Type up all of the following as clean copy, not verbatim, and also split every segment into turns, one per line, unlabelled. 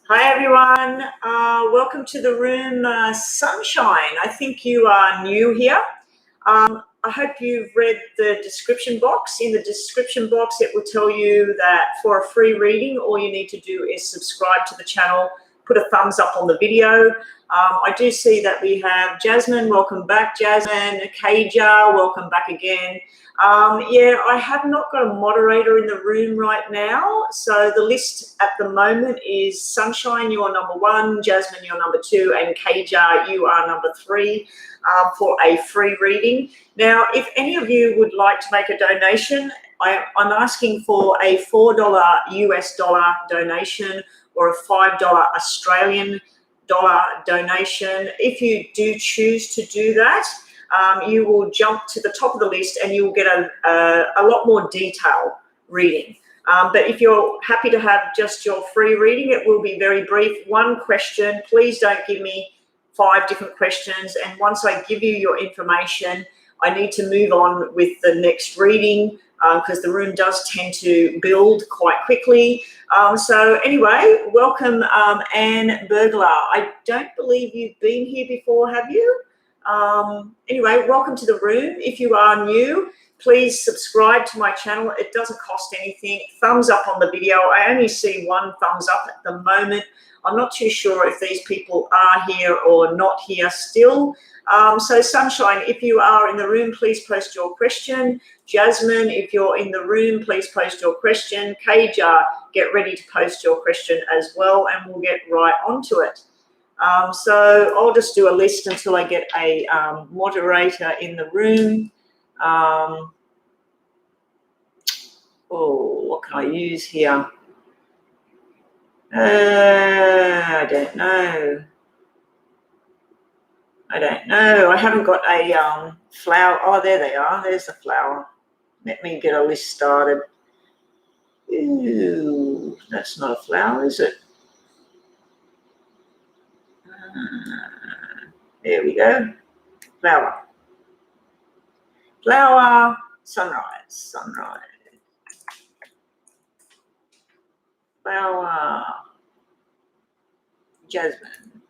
Hi everyone, welcome to the room, Sunshine. I think you are new here. I hope you've read the description box. In the description box, it will tell you that for a free reading, all you need to do is subscribe to the channel, put a thumbs up on the video. I do see that we have Jasmine. Welcome back, Jasmine. Kaja, welcome back again. Yeah, I have not got a moderator in the room right now. So the list at the moment is Sunshine, you are number 1, Jasmine, you're number 2, and Kaja, you are number 3 for a free reading. Now, if any of you would like to make a donation, I'm asking for a $4 US dollar donation or a $5 Australian dollar donation. If you do choose to do that, you will jump to the top of the list and you will get a lot more detail reading. But if you're happy to have just your free reading, it will be very brief. One question. Please don't give me 5 different questions. And once I give you your information, I need to move on with the next reading because the room does tend to build quite quickly. So anyway, welcome, Anne Burglar. I don't believe you've been here before, have you? Anyway, welcome to the room. If you are new, please subscribe to my channel. It doesn't cost anything. Thumbs up on the video. I only see 1 thumbs up at the moment. I'm not too sure if these people are here or not here still. So Sunshine, if you are in the room, please post your question. Jasmine, if you're in the room, please post your question. Kaja, get ready to post your question as well, and we'll get right onto it. So I'll just do a list until I get a moderator in the room. What can I use here? I don't know. I haven't got a flower. Oh, there they are. There's the flower. Let me get a list started. Ooh, that's not a flower, is it? There we go. Flower. Flower. Sunrise. Flower. Jasmine.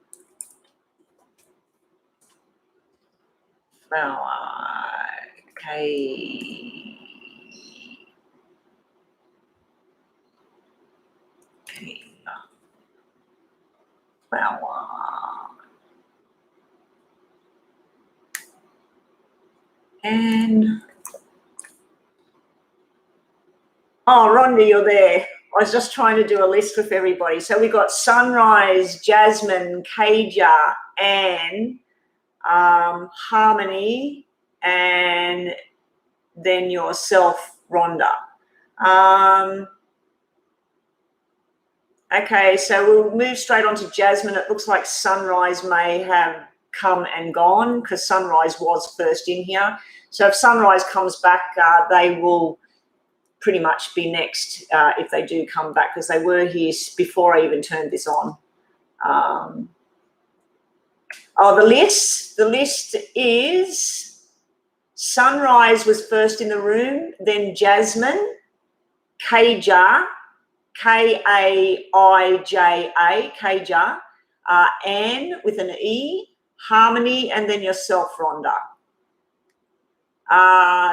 Flower. Flower. And Rhonda, you're there. I was just trying to do a list with everybody. So we got Sunrise, Jasmine, Kaja, Anne, Harmony, and then yourself, Rhonda. Okay, so we'll move straight on to Jasmine. It looks like Sunrise may have come and gone because Sunrise was first in here. So if Sunrise comes back, they will pretty much be next if they do come back because they were here before I even turned this on. The list is Sunrise was first in the room, then Jasmine, Kaja, K-A-I-J-A, Kaja, Anne with an E, Harmony, and then yourself, Rhonda.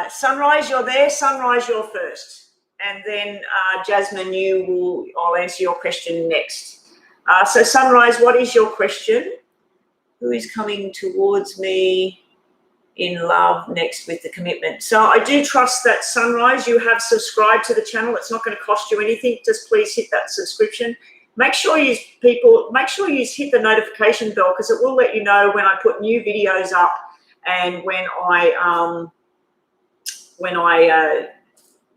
Sunrise, you're there. Sunrise, you're first. And then Jasmine, I'll answer your question next. So Sunrise, what is your question? Who is coming towards me in love next with the commitment? So I do trust that Sunrise, you have subscribed to the channel. It's not going to cost you anything. Just please hit that subscription. Make sure you hit the notification bell because it will let you know when I put new videos up and when I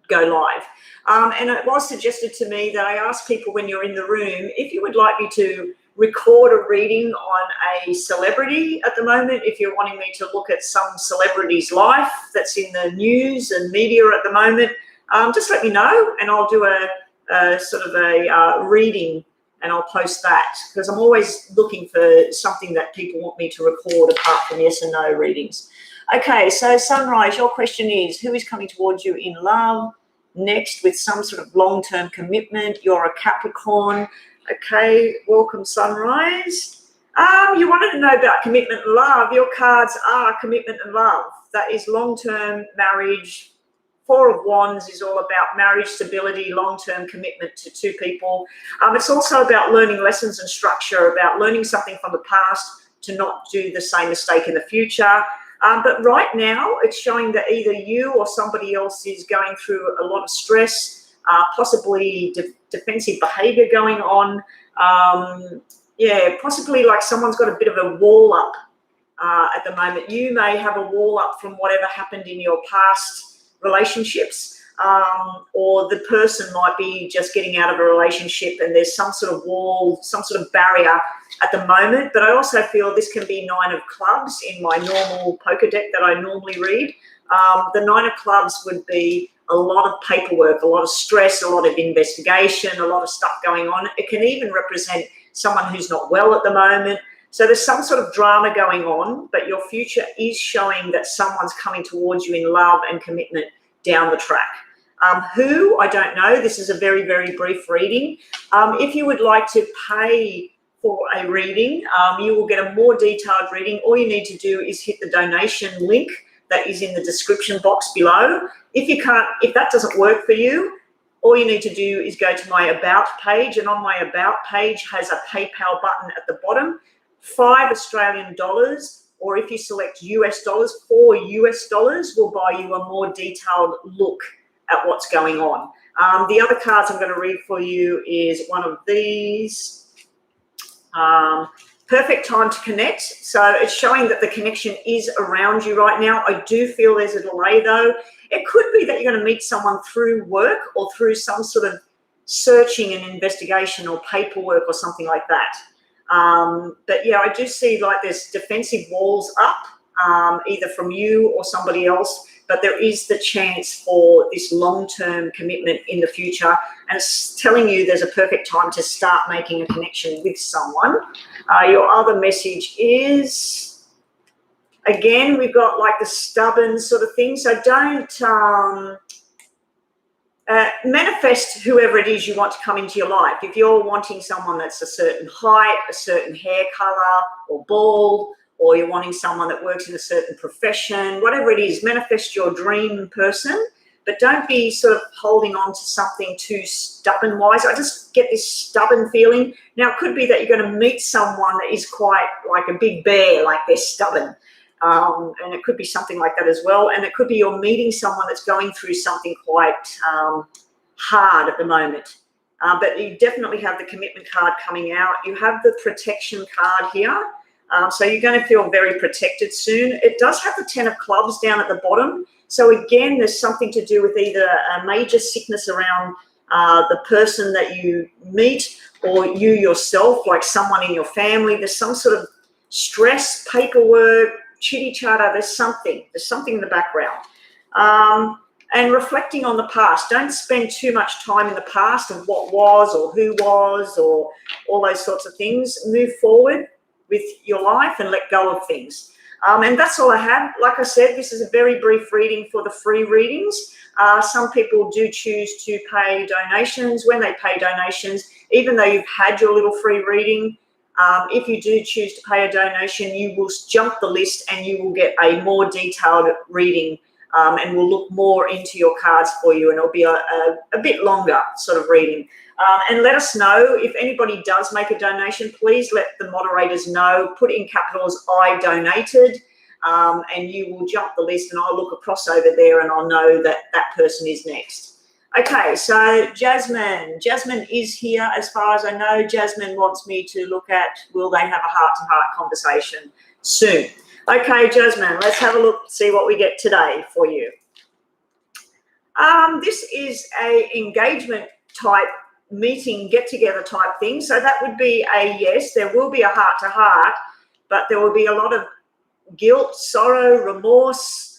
go live. And it was suggested to me that I ask people when you're in the room if you would like me to record a reading on a celebrity at the moment, if you're wanting me to look at some celebrity's life that's in the news and media at the moment, just let me know and I'll do a sort of a reading and I'll post that because I'm always looking for something that people want me to record apart from yes and no readings. Okay, so Sunrise, your question is, who is coming towards you in love next with some sort of long-term commitment? You're a Capricorn. Okay, welcome Sunrise. You wanted to know about commitment and love. Your cards are commitment and love. That is long-term marriage. Four of Wands is all about marriage, stability, long-term commitment to two people. It's also about learning lessons and structure, about learning something from the past to not do the same mistake in the future. But right now, it's showing that either you or somebody else is going through a lot of stress, possibly defensive behavior going on. Possibly like someone's got a bit of a wall up at the moment. You may have a wall up from whatever happened in your past relationships, or the person might be just getting out of a relationship and there's some sort of wall, some sort of barrier at the moment. But I also feel this can be 9 of clubs in my normal poker deck that I normally read. The 9 of clubs would be a lot of paperwork, a lot of stress, a lot of investigation, a lot of stuff going on. It can even represent someone who's not well at the moment. So there's some sort of drama going on, but your future is showing that someone's coming towards you in love and commitment down the track. Who? I don't know. This is a very, very brief reading. If you would like to pay for a reading, you will get a more detailed reading. All you need to do is hit the donation link that is in the description box below. If that doesn't work for you, all you need to do is go to my About page, and on my About page has a PayPal button at the bottom. $5 Australian, or if you select US dollars, $4 US will buy you a more detailed look at what's going on. The other cards I'm going to read for you is one of these. Perfect time to connect. So it's showing that the connection is around you right now. I do feel there's a delay though. It could be that you're going to meet someone through work or through some sort of searching and investigation or paperwork or something like that. But yeah, I do see like there's defensive walls up, either from you or somebody else, but there is the chance for this long-term commitment in the future. And it's telling you there's a perfect time to start making a connection with someone. Your other message is, again, we've got like the stubborn sort of thing. So don't manifest whoever it is you want to come into your life. If you're wanting someone that's a certain height, a certain hair color, or bald, or you're wanting someone that works in a certain profession, whatever it is, manifest your dream person, but don't be sort of holding on to something too stubborn-wise. I just get this stubborn feeling. Now, it could be that you're going to meet someone that is quite like a big bear, like they're stubborn. And it could be something like that as well. And it could be you're meeting someone that's going through something quite hard at the moment. But you definitely have the commitment card coming out. You have the protection card here. So you're going to feel very protected soon. It does have the 10 of clubs down at the bottom. So again, there's something to do with either a major sickness around the person that you meet, or you yourself, like someone in your family. There's some sort of stress, paperwork, chitty chatter. There's something in the background. And reflecting on the past. Don't spend too much time in the past of what was or who was or all those sorts of things. Move forward with your life and let go of things. And that's all I have. Like I said, this is a very brief reading for the free readings. Some people do choose to pay donations. When they pay donations, even though you've had your little free reading, if you do choose to pay a donation, you will jump the list and you will get a more detailed reading, and we'll look more into your cards for you, and it'll be a bit longer sort of reading. And let us know if anybody does make a donation. Please let the moderators know. Put in capitals I donated, and you will jump the list, and I'll look across over there and I'll know that that person is next. Okay, so Jasmine is here as far as I know. Jasmine wants me to look at, will they have a heart-to-heart conversation soon? Okay, Jasmine, let's have a look, see what we get today for you. This is a engagement type meeting, get-together type thing. So that would be a yes, there will be a heart-to-heart, but there will be a lot of guilt, sorrow, remorse,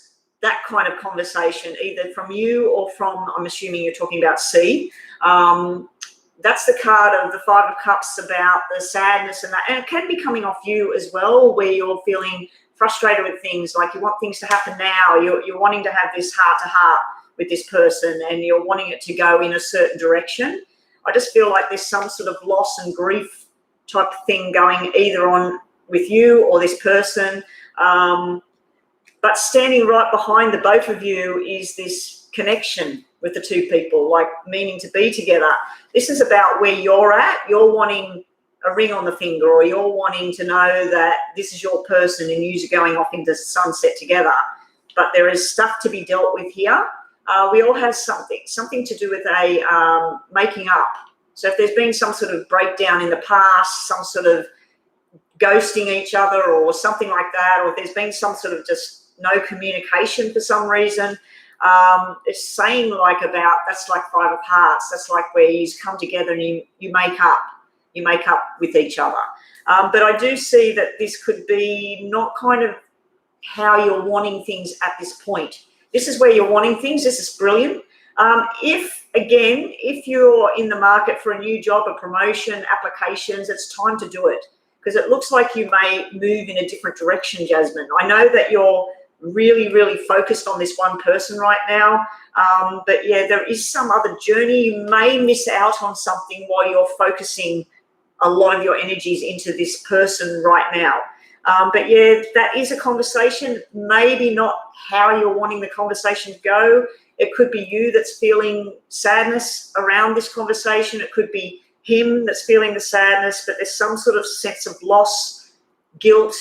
that kind of conversation, either from you or from, I'm assuming you're talking about C. That's the card of the 5 of Cups, about the sadness and that. And it can be coming off you as well, where you're feeling frustrated with things, like you want things to happen now. You're wanting to have this heart-to-heart with this person, and you're wanting it to go in a certain direction. I just feel like there's some sort of loss and grief type thing going either on with you or this person. But standing right behind the both of you is this connection with the two people, like meaning to be together. This is about where you're at. You're wanting a ring on the finger, or you're wanting to know that this is your person and you're going off into sunset together. But there is stuff to be dealt with here. We all have something to do with a making up. So if there's been some sort of breakdown in the past, some sort of ghosting each other or something like that, or if there's been some sort of just no communication for some reason, it's saying like about, that's like Five of Hearts. That's like where you come together and you make up. You make up with each other. But I do see that this could be not kind of how you're wanting things at this point. This is where you're wanting things. This is brilliant. If you're in the market for a new job, a promotion, applications, it's time to do it, because it looks like you may move in a different direction, Jasmine. I know that you're really, really focused on this one person right now. But yeah, there is some other journey. You may miss out on something while you're focusing a lot of your energies into this person right now. But yeah, that is a conversation, maybe not how you're wanting the conversation to go. It could be you that's feeling sadness around this conversation. It could be him that's feeling the sadness, but there's some sort of sense of loss, guilt,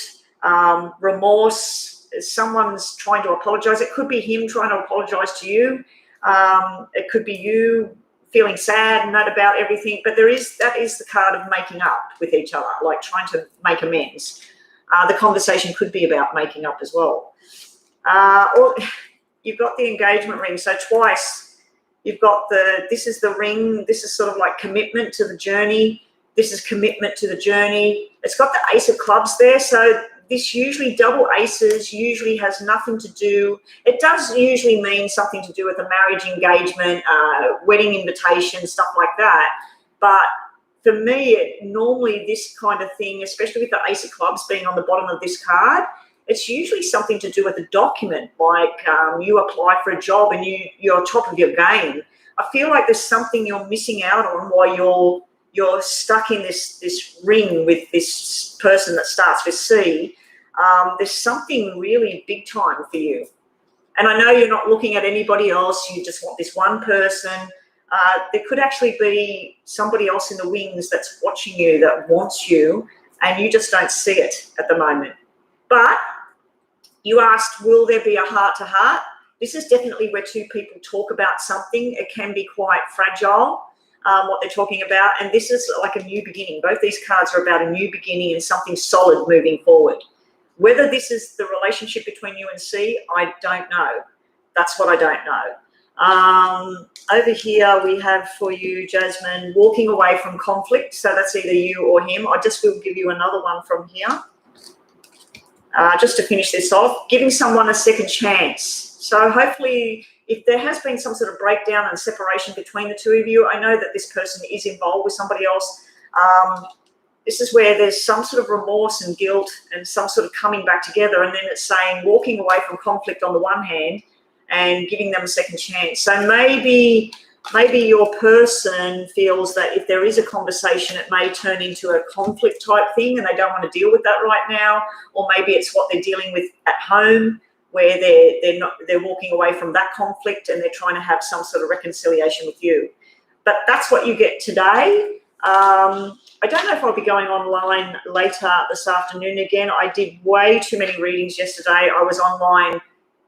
remorse. Someone's trying to apologize. It could be him trying to apologize to you. It could be you feeling sad and that about everything. But that is the card of making up with each other, like trying to make amends. The conversation could be about making up as well. Or you've got the engagement ring. So twice you've got this is the ring. This is sort of like commitment to the journey. This is commitment to the journey. It's got the Ace of Clubs there. So this usually, double aces usually has nothing to do. It does usually mean something to do with a marriage, engagement, wedding invitation, stuff like that. But for me, normally this kind of thing, especially with the Ace of Clubs being on the bottom of this card, it's usually something to do with a document, like you apply for a job and you're top of your game. I feel like there's something you're missing out on while you're stuck in this ring with this person that starts with C. There's something really big time for you. And I know you're not looking at anybody else. You just want this one person. There could actually be somebody else in the wings that's watching you, that wants you, and you just don't see it at the moment. But you asked, will there be a heart-to-heart? This is definitely where two people talk about something. It can be quite fragile, what they're talking about, and this is like a new beginning. Both these cards are about a new beginning and something solid moving forward. Whether this is the relationship between you and C, I don't know. That's what I don't know. Over here we have for you, Jasmine, walking away from conflict. So that's either you or him. I just will give you another one from here. Just to finish this off, giving someone a second chance. So hopefully, if there has been some sort of breakdown and separation between the two of you, I know that this person is involved with somebody else. This is where there's some sort of remorse and guilt and some sort of coming back together. And then it's saying walking away from conflict on the one hand and giving them a second chance. So maybe your person feels that if there is a conversation, it may turn into a conflict type thing and they don't want to deal with that right now. Or maybe it's what they're dealing with at home, where they're walking away from that conflict and they're trying to have some sort of reconciliation with you. But that's what you get today. I don't know if I'll be going online later this afternoon again. I did way too many readings yesterday. I was online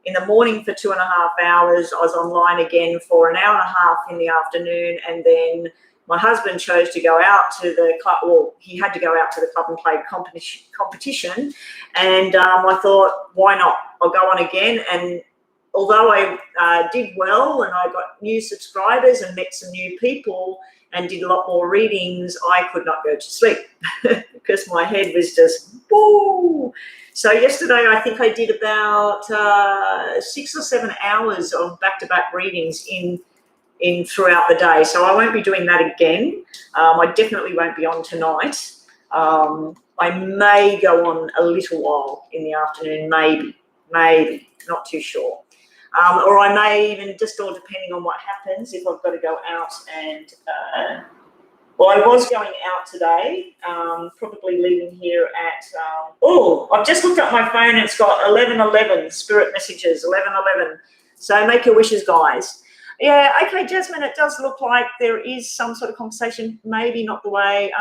in the morning for 2.5 hours. I was online again for an hour and a half in the afternoon. And then my husband chose to go out to the club. Well, he had to go out to the club and play competition. And I thought, why not? I'll go on again. And although I did well and I got new subscribers and met some new people and did a lot more readings, I could not go to sleep because my head was just, woo. So yesterday, I think I did about 6 or 7 hours of back-to-back readings in throughout the day. So I won't be doing that again. I definitely won't be on tonight. I may go on a little while in the afternoon, maybe, not too sure. Or I may even, just all depending on what happens, if I've got to go out and Well, I was going out today, probably leaving here at, I've just looked up my phone and it's got 11:11, spirit messages, 11:11. So make your wishes, guys. Yeah, okay, Jasmine, it does look like there is some sort of conversation, maybe not the way.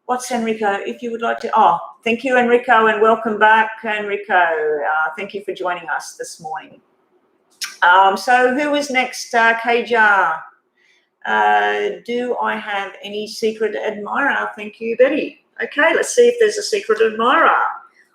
What's Enrico? If you would like to, thank you, Enrico, and welcome back, Enrico. Thank you for joining us this morning. So who is next, Kaja? Do I have any secret admirer? Thank you, Betty. Okay, let's see if there's a secret admirer.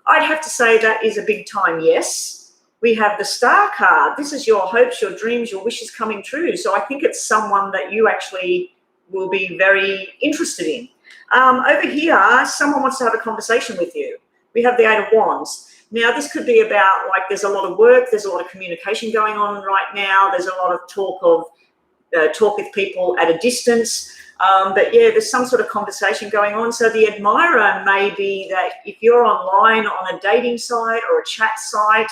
I'd have to say that is a big time yes. We have the star card. This is your hopes, your dreams, your wishes coming true. So I think it's someone that you actually will be very interested in. Over here, someone wants to have a conversation with you. We have the Eight of Wands. Now, this could be about, like, there's a lot of work, there's a lot of communication going on right now, there's a lot of talk with people at a distance. But yeah, there's some sort of conversation going on. So the admirer may be that if you're online on a dating site or a chat site,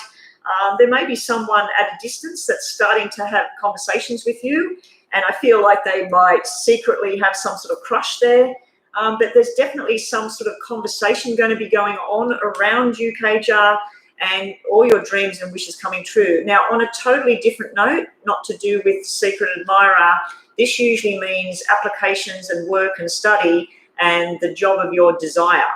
there may be someone at a distance that's starting to have conversations with you. And I feel like they might secretly have some sort of crush there. But there's definitely some sort of conversation going to be going on around you, Kaja, and all your dreams and wishes coming true. Now, on a totally different note, not to do with secret admirer, this usually means applications and work and study and the job of your desire.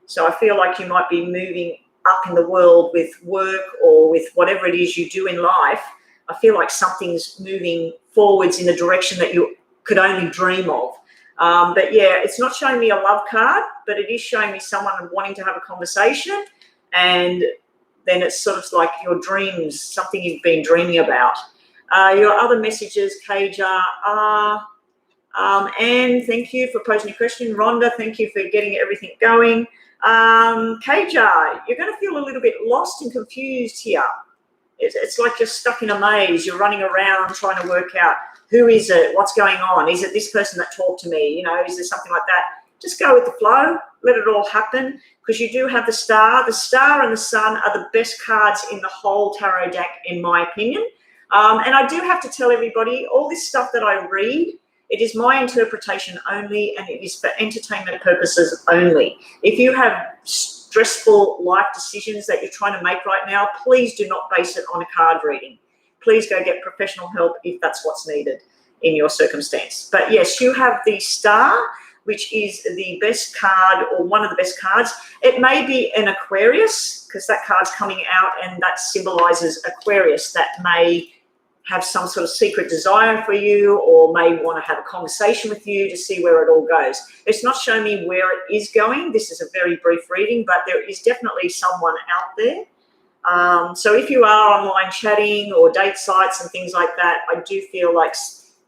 So I feel like you might be moving up in the world with work or with whatever it is you do in life. I feel like something's moving forwards in the direction that you could only dream of. But yeah, it's not showing me a love card, but it is showing me someone wanting to have a conversation, and then it's sort of like your dreams, something you've been dreaming about. Your other messages, Kaja, are, Anne, thank you for posing your question. Rhonda, thank you for getting everything going. Kaja, you're going to feel a little bit lost and confused here. It's like you're stuck in a maze. You're running around trying to work out, who is it? What's going on? Is it this person that talked to me? You know, is there something like that? Just go with the flow. Let it all happen, because you do have the star. The star and the sun are the best cards in the whole tarot deck, in my opinion. And I do have to tell everybody, all this stuff that I read, it is my interpretation only, and it is for entertainment purposes only. If you have stressful life decisions that you're trying to make right now, please do not base it on a card reading. Please go get professional help if that's what's needed in your circumstance. But yes, you have the star, which is the best card, or one of the best cards. It may be an Aquarius, because that card's coming out and that symbolizes Aquarius, that may have some sort of secret desire for you, or may want to have a conversation with you to see where it all goes. It's not showing me where it is going. This is a very brief reading, but there is definitely someone out there. So if you are online chatting or date sites and things like that, I do feel like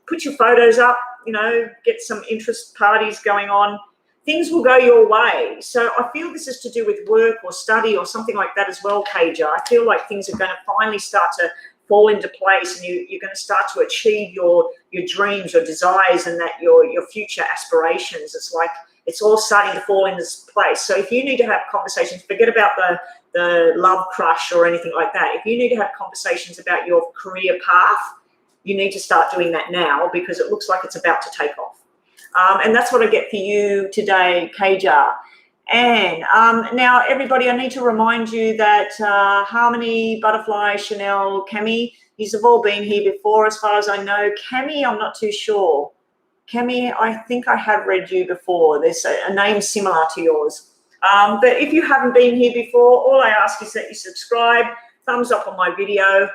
put your photos up, you know, get some interest parties going on. Things will go your way. So I feel this is to do with work or study or something like that as well, Kaja. I feel like things are going to finally start to fall into place, and you're going to start to achieve your dreams, your desires, and that your future aspirations. It's like it's all starting to fall into place. So if you need to have conversations, forget about the love crush or anything like that. If you need to have conversations about your career path, you need to start doing that now, because it looks like it's about to take off. And that's what I get for you today, Kaja. And now, everybody, I need to remind you that Harmony, Butterfly, Chanel, Cami, these have all been here before as far as I know. Cami, I'm not too sure. Cami, I think I have read you before. There's a name similar to yours. But if you haven't been here before, all I ask is that you subscribe, thumbs up on my video.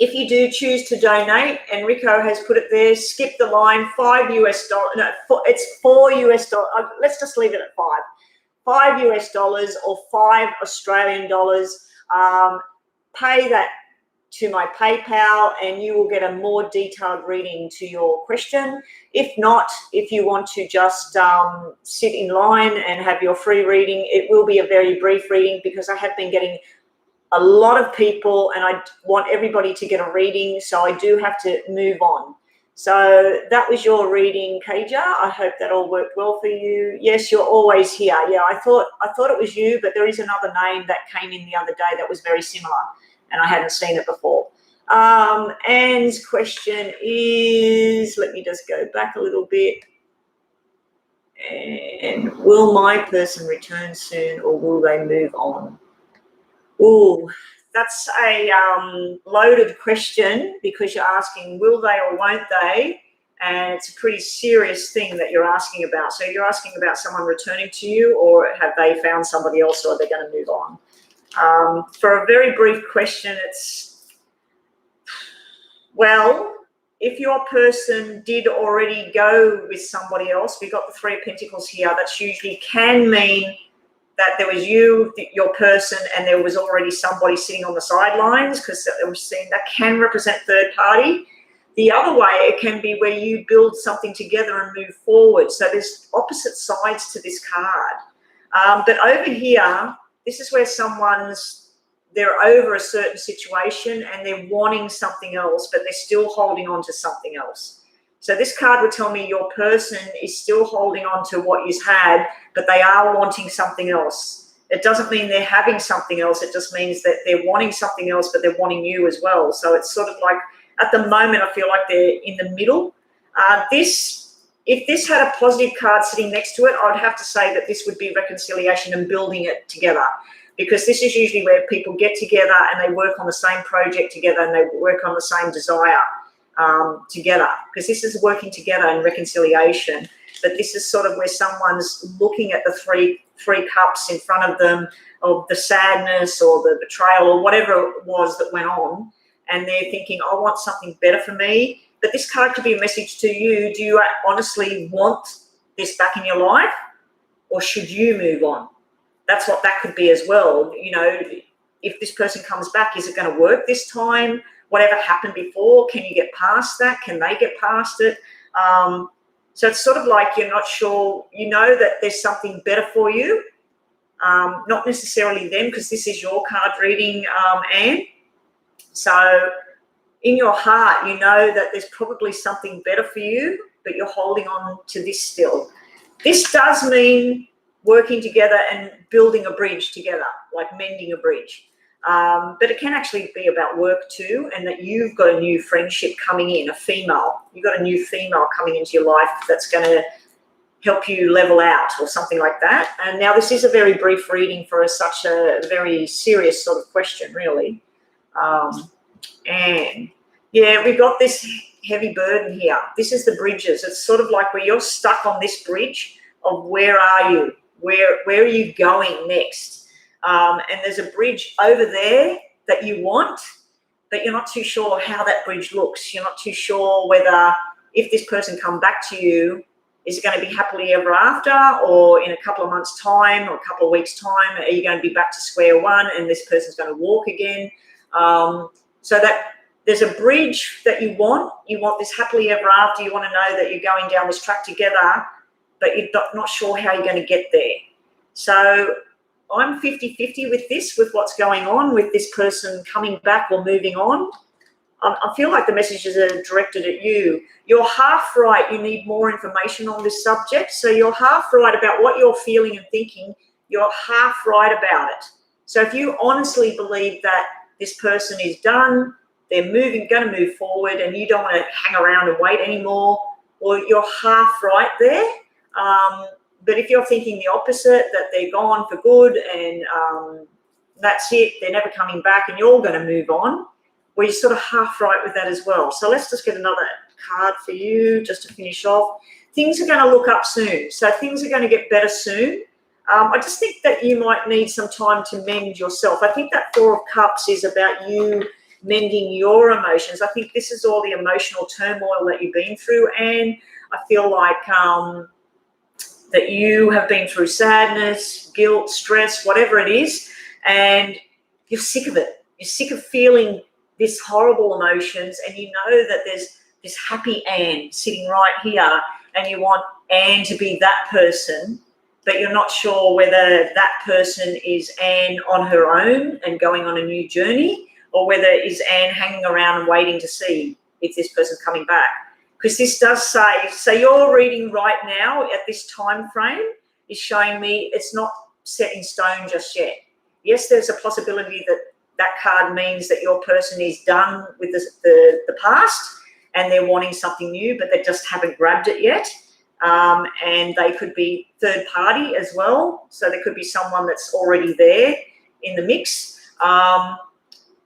If you do choose to donate, Enrico has put it there, skip the line, $5 US. No, it's $4 US. Let's just leave it at $5 US or $5 Australian dollars. Pay that to my PayPal, and you will get a more detailed reading to your question. If not, if you want to just sit in line and have your free reading, it will be a very brief reading, because I have been getting a lot of people and I want everybody to get a reading, so I do have to move on. So that was your reading, Kaja. I hope that all worked well for you. Yes, you're always here. Yeah, I thought it was you, but there is another name that came in the other day that was very similar, and I hadn't seen it before. Anne's question is, let me just go back a little bit. And will my person return soon, or will they move on? Oh, that's a loaded question, because you're asking will they or won't they, and it's a pretty serious thing that you're asking about. So you're asking about someone returning to you, or have they found somebody else, or are they going to move on? For a very brief question, it's, well, if your person did already go with somebody else, we've got the Three of Pentacles here, that usually can mean that there was you, your person, and there was already somebody sitting on the sidelines, because we're seeing that can represent third party. The other way, it can be where you build something together and move forward. So there's opposite sides to this card. But over here, this is where they're over a certain situation and they're wanting something else, but they're still holding on to something else. So this card would tell me your person is still holding on to what you've had, but they are wanting something else. It doesn't mean they're having something else. It just means that they're wanting something else, but they're wanting you as well. So it's sort of like, at the moment, I feel like they're in the middle. If this had a positive card sitting next to it, I would have to say that this would be reconciliation and building it together. Because this is usually where people get together and they work on the same project together and they work on the same desire together. Because this is working together and reconciliation. But this is sort of where someone's looking at the three cups in front of them, of the sadness or the betrayal or whatever it was that went on. And they're thinking, I want something better for me. But this card could be a message to you. Do you honestly want this back in your life? Or should you move on? That's what that could be as well. You know, if this person comes back, is it going to work this time? Whatever happened before, can you get past that? Can they get past it? So it's sort of like you're not sure. You know that there's something better for you. Not necessarily them, because this is your card reading, Anne. So in your heart, you know that there's probably something better for you, but you're holding on to this still. This does mean working together and building a bridge together, like mending a bridge. But it can actually be about work too, and that you've got a new friendship coming in, a female. You've got a new female coming into your life that's going to help you level out or something like that. And now this is a very brief reading for such a very serious sort of question, really. And yeah, we've got this heavy burden here. This is the bridges. It's sort of like where you're stuck on this bridge of where are you? Where are you going next? And there's a bridge over there that you want, but you're not too sure how that bridge looks. You're not too sure whether, if this person come back to you, is it going to be happily ever after, or in a couple of months' time or a couple of weeks' time, are you going to be back to square one and this person's going to walk again? So that there's a bridge that you want. You want this happily ever after. You want to know that you're going down this track together, but you're not sure how you're going to get there. So I'm 50-50 with this, with what's going on with this person coming back or moving on. I feel like the messages are directed at you. You're half right. You need more information on this subject. So you're half right about what you're feeling and thinking. You're half right about it. So if you honestly believe that this person is done, they're going to move forward, and you don't want to hang around and wait anymore, well, you're half right there. But if you're thinking the opposite, that they're gone for good and that's it, they're never coming back and you're going to move on, well, you're sort of half right with that as well. So let's just get another card for you just to finish off. Things are going to look up soon. So things are going to get better soon. I just think that you might need some time to mend yourself. I think that Four of Cups is about you mending your emotions. I think this is all the emotional turmoil that you've been through, and I feel like that you have been through sadness, guilt, stress, whatever it is, and you're sick of it. You're sick of feeling this horrible emotions, and you know that there's this happy Anne sitting right here, and you want Anne to be that person, but you're not sure whether that person is Anne on her own and going on a new journey, or whether is Anne hanging around and waiting to see if this person's coming back. Because this does say, so your reading right now at this time frame is showing me it's not set in stone just yet. Yes, there's a possibility that that card means that your person is done with the past and they're wanting something new, but they just haven't grabbed it yet. And they could be third party as well. So there could be someone that's already there in the mix.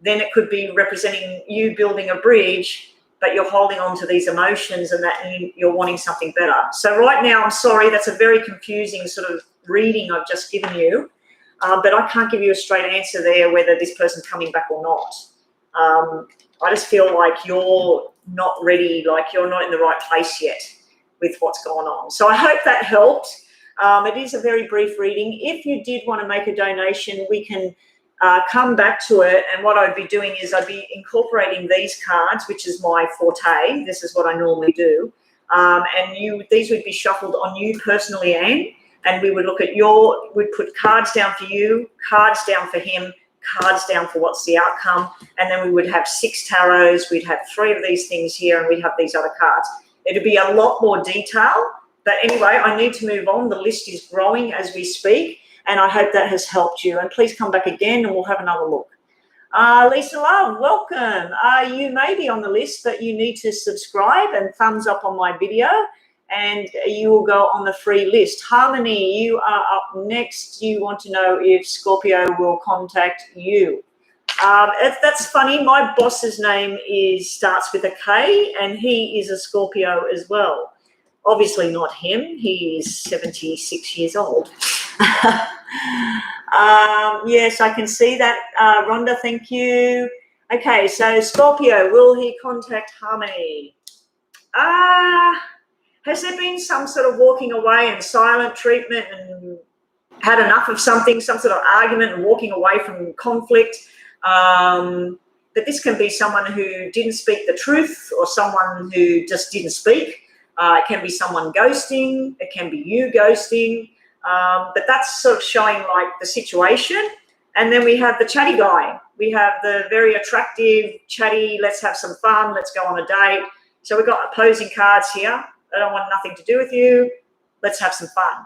Then it could be representing you building a bridge, but you're holding on to these emotions and that you're wanting something better. So right now, I'm sorry, that's a very confusing sort of reading I've just given you, but I can't give you a straight answer there whether this person's coming back or not. I just feel like you're not ready, like you're not in the right place yet with what's going on. So I hope that helped. It is a very brief reading. If you did want to make a donation, we can come back to it, and what I'd be doing is I'd be incorporating these cards, which is my forte. This is what I normally do, and these would be shuffled on you personally, Anne, and we would look at we'd put cards down for you, cards down for him, cards down for what's the outcome, and then we would have 6 tarots, we'd have 3 of these things here, and we'd have these other cards. It'd be a lot more detail, but anyway, I need to move on. The list is growing as we speak, and I hope that has helped you. And please come back again and we'll have another look. Lisa Love, welcome. You may be on the list, but you need to subscribe and thumbs up on my video, and you will go on the free list. Harmony, you are up next. You want to know if Scorpio will contact you. That's funny. My boss's name starts with a K, and he is a Scorpio as well. Obviously not him. He is 76 years old. Yes, I can see that. Rhonda, thank you. Okay, so Scorpio, will he contact Harmony? Has there been some sort of walking away and silent treatment and had enough of something, some sort of argument and walking away from conflict? But this can be someone who didn't speak the truth or someone who just didn't speak. It can be someone ghosting. It can be you ghosting. But that's sort of showing like the situation. And then we have the chatty guy. We have the very attractive, chatty, let's have some fun, let's go on a date. So we've got opposing cards here. I don't want nothing to do with you. Let's have some fun.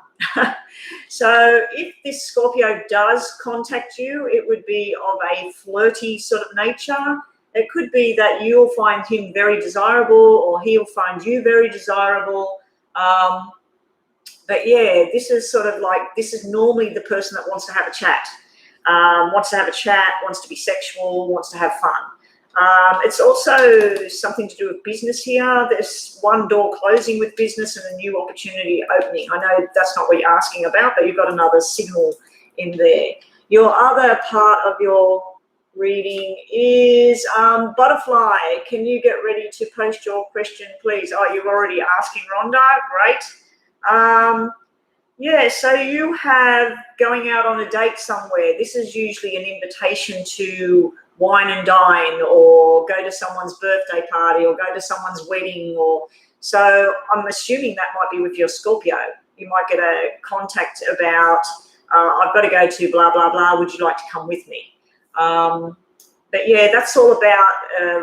So if this Scorpio does contact you, it would be of a flirty sort of nature. It could be that you'll find him very desirable or he'll find you very desirable. But yeah, this is sort of like, this is normally the person that wants to have a chat, wants to be sexual, wants to have fun. It's also something to do with business here. There's one door closing with business and a new opportunity opening. I know that's not what you're asking about, but you've got another signal in there. Your other part of your reading is Butterfly. Can you get ready to post your question, please? Oh, you're already asking, Rhonda. Great. Yeah, so you have going out on a date somewhere. This is usually an invitation to wine and dine or go to someone's birthday party or go to someone's wedding. So I'm assuming that might be with your Scorpio. You might get a contact about, I've got to go to blah, blah, blah. Would you like to come with me? But yeah, that's all about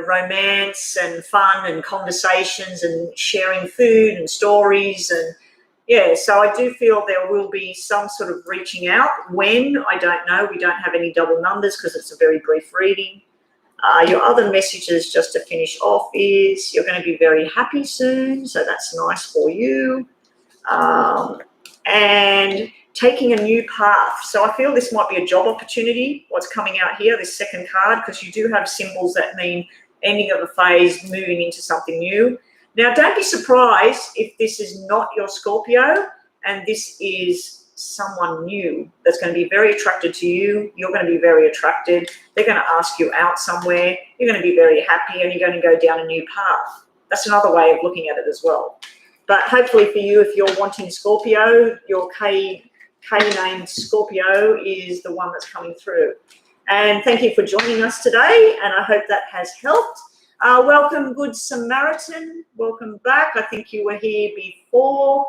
romance and fun and conversations and sharing food and stories. And yeah, so I do feel there will be some sort of reaching out. When, I don't know. We don't have any double numbers because it's a very brief reading. Your other messages, just to finish off, is you're going to be very happy soon. So that's nice for you. And taking a new path. So I feel this might be a job opportunity, what's coming out here, this second card, because you do have symbols that mean ending of a phase, moving into something new. Now, don't be surprised if this is not your Scorpio and this is someone new that's going to be very attracted to you. You're going to be very attracted. They're going to ask you out somewhere. You're going to be very happy and you're going to go down a new path. That's another way of looking at it as well. But hopefully for you, if you're wanting Scorpio, your K-named Scorpio is the one that's coming through. And thank you for joining us today, and I hope that has helped. Welcome, Good Samaritan. Welcome back. I think you were here before.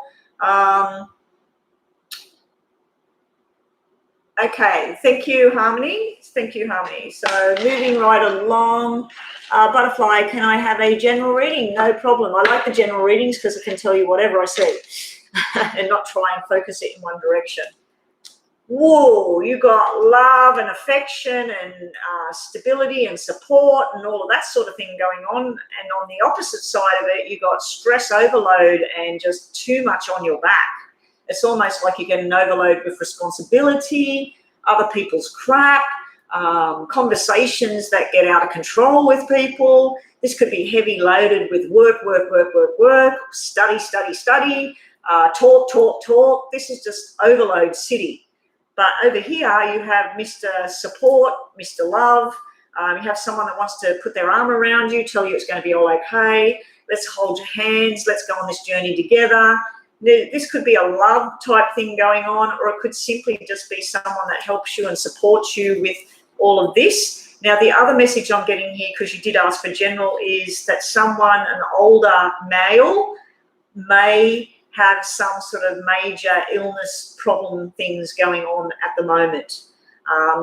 Okay, thank you, Harmony. Thank you, Harmony. So moving right along. Butterfly, can I have a general reading? No problem. I like the general readings because I can tell you whatever I see and not try and focus it in one direction. whoa, you got love and affection and stability and support and all of that sort of thing going on. And on the opposite side of it, you got stress overload and just too much on your back. It's almost like you get an overload with responsibility, other people's crap, conversations that get out of control with people. This could be heavy loaded with work, study, talk. This is just overload city. But over here, you have Mr. Support, Mr. Love. You have someone that wants to put their arm around you, tell you it's going to be all okay. Let's hold your hands. Let's go on this journey together. This could be a love type thing going on, or it could simply just be someone that helps you and supports you with all of this. Now, the other message I'm getting here, because you did ask for general, is that someone, an older male, may have some sort of major illness problem things going on at the moment.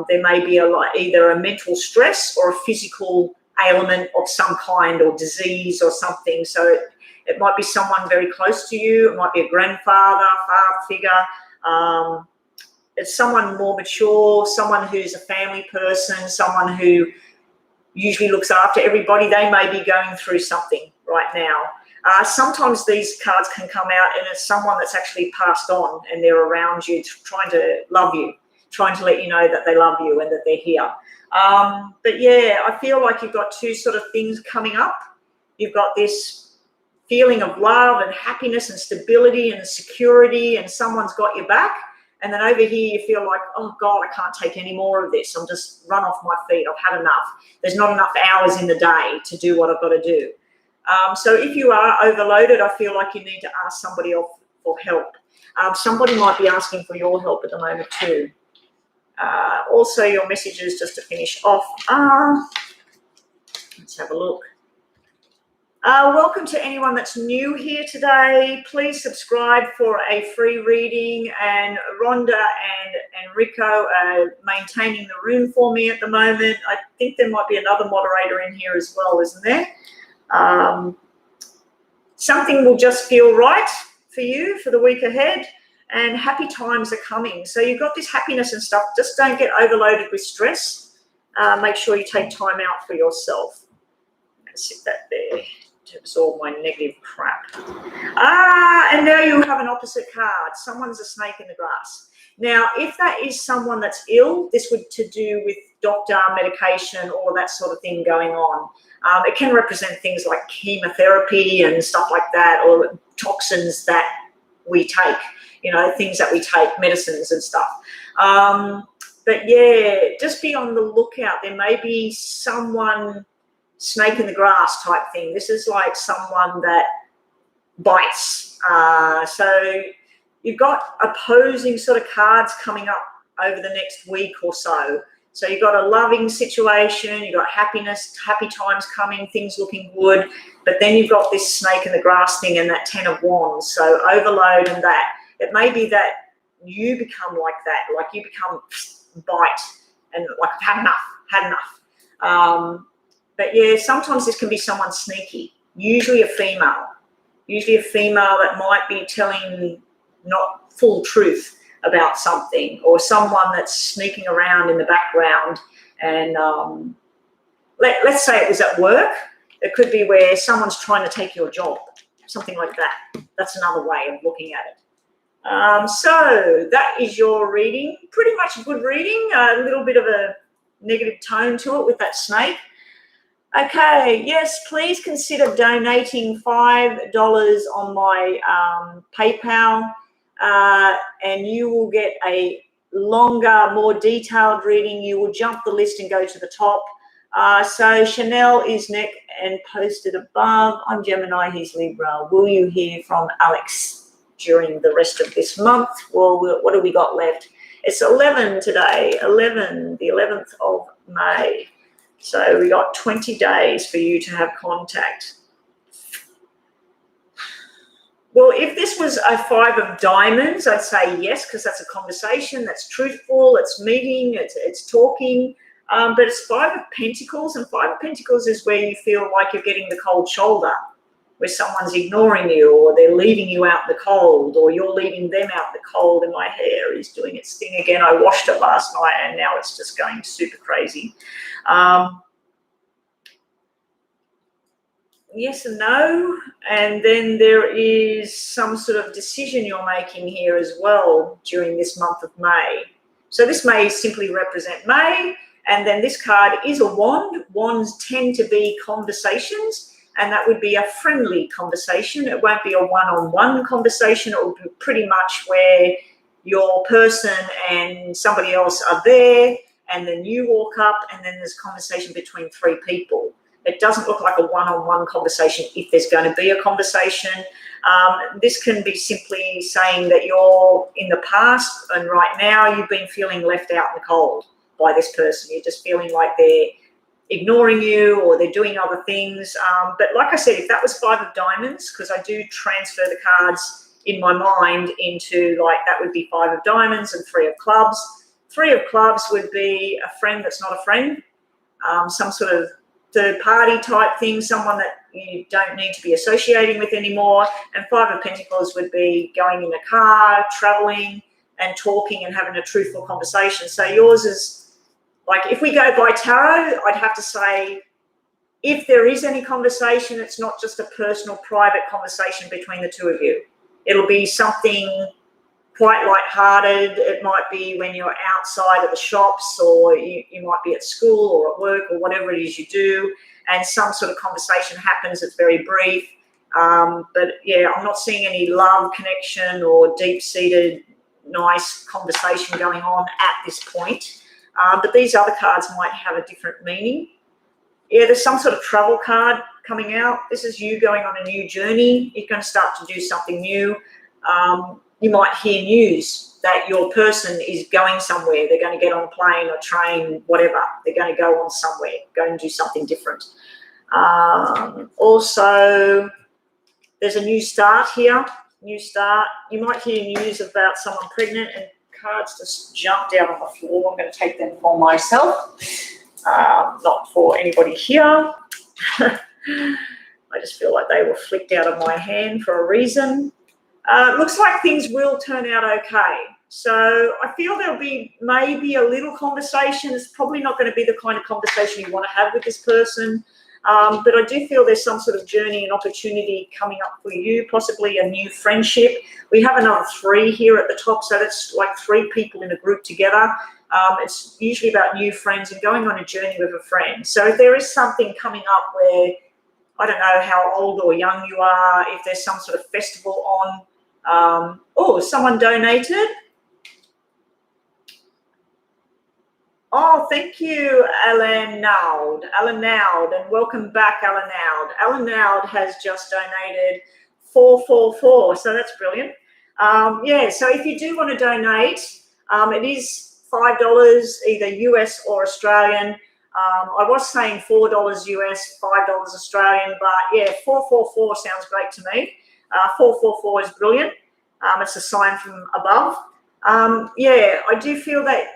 There may be either a mental stress or a physical ailment of some kind or disease or something. So it might be someone very close to you. It might be a grandfather, father figure. It's someone more mature, someone who's a family person, someone who usually looks after everybody. They may be going through something right now. Sometimes these cards can come out and it's someone that's actually passed on and they're around you, trying to love you, trying to let you know that they love you and that they're here. But yeah, I feel like you've got two sort of things coming up. You've got this feeling of love and happiness and stability and security, and someone's got your back. And then over here, you feel like, oh God, I can't take any more of this. I'm just run off my feet. I've had enough. There's not enough hours in the day to do what I've got to do. So if you are overloaded, I feel like you need to ask somebody else for help. Somebody might be asking for your help at the moment too. Also, your messages, just to finish off, let's have a look. Welcome to anyone that's new here today. Please subscribe for a free reading. And Rhonda and Rico are maintaining the room for me at the moment. I think there might be another moderator in here as well, isn't there? Something will just feel right for you for the week ahead, and happy times are coming. So you've got this happiness and stuff. Just don't get overloaded with stress. Make sure you take time out for yourself. Let's sit that there to absorb my negative crap. And now you have an opposite card. Someone's a snake in the grass. Now, if that is someone that's ill, this would to do with doctor, medication, all of that sort of thing going on. It can represent things like chemotherapy and stuff like that, or toxins that we take, things that we take, medicines and stuff. But yeah, just be on the lookout. There may be someone snake in the grass type thing. This is like someone that bites. So you've got opposing sort of cards coming up over the next week or so. So you've got a loving situation, you've got happiness, happy times coming, things looking good, but then you've got this snake in the grass thing and that 10 of wands. So overload and that. It may be that you become like that, like you become bite and like I've had enough. But yeah, sometimes this can be someone sneaky, usually a female that might be telling not full truth about something, or someone that's sneaking around in the background. And let's say it was at work. It could be where someone's trying to take your job, something like that. That's another way of looking at it. So that is your reading. Pretty much a good reading, a little bit of a negative tone to it with that snake. Okay, yes, please consider donating $5 on my PayPal, and you will get a longer, more detailed reading. You will jump the list and go to the top. So Chanel is next and posted above. I'm Gemini, he's Libra. Will you hear from Alex during the rest of this month? Well, what do we got left? It's 11 today, the 11th of May. So we got 20 days for you to have contact. Well, if this was a 5 of diamonds, I'd say yes, because that's a conversation, that's truthful, it's meeting, it's talking. But it's 5 of Pentacles, and 5 of Pentacles is where you feel like you're getting the cold shoulder where someone's ignoring you, or they're leaving you out in the cold, or you're leaving them out in the cold. And my hair is doing its thing again. I washed it last night and now it's just going super crazy. Yes and no. And then there is some sort of decision you're making here as well during this month of May. So this may simply represent May. And then this card is a wand. Wands tend to be conversations, and that would be a friendly conversation. It won't be a one-on-one conversation. It will be pretty much where your person and somebody else are there, and then you walk up, and then there's conversation between three people. It doesn't look like a one-on-one conversation if there's going to be a conversation. This can be simply saying that you're in the past and right now you've been feeling left out in the cold by this person. You're just feeling like they're ignoring you or they're doing other things. But like I said, if that was 5 of diamonds, because I do transfer the cards in my mind into, like, that would be 5 of diamonds and 3 of clubs. 3 of clubs would be a friend that's not a friend, some sort of third party type thing, someone that you don't need to be associating with anymore. And 5 of pentacles would be going in a car, traveling and talking and having a truthful conversation. So yours is, like, if we go by tarot, I'd have to say, if there is any conversation, it's not just a personal, private conversation between the two of you. It'll be something quite lighthearted. It might be when you're outside at the shops, or you might be at school or at work or whatever it is you do, and some sort of conversation happens. It's very brief. But yeah, I'm not seeing any love connection or deep-seated nice conversation going on at this point. But these other cards might have a different meaning. Yeah, there's some sort of travel card coming out. This is you going on a new journey. You're going to start to do something new. You might hear news that your person is going somewhere. They're going to get on a plane or train, whatever. They're going to go on somewhere, go and do something different. Also, there's a new start here. New start. You might hear news about someone pregnant, and cards just jumped out on the floor. I'm going to take them for myself, not for anybody here. I just feel like they were flicked out of my hand for a reason. Looks like things will turn out okay. So I feel there'll be maybe a little conversation. It's probably not going to be the kind of conversation you want to have with this person. But I do feel there's some sort of journey and opportunity coming up for you, possibly a new friendship. We have another 3 here at the top, so that's like 3 people in a group together. It's usually about new friends and going on a journey with a friend. So if there is something coming up where, I don't know how old or young you are, if there's some sort of festival on. Oh, someone donated. Oh, thank you, Alan Naud. Alan Naud, and welcome back, Alan Naud. Alan Naud has just donated 444, so that's brilliant. Yeah, so if you do want to donate, it is $5, either US or Australian. I was saying $4 US, $5 Australian, but yeah, 444 sounds great to me. 444 is brilliant. It's a sign from above. Yeah, I do feel that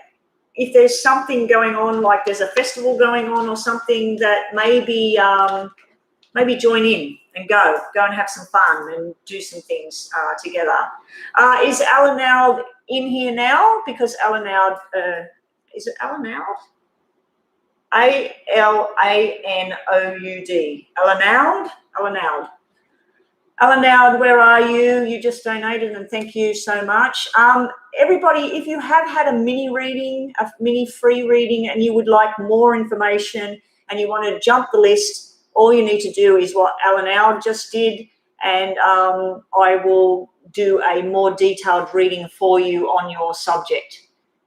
if there's something going on, like there's a festival going on or something, that maybe join in and go and have some fun and do some things together. Is Alan Naud in here now? Because Alan Naud, is it Alan Naud? A-L-A-N-O-U-D. Alan Naud? Alan Naud. Alan Naud, where are you? You just donated, and thank you so much. Everybody, if you have had a mini reading, a mini free reading, and you would like more information and you want to jump the list, all you need to do is what Alan Naud just did, and I will do a more detailed reading for you on your subject.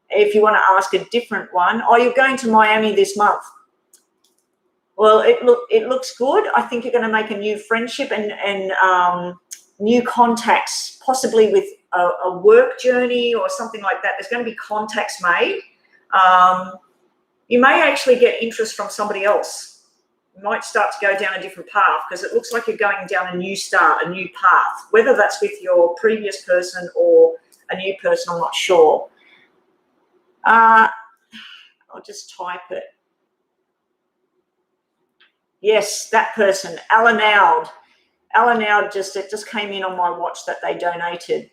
If you want to ask a different one, you're going to Miami this month. Well, it looks good. I think you're going to make a new friendship and new contacts, possibly with a work journey or something like that. There's going to be contacts made. You may actually get interest from somebody else. You might start to go down a different path, because it looks like you're going down a new start, a new path. Whether that's with your previous person or a new person, I'm not sure. I'll just type it. Yes, that person, Alan Naud. Alanaud it just came in on my watch that they donated.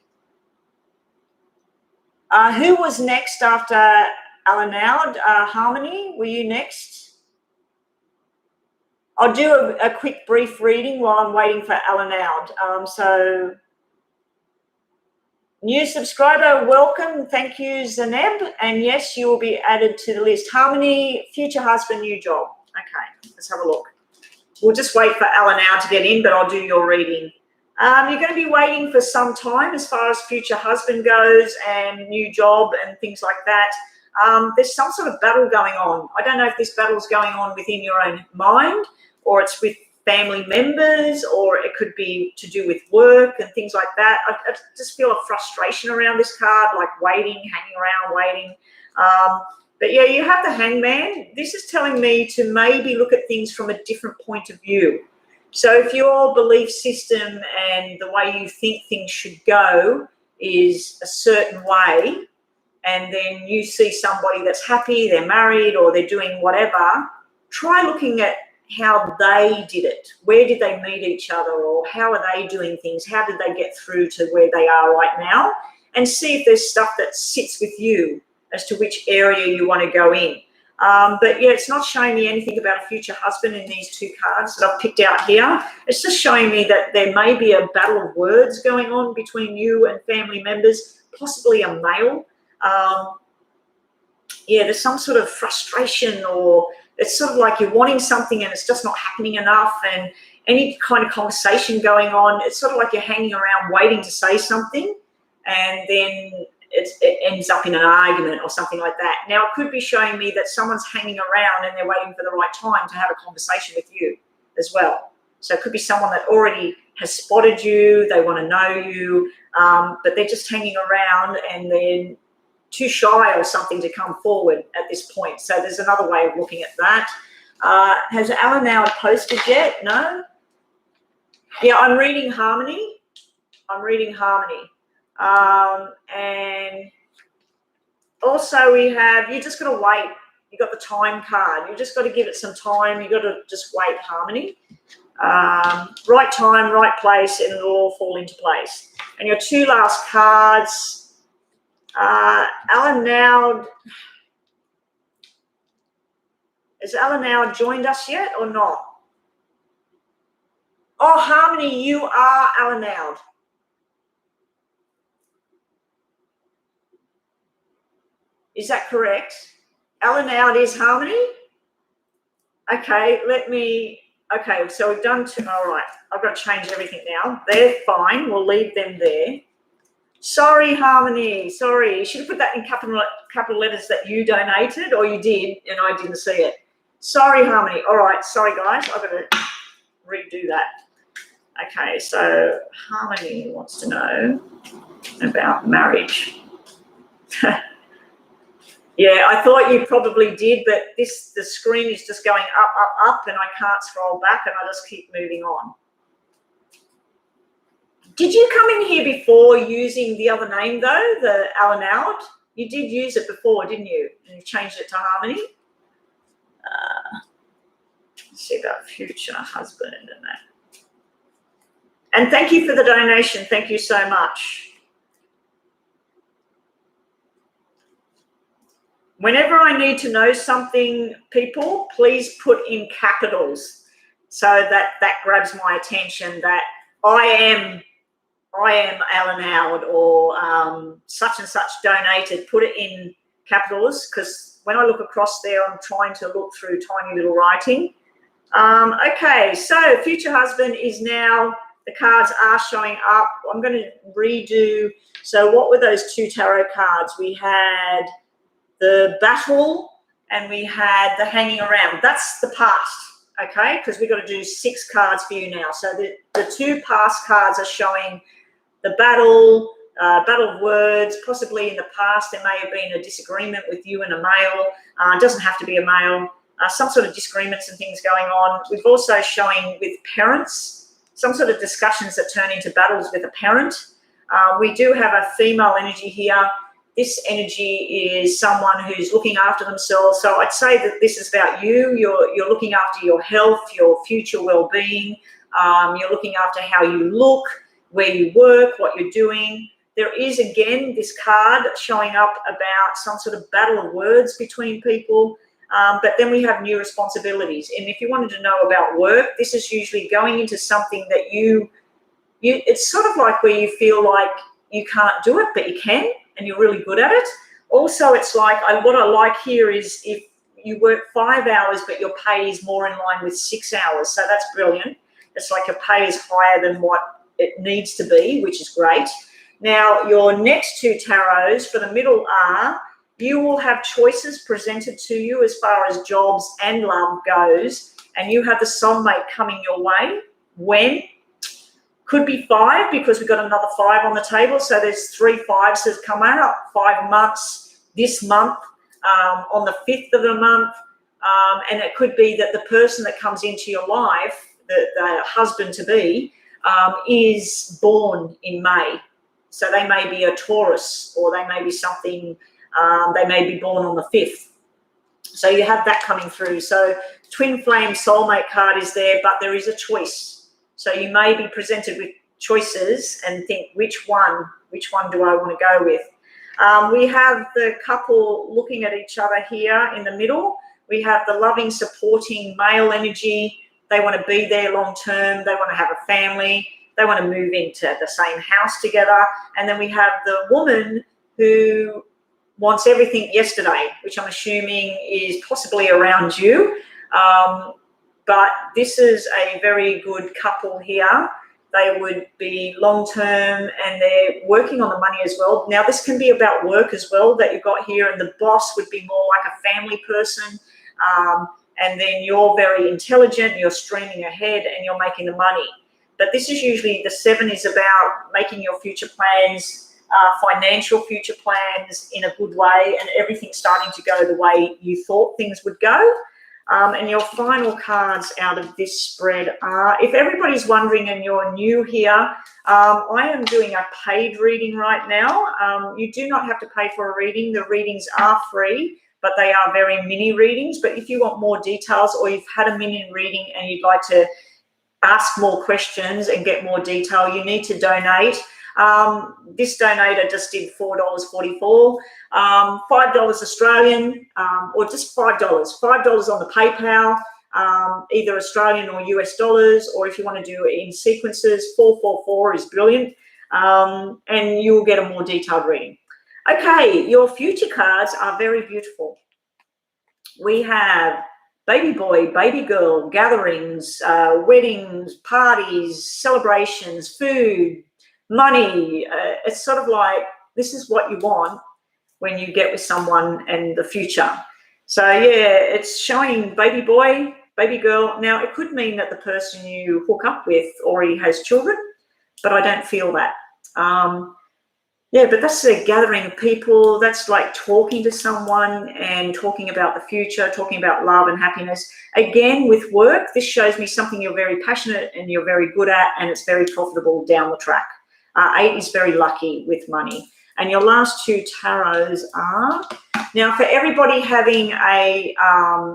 Who was next after Alanaud? Harmony, were you next? I'll do a quick brief reading while I'm waiting for Alanaud. So, new subscriber, welcome. Thank you, Zaneb. And yes, you will be added to the list. Harmony, future husband, new job. Okay, let's have a look. We'll just wait for Alanaud to get in, but I'll do your reading. You're going to be waiting for some time as far as future husband goes and new job and things like that. There's some sort of battle going on. I don't know if this battle is going on within your own mind, or it's with family members, or it could be to do with work and things like that. I just feel a frustration around this card, like waiting, hanging around, waiting. But yeah, you have the Hangman. This is telling me to maybe look at things from a different point of view. So if your belief system and the way you think things should go is a certain way, and then you see somebody that's happy, they're married or they're doing whatever, try looking at how they did it. Where did they meet each other, or how are they doing things? How did they get through to where they are right now? And see if there's stuff that sits with you as to which area you want to go in. But yeah, it's not showing me anything about a future husband in these two cards that I've picked out here. It's just showing me that there may be a battle of words going on between you and family members, possibly a male. Yeah, there's some sort of frustration, or it's sort of like you're wanting something and it's just not happening enough, and any kind of conversation going on, it's sort of like you're hanging around waiting to say something, and then it ends up in an argument or something like that. Now, it could be showing me that someone's hanging around and they're waiting for the right time to have a conversation with you as well. So it could be someone that already has spotted you, they want to know you, but they're just hanging around and they're too shy or something to come forward at this point. So there's another way of looking at that. Has Alanaud posted yet? No? Yeah, I'm reading Harmony. And also we have, you just got to wait. You got the time card. You just got to give it some time. You got to just wait, Harmony. Right time, right place, and it'll all fall into place. And your two last cards, Alanaud. Has Alanaud joined us yet or not? Oh, Harmony, you are Alanaud. Is that correct? Alanaud is Harmony? Okay, okay, so we've done two. All right, I've got to change everything now. They're fine. We'll leave them there. Sorry, Harmony. Sorry. You should have put that in capital letters that you donated, or you did, and I didn't see it. Sorry, Harmony. All right. Sorry, guys. I've got to redo that. Okay, so Harmony wants to know about marriage. Yeah, I thought you probably did, but the screen is just going up, and I can't scroll back, and I just keep moving on. Did you come in here before using the other name, though, the Alanaud? You did use it before, didn't you? And you changed it to Harmony? Let's see about future husband and that. And thank you for the donation. Thank you so much. Whenever I need to know something, people, please put in capitals so that grabs my attention, that I am Alanaud, or such and such donated. Put it in capitals, because when I look across there, I'm trying to look through tiny little writing. Okay, so future husband is now, the cards are showing up. I'm going to redo. So what were those two tarot cards? We had the battle and we had the hanging around. That's the past, okay? Because we've got to do 6 cards for you now. So the two past cards are showing the battle, battle of words. Possibly in the past there may have been a disagreement with you and a male. It doesn't have to be a male. Some sort of disagreements and things going on. We've also showing with parents, some sort of discussions that turn into battles with a parent. We do have a female energy here. This energy is someone who's looking after themselves. So I'd say that this is about you. You're looking after your health, your future well-being. You're looking after how you look, where you work, what you're doing. There is, again, this card showing up about some sort of battle of words between people. But then we have new responsibilities. And if you wanted to know about work, this is usually going into something that it's sort of like where you feel like you can't do it, but you can, and you're really good at it. Also, it's like, what I like here is if you work 5 hours, but your pay is more in line with 6 hours. So that's brilliant. It's like your pay is higher than what it needs to be, which is great. Now, your next two tarots for the middle are, you will have choices presented to you as far as jobs and love goes, and you have the soulmate coming your way. When? Could be 5, because we've got another 5 on the table. So there's 3 5s that come out, 5 months this month, on the 5th of the month. And it could be that the person that comes into your life, the husband-to-be, is born in May. So they may be a Taurus, or they may be something, they may be born on the 5th. So you have that coming through. So twin flame soulmate card is there, but there is a choice. So you may be presented with choices and think, which one do I want to go with? We have the couple looking at each other here in the middle. We have the loving, supporting male energy. They want to be there long term. They want to have a family. They want to move into the same house together. And then we have the woman who wants everything yesterday, which I'm assuming is possibly around you. But this is a very good couple here. They would be long-term, and they're working on the money as well. Now, this can be about work as well that you've got here, and the boss would be more like a family person. And then you're very intelligent, you're streaming ahead, and you're making the money. But this is usually, the 7 is about making your future plans, financial future plans in a good way, and everything starting to go the way you thought things would go. And your final cards out of this spread are, if everybody's wondering and you're new here, I am doing a paid reading right now. You do not have to pay for a reading. The readings are free, but they are very mini readings. But if you want more details, or you've had a mini reading and you'd like to ask more questions and get more detail, you need to donate. This donator just did $4.44, $5 Australian, or just $5 on the PayPal, either Australian or US dollars, or if you want to do it in sequences, 444 is brilliant, and you'll get a more detailed reading. Okay, your future cards are very beautiful. We have baby boy, baby girl, gatherings, weddings, parties, celebrations, food, money. It's sort of like, this is what you want when you get with someone and the future. So yeah, it's showing baby boy, baby girl. Now, it could mean that the person you hook up with already has children, but I don't feel that. Yeah, but that's a gathering of people. That's like talking to someone and talking about the future, talking about love and happiness. Again, with work, this shows me something you're very passionate and you're very good at, and it's very profitable down the track. 8 is very lucky with money. And your last 2 tarots are, now for everybody having a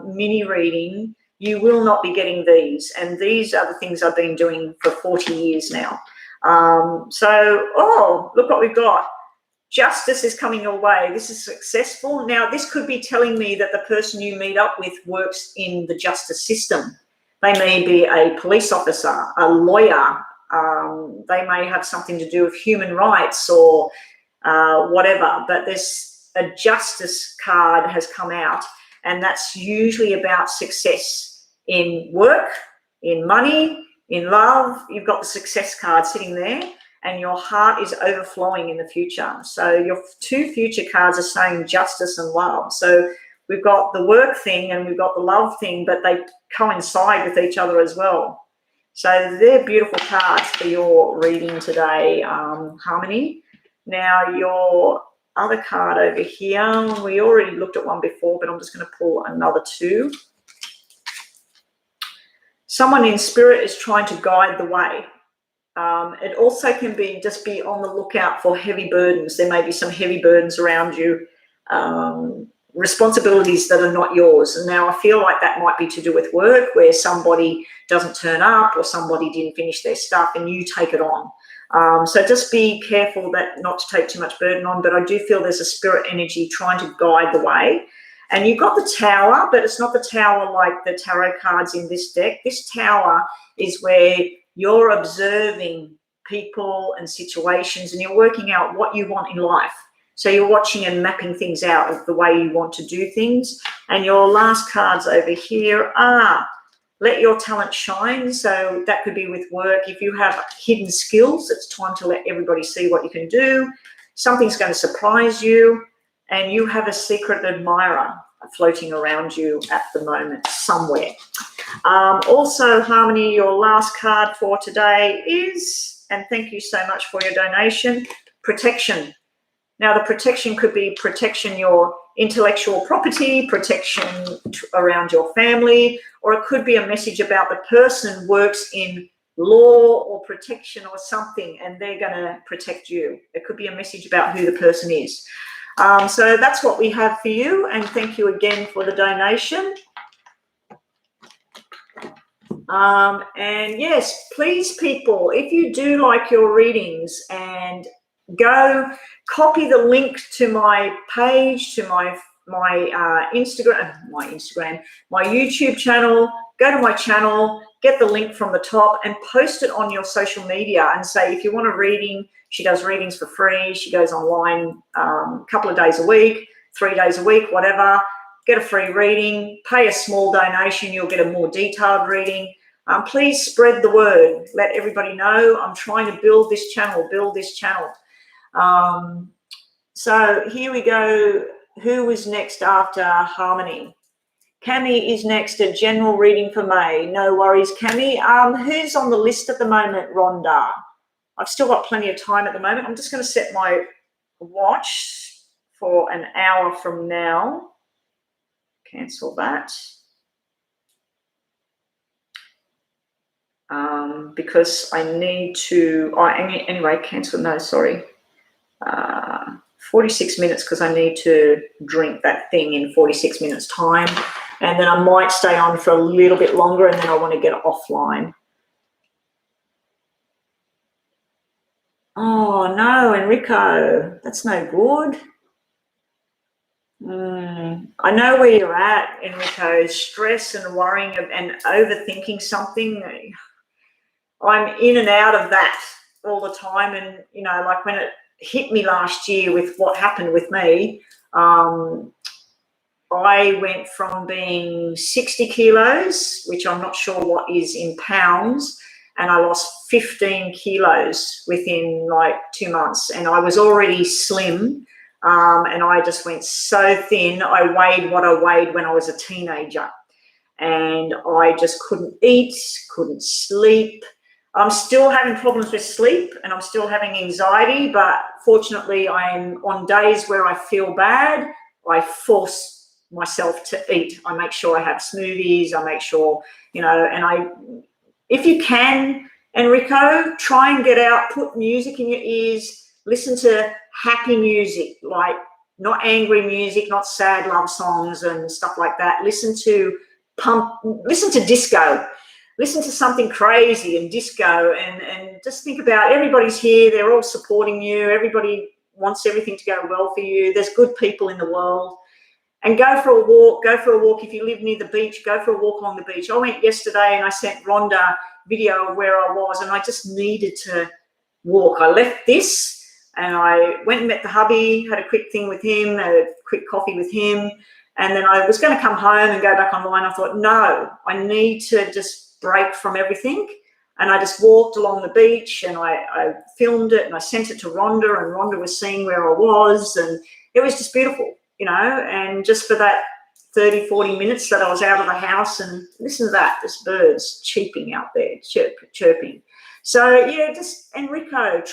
mini reading, you will not be getting these. And these are the things I've been doing for 40 years now. Oh, look what we've got. Justice is coming your way. This is successful. Now, this could be telling me that the person you meet up with works in the justice system. They may be a police officer, a lawyer. They may have something to do with human rights or whatever. But there's a justice card has come out, and that's usually about success in work, in money, in love. You've got the success card sitting there, and your heart is overflowing in the future. So your 2 future cards are saying justice and love. So we've got the work thing and we've got the love thing, but they coincide with each other as well. So they're beautiful cards for your reading today, Harmony. Now, your other card over here, we already looked at one before, but I'm just going to pull another 2. Someone in spirit is trying to guide the way. It also can be just be on the lookout for heavy burdens. There may be some heavy burdens around you. responsibilities that are not yours. And now I feel like that might be to do with work, where somebody doesn't turn up or somebody didn't finish their stuff and you take it on. So just be careful that not to take too much burden on, but I do feel there's a spirit energy trying to guide the way. And you've got the Tower, but it's not the Tower like the tarot cards in this deck. This Tower is where you're observing people and situations and you're working out what you want in life. So you're watching and mapping things out of the way you want to do things. And your last cards over here are let your talent shine. So that could be with work. If you have hidden skills, it's time to let everybody see what you can do. Something's going to surprise you. And you have a secret admirer floating around you at the moment somewhere. Also, Harmony, your last card for today is, and thank you so much for your donation, protection. Now, the protection could be protection your intellectual property, protection around your family, or it could be a message about the person works in law or protection or something, and they're going to protect you. It could be a message about who the person is. So that's what we have for you, and thank you again for the donation. And yes, please, people, if you do like your readings, and go copy the link to my page, to my Instagram, my YouTube channel. Go to my channel, get the link from the top, and post it on your social media and say, if you want a reading, she does readings for free. She goes online a couple of days a week, 3 days a week, whatever. Get a free reading, pay a small donation, you'll get a more detailed reading. Please spread the word. Let everybody know. I'm trying to build this channel. So here we go. Who is next after Harmony? Cami is next, a general reading for May. No worries, Cami. Who's on the list at the moment, Rhonda? I've still got plenty of time at the moment. I'm just going to set my watch for an hour from now. Cancel that. Because I need to, anyway, cancel, no, sorry. 46 minutes because I need to drink that thing in 46 minutes time. And then I might stay on for a little bit longer and then I want to get offline. Oh, no, Enrico, that's no good. I know where you're at, Enrico. Stress and worrying and overthinking something. I'm in and out of that all the time. And, you know, like when it hit me last year with what happened with me, I went from being 60 kilos, which I'm not sure what is in pounds, and I lost 15 kilos within like 2 months. And I was already slim, and I just went so thin. I weighed what I weighed when I was a teenager, and I just couldn't eat, couldn't sleep. I'm still having problems with sleep and I'm still having anxiety, but fortunately I'm on days where I feel bad, I force myself to eat. I make sure I have smoothies, I make sure, you know, and if you can, Enrico, try and get out, put music in your ears, listen to happy music, like not angry music, not sad love songs and stuff like that. Listen to disco. Listen to something crazy and disco and just think about everybody's here. They're all supporting you. Everybody wants everything to go well for you. There's good people in the world. And go for a walk. Go for a walk. If you live near the beach, go for a walk along the beach. I went yesterday and I sent Rhonda video of where I was and I just needed to walk. I left this and I went and met the hubby, had a quick thing with him, a quick coffee with him. And then I was going to come home and go back online. I thought, no, I need to just break from everything. And I just walked along the beach and I filmed it and I sent it to Rhonda, and Rhonda was seeing where I was, and it was just beautiful, you know. And just for that 30, 40 minutes that I was out of the house, and listen to that, there's birds cheeping out there, chirping. So yeah, just Enrico,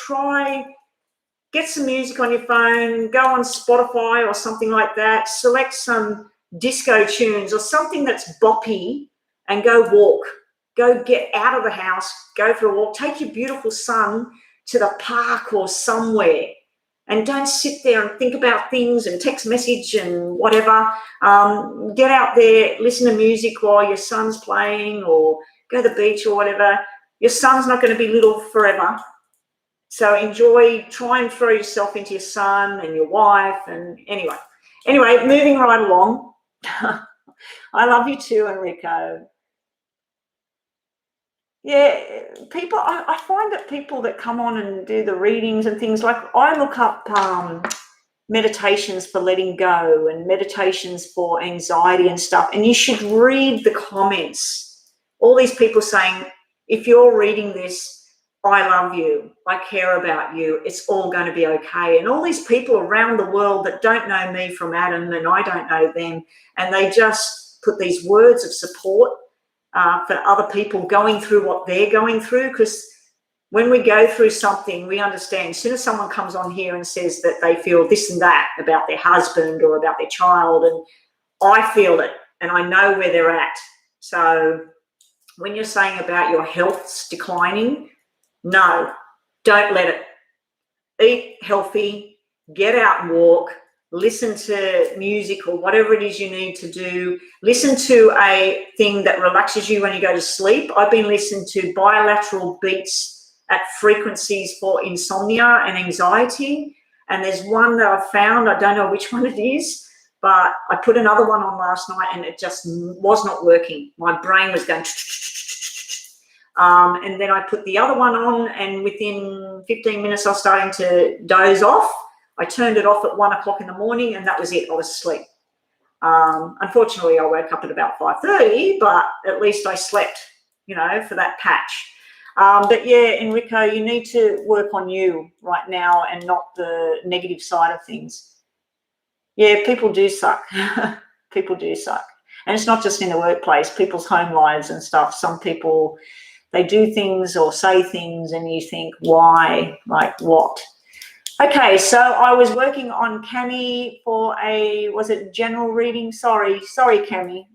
get some music on your phone, go on Spotify or something like that, select some disco tunes or something that's boppy and go walk. Go get out of the house, go for a walk, take your beautiful son to the park or somewhere and don't sit there and think about things and text message and whatever. Get out there, listen to music while your son's playing, or go to the beach or whatever. Your son's not going to be little forever. So enjoy, try and throw yourself into your son and your wife. And anyway, moving right along. I love you too, Enrico. Yeah, people, I find that people that come on and do the readings and things, like I look up meditations for letting go and meditations for anxiety and stuff, and you should read the comments. All these people saying, if you're reading this, I love you, I care about you, it's all going to be okay. And all these people around the world that don't know me from Adam and I don't know them, and they just put these words of support for other people going through what they're going through. Because when we go through something, we understand. As soon as someone comes on here and says that they feel this and that about their husband or about their child, and I feel it and I know where they're at. So when you're saying about your health's declining, no, don't let it. Eat healthy, get out and walk, listen to music or whatever it is you need to do. Listen to a thing that relaxes you when you go to sleep. I've been listening to bilateral beats at frequencies for insomnia and anxiety. And there's one that I've found, I don't know which one it is, but I put another one on last night and it just was not working. My brain was going and then I put the other one on, and within 15 minutes I was starting to doze off. I turned it off at 1 o'clock in the morning, and that was it. I was asleep. Unfortunately, I woke up at about 5:30, but at least I slept, for that patch. But yeah, Enrico, you need to work on you right now and not the negative side of things. Yeah, people do suck. People do suck. And it's not just in the workplace, people's home lives and stuff. Some people, they do things or say things and you think, why? Like what? Okay, so I was working on Cami for was it general reading? Sorry, Cami.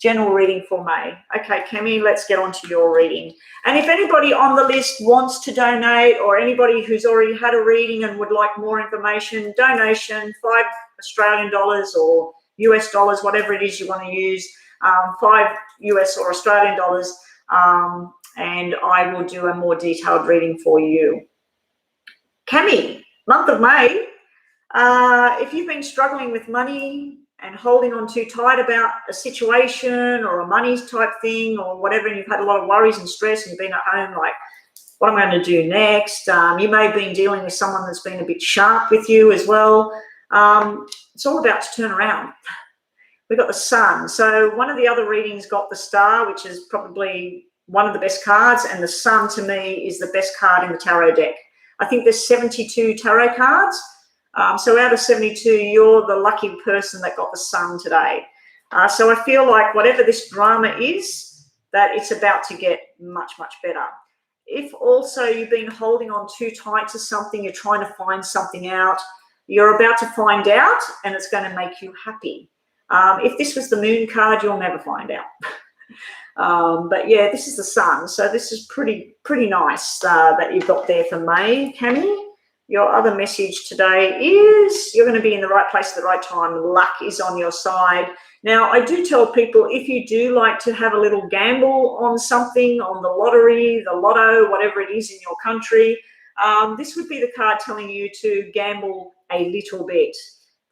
General reading for May. Okay, Cami, let's get on to your reading. And if anybody on the list wants to donate, or anybody who's already had a reading and would like more information, donation, $5 Australian or US dollars, whatever it is you want to use, 5 US or Australian dollars, and I will do a more detailed reading for you. Cami, month of May, if you've been struggling with money and holding on too tight about a situation or a money type thing or whatever, and you've had a lot of worries and stress and you've been at home like, what am I going to do next? You may have been dealing with someone that's been a bit sharp with you as well. It's all about to turn around. We've got the Sun. So one of the other readings got the Star, which is probably one of the best cards, and the Sun to me is the best card in the tarot deck. I think there's 72 tarot cards. So out of 72, you're the lucky person that got the Sun today. So I feel like whatever this drama is, that it's about to get much, much better. If also you've been holding on too tight to something, you're trying to find something out, you're about to find out, and it's going to make you happy. If this was the Moon card, you'll never find out. But yeah, this is the Sun. So this is pretty nice that you've got there for May, Cami. Your other message today is you're going to be in the right place at the right time. Luck is on your side. Now, I do tell people, if you do like to have a little gamble on something, on the lottery, the lotto, whatever it is in your country, this would be the card telling you to gamble a little bit.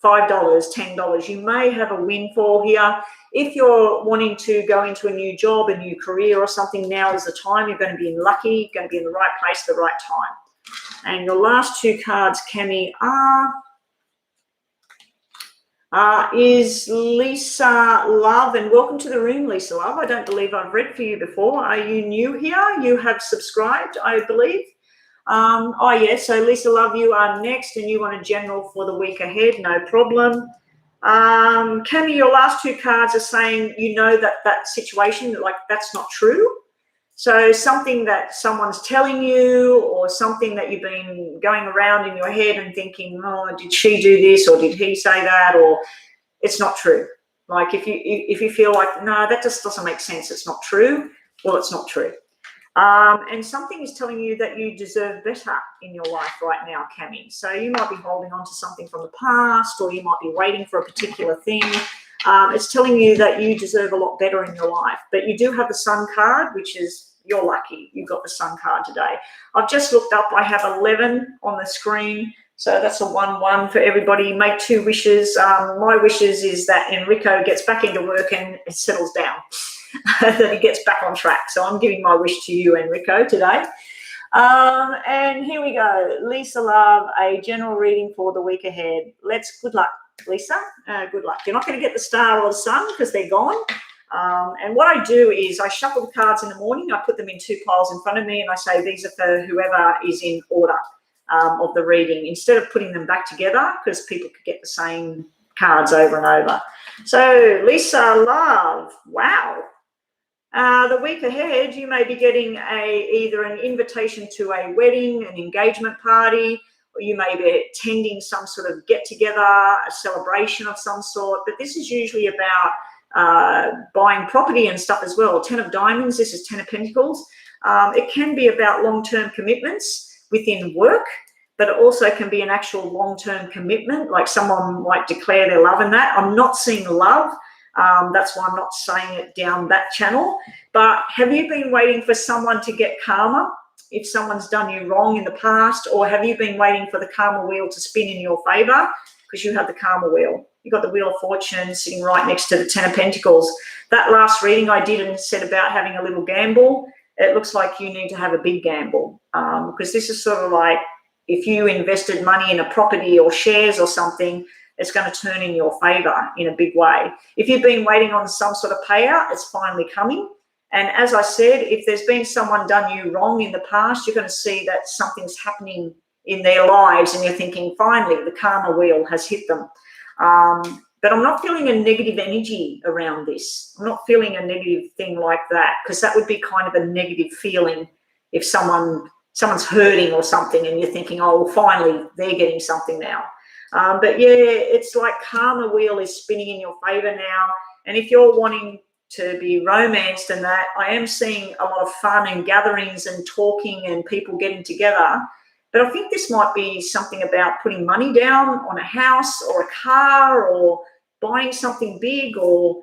$5, $10. You may have a windfall here. If you're wanting to go into a new job, a new career or something, now is the time. You're going to be lucky, going to be in the right place at the right time. And your last two cards, Cami, is Lisa Love. And welcome to the room, Lisa Love. I don't believe I've read for you before. Are you new here? You have subscribed, I believe. Oh, yeah, so Lisa Love, you are next, and you want a general for the week ahead. No problem. Cami, your last two cards are saying that situation, like that's not true. So something that someone's telling you, or something that you've been going around in your head and thinking, oh, did she do this or did he say that, or it's not true. Like if you feel like, no, that just doesn't make sense, it's not true, well, it's not true. And something is telling you that you deserve better in your life right now, Cami. So you might be holding on to something from the past, or you might be waiting for a particular thing. It's telling you that you deserve a lot better in your life. But you do have the Sun card, which is, you're lucky. You've got the Sun card today. I've just looked up. I have 11 on the screen. So that's a 1-1 for everybody. Make 2 wishes. My wishes is that Enrico gets back into work and it settles down. That he gets back on track. So I'm giving my wish to you, Enrico, today. And here we go. Lisa Love, a general reading for the week ahead. Good luck, Lisa. Good luck. You're not going to get the star or the sun because they're gone. And what I do is I shuffle the cards in the morning. I put them in 2 piles in front of me, and I say these are for whoever is in order of the reading, instead of putting them back together, because people could get the same cards over and over. So Lisa Love, wow. The week ahead, you may be getting either an invitation to a wedding, an engagement party, or you may be attending some sort of get-together, a celebration of some sort. But this is usually about buying property and stuff as well. 10 of Diamonds, this is 10 of Pentacles. It can be about long-term commitments within work, but it also can be an actual long-term commitment, like someone might declare their love in that. I'm not seeing love. That's why I'm not saying it down that channel. But have you been waiting for someone to get karma if someone's done you wrong in the past? Or have you been waiting for the karma wheel to spin in your favor? Because you have the karma wheel. You've got the Wheel of Fortune sitting right next to the 10 of Pentacles. That last reading I did and said about having a little gamble, it looks like you need to have a big gamble. Because this is sort of like if you invested money in a property or shares or something, it's going to turn in your favor in a big way. If you've been waiting on some sort of payout, it's finally coming. And as I said, if there's been someone done you wrong in the past, you're going to see that something's happening in their lives and you're thinking, finally, the karma wheel has hit them. But I'm not feeling a negative energy around this. I'm not feeling a negative thing like that, because that would be kind of a negative feeling if someone's hurting or something and you're thinking, oh, well, finally, they're getting something now. But yeah, it's like karma wheel is spinning in your favor now. And if you're wanting to be romanced and that, I am seeing a lot of fun and gatherings and talking and people getting together. But I think this might be something about putting money down on a house or a car or buying something big, or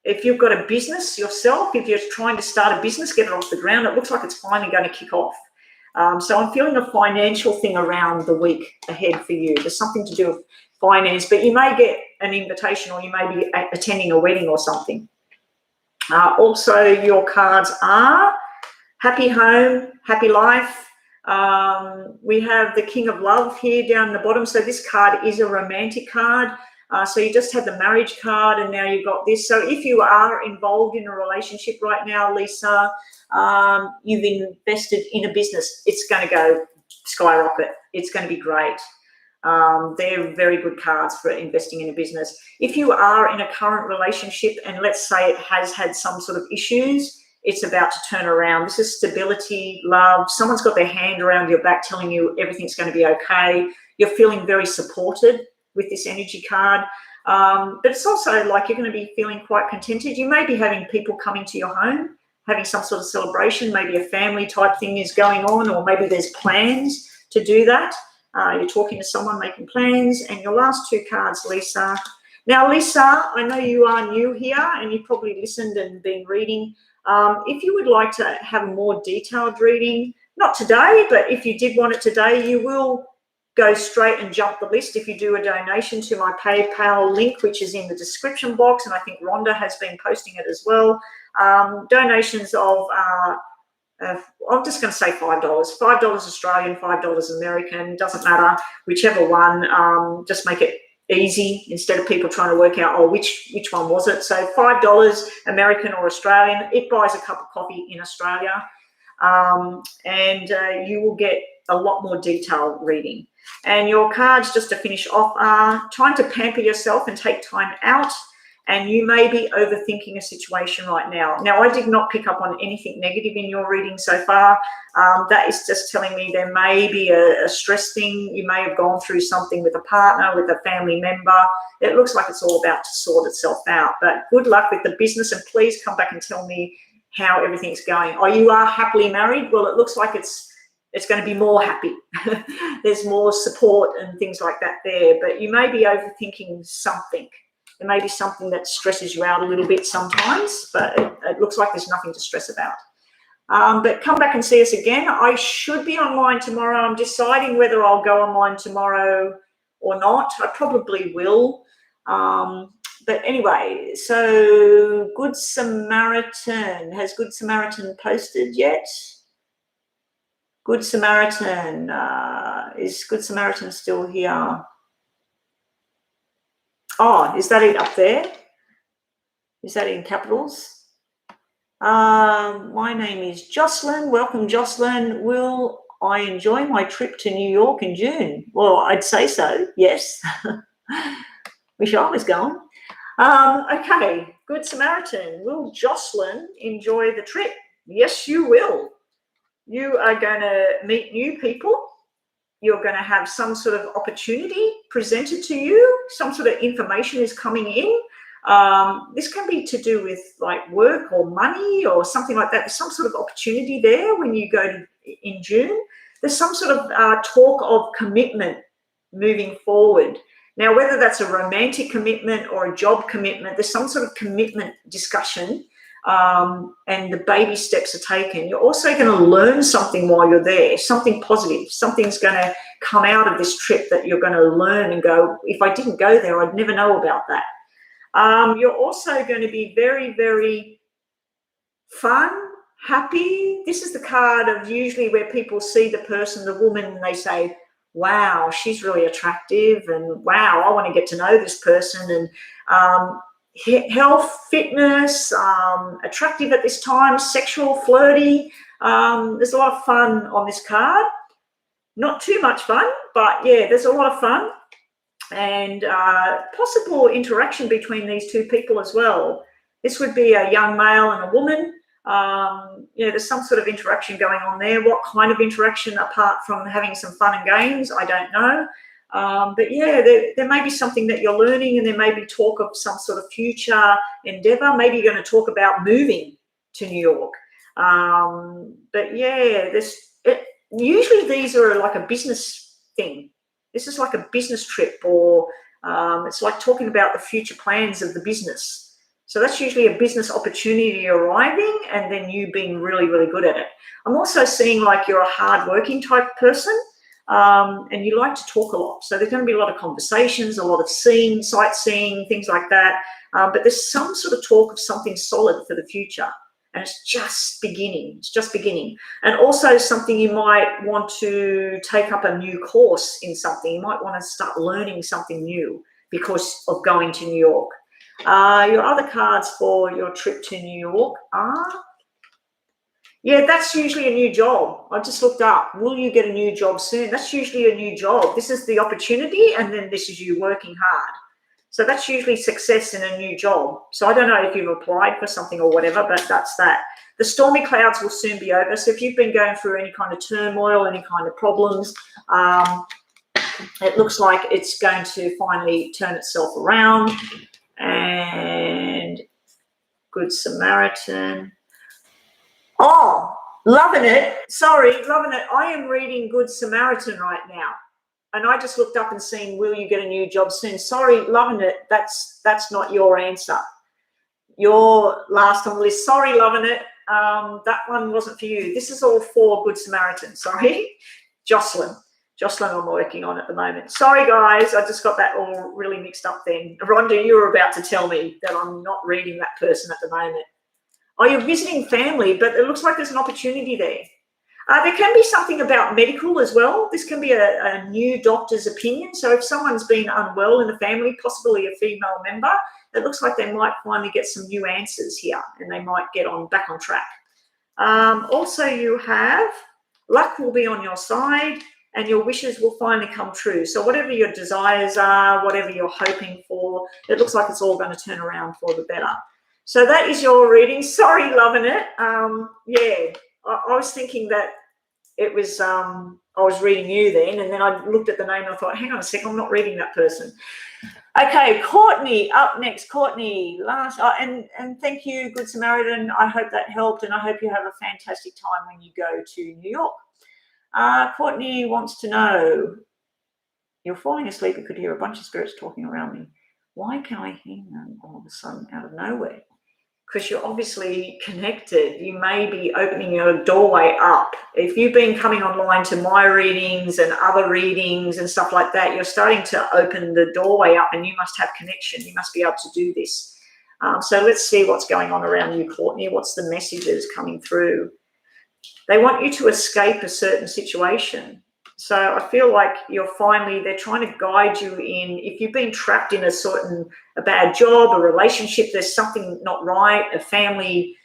if you've got a business yourself, if you're trying to start a business, get it off the ground, it looks like it's finally going to kick off. So I'm feeling a financial thing around the week ahead for you. There's something to do with finance, but you may get an invitation or you may be attending a wedding or something. Also, your cards are happy home, happy life. We have the King of Love here down the bottom. So this card is a romantic card. So you just had the marriage card and now you've got this. So if you are involved in a relationship right now, Lisa, you've invested in a business, it's going to go skyrocket. It's going to be great. They're very good cards for investing in a business. If you are in a current relationship and let's say it has had some sort of issues, it's about to turn around. This is stability, love. Someone's got their hand around your back telling you everything's going to be okay. You're feeling very supported with this energy card. But it's also like you're going to be feeling quite contented. You may be having people coming to your home, having some sort of celebration, maybe a family type thing is going on, or maybe there's plans to do that. You're talking to someone, making plans. And your last 2 cards, Lisa. Now, Lisa, I know you are new here and you've probably listened and been reading. If you would like to have a more detailed reading, not today, but if you did want it today, you will go straight and jump the list if you do a donation to my PayPal link, which is in the description box, and I think Rhonda has been posting it as well. Donations of, I'm just going to say $5. $5 Australian, $5 American, doesn't matter, whichever one. Just make it easy instead of people trying to work out, oh, which one was it? So $5 American or Australian. It buys a cup of coffee in Australia, and you will get a lot more detailed reading. And your cards, just to finish off, are trying to pamper yourself and take time out. And you may be overthinking a situation right now. Now, I did not pick up on anything negative in your reading so far. That is just telling me there may be a stress thing. You may have gone through something with a partner, with a family member. It looks like it's all about to sort itself out. But good luck with the business, and please come back and tell me how everything's going. Oh, you are happily married? Well, it looks like it's going to be more happy. There's more support and things like that there, but you may be overthinking something. There may be something that stresses you out a little bit sometimes, but it looks like there's nothing to stress about. But come back and see us again. I should be online tomorrow. I'm deciding whether I'll go online tomorrow or not. I probably will. But anyway, so Good Samaritan. Has Good Samaritan posted yet? Good Samaritan. Is Good Samaritan still here? Oh, is that it up there? Is that in capitals? My name is Jocelyn. Welcome, Jocelyn. Will I enjoy my trip to New York in June? Well, I'd say so, yes. Wish I was going. Okay, Good Samaritan. Will Jocelyn enjoy the trip? Yes, you will. You are going to meet new people. You're going to have some sort of opportunity presented to you. Some sort of information is coming in. This can be to do with like work or money or something like that. There's some sort of opportunity there when you go in June. There's some sort of talk of commitment moving forward. Now, whether that's a romantic commitment or a job commitment, there's some sort of commitment discussion, and the baby steps are taken. You're also going to learn something while you're there, something positive. Something's going to come out of this trip that you're going to learn and go, if I didn't go there, I'd never know about that. You're also going to be very, very fun, happy. This is the card of usually where people see the person, the woman, and they say, wow, she's really attractive, and wow, I want to get to know this person. And health, fitness, attractive at this time, sexual, flirty. There's a lot of fun on this card. Not too much fun, but yeah, there's a lot of fun. And possible interaction between these two people as well. This would be a young male and a woman. There's some sort of interaction going on there. What kind of interaction apart from having some fun and games, I don't know. But yeah, there may be something that you're learning, and there may be talk of some sort of future endeavor. Maybe you're going to talk about moving to New York. But yeah, usually these are like a business thing. This is like a business trip, or it's like talking about the future plans of the business. So that's usually a business opportunity arriving and then you being really, really good at it. I'm also seeing like you're a hardworking type person, and you like to talk a lot. So there's going to be a lot of conversations, a lot of sightseeing, things like that. But there's some sort of talk of something solid for the future. And it's just beginning. It's just beginning. And also something you might want to take up a new course in something. You might want to start learning something new because of going to New York. Your other cards for your trip to New York are, yeah, that's usually a new job. I just looked up. Will you get a new job soon? That's usually a new job. This is the opportunity, and then this is you working hard. So that's usually success in a new job. So I don't know if you've applied for something or whatever, but that's that. The stormy clouds will soon be over. So if you've been going through any kind of turmoil, any kind of problems, it looks like it's going to finally turn itself around. And Good Samaritan. Oh, loving it. Sorry, loving it. I am reading Good Samaritan right now. And I just looked up and seen, will you get a new job soon? Sorry, loving it. That's not your answer. Your last on the list. Sorry, loving it. That one wasn't for you. This is all for Good Samaritan. Sorry. Jocelyn, I'm working on at the moment. Sorry, guys. I just got that all really mixed up then. Rhonda, you were about to tell me that I'm not reading that person at the moment. Oh, you're visiting family, but it looks like there's an opportunity there. There can be something about medical as well. This can be a new doctor's opinion. So if someone's been unwell in the family, possibly a female member, it looks like they might finally get some new answers here and they might get back on track. Also, you have luck will be on your side and your wishes will finally come true. So whatever your desires are, whatever you're hoping for, it looks like it's all going to turn around for the better. So that is your reading. Sorry, loving it. Yeah. I was thinking that it was, I I was reading you then, and then I looked at the name and I thought, hang on a second, I'm not reading that person. Okay, Courtney, up next. Courtney, and thank you, Good Samaritan. I hope that helped, and I hope you have a fantastic time when you go to New York. Courtney wants to know, you're falling asleep, you could hear a bunch of spirits talking around me. Why can I hear them all of a sudden out of nowhere? Because you're obviously connected. You may be opening your doorway up. If you've been coming online to my readings and other readings and stuff like that, you're starting to open the doorway up, and you must have connection. You must be able to do this. So let's see what's going on around you, Courtney. What's the messages coming through? They want you to escape a certain situation. So I feel like they're trying to guide you in, if you've been trapped in a bad job, a relationship, there's something not right, a family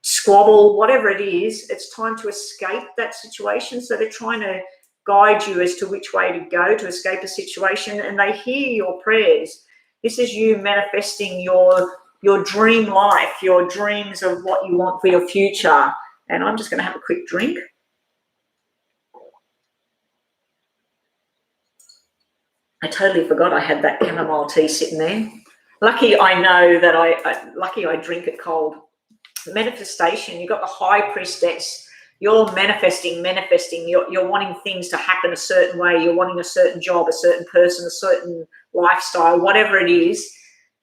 squabble, whatever it is, it's time to escape that situation. So they're trying to guide you as to which way to go to escape a situation, and they hear your prayers. This is you manifesting your dream life, your dreams of what you want for your future. And I'm just going to have a quick drink. I totally forgot I had that chamomile tea sitting there. Lucky I know that I drink it cold. Manifestation, you've got the High Priestess. You're manifesting. You're wanting things to happen a certain way. You're wanting a certain job, a certain person, a certain lifestyle, whatever it is.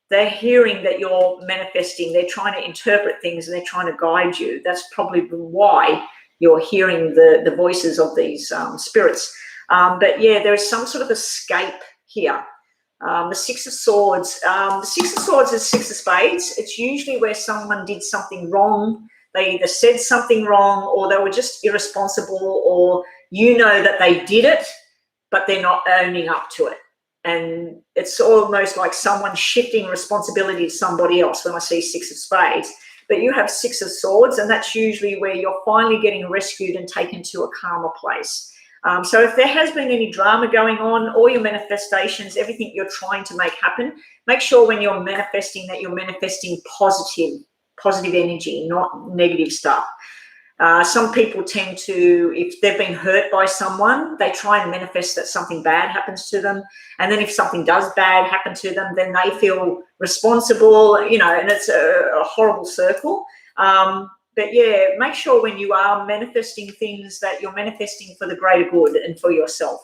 They're hearing that you're manifesting. They're trying to interpret things, and they're trying to guide you. That's probably why you're hearing the voices of these spirits. But yeah, there is some sort of escape here. The Six of Swords. The Six of Swords is Six of Spades. It's usually where someone did something wrong. They either said something wrong, or they were just irresponsible, or you know that they did it, but they're not owning up to it. And it's almost like someone shifting responsibility to somebody else when I see Six of Spades. But you have Six of Swords, and that's usually where you're finally getting rescued and taken to a calmer place. So if there has been any drama going on, all your manifestations, everything you're trying to make happen, make sure when you're manifesting that you're manifesting positive energy, not negative stuff. Some people tend to, if they've been hurt by someone, they try and manifest that something bad happens to them. And then if something does bad happen to them, then they feel responsible, and it's a horrible circle. But yeah, make sure when you are manifesting things that you're manifesting for the greater good and for yourself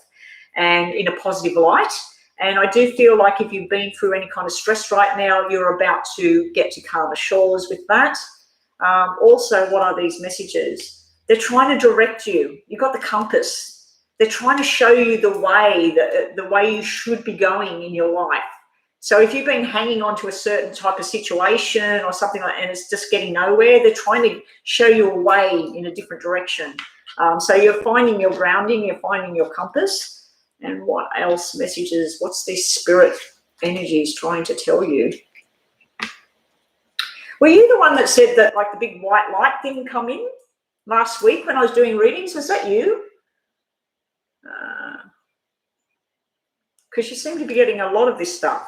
and in a positive light. And I do feel like if you've been through any kind of stress right now, you're about to get to calmer shores with that. Also, what are these messages? They're trying to direct you. You've got the compass. They're trying to show you the way you should be going in your life. So if you've been hanging on to a certain type of situation or something like that, and it's just getting nowhere, they're trying to show you a way in a different direction. So you're finding your grounding, you're finding your compass. And what else messages? What's this spirit energies trying to tell you? Were you the one that said that like the big white light didn't come in last week when I was doing readings? Was that you? Because you seem to be getting a lot of this stuff.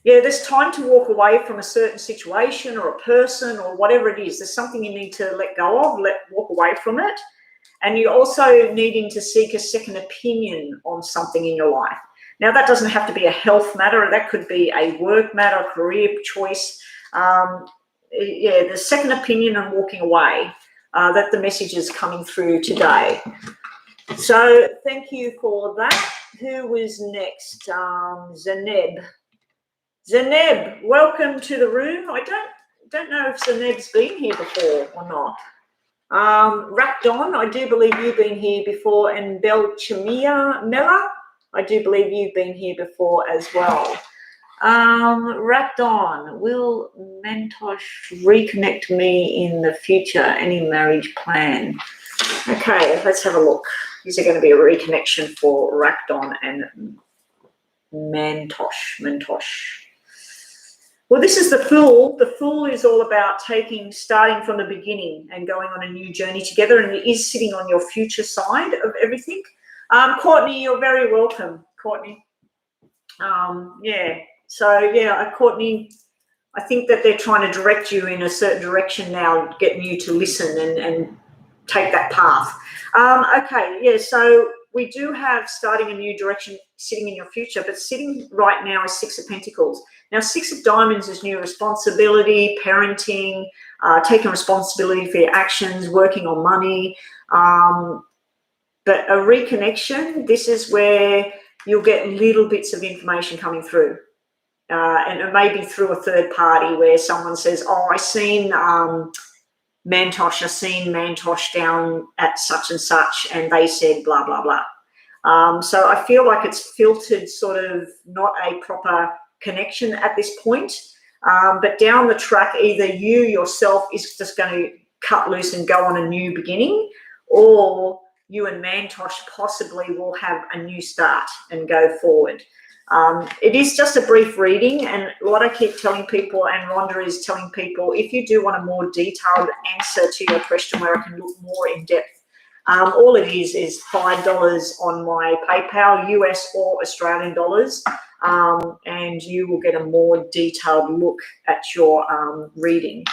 Yeah, there's time to walk away from a certain situation or a person or whatever it is. There's something you need to let go of, walk away from it. And you're also needing to seek a second opinion on something in your life. Now, that doesn't have to be a health matter. That could be a work matter, a career choice. Yeah, the second opinion and walking away, that the message is coming through today. So thank you for that. Who was next? Zaneb. Zaneb, welcome to the room. I don't know if Zaneb's been here before or not. Rakdon, I do believe you've been here before, and Belchamia Mela, I do believe you've been here before as well. Rakdon, will Mentosh reconnect me in the future? Any marriage plan? Okay, let's have a look. Is there going to be a reconnection for Rakdon and Mentosh? Well, this is the Fool. The Fool is all about starting from the beginning and going on a new journey together, and it is sitting on your future side of everything. Courtney, you're very welcome, Courtney. Yeah. So, yeah, Courtney, I think that they're trying to direct you in a certain direction now, getting you to listen and take that path. Okay, yeah, so we do have starting a new direction sitting in your future, but sitting right now is Six of Pentacles. Now, Six of Diamonds is new responsibility, parenting, taking responsibility for your actions, working on money. But a reconnection, this is where you'll get little bits of information coming through. And it may be through a third party where someone says, oh, I seen Mantosh down at such and such, and they said blah, blah, blah. So I feel like it's filtered sort of not a proper connection at this point. But down the track, either you yourself is just going to cut loose and go on a new beginning, or you and Mantosh possibly will have a new start and go forward. It is just a brief reading, and what I keep telling people, and Rhonda is telling people, if you do want a more detailed answer to your question where I can look more in depth, all it is $5 on my PayPal, US or Australian dollars, and you will get a more detailed look at your reading.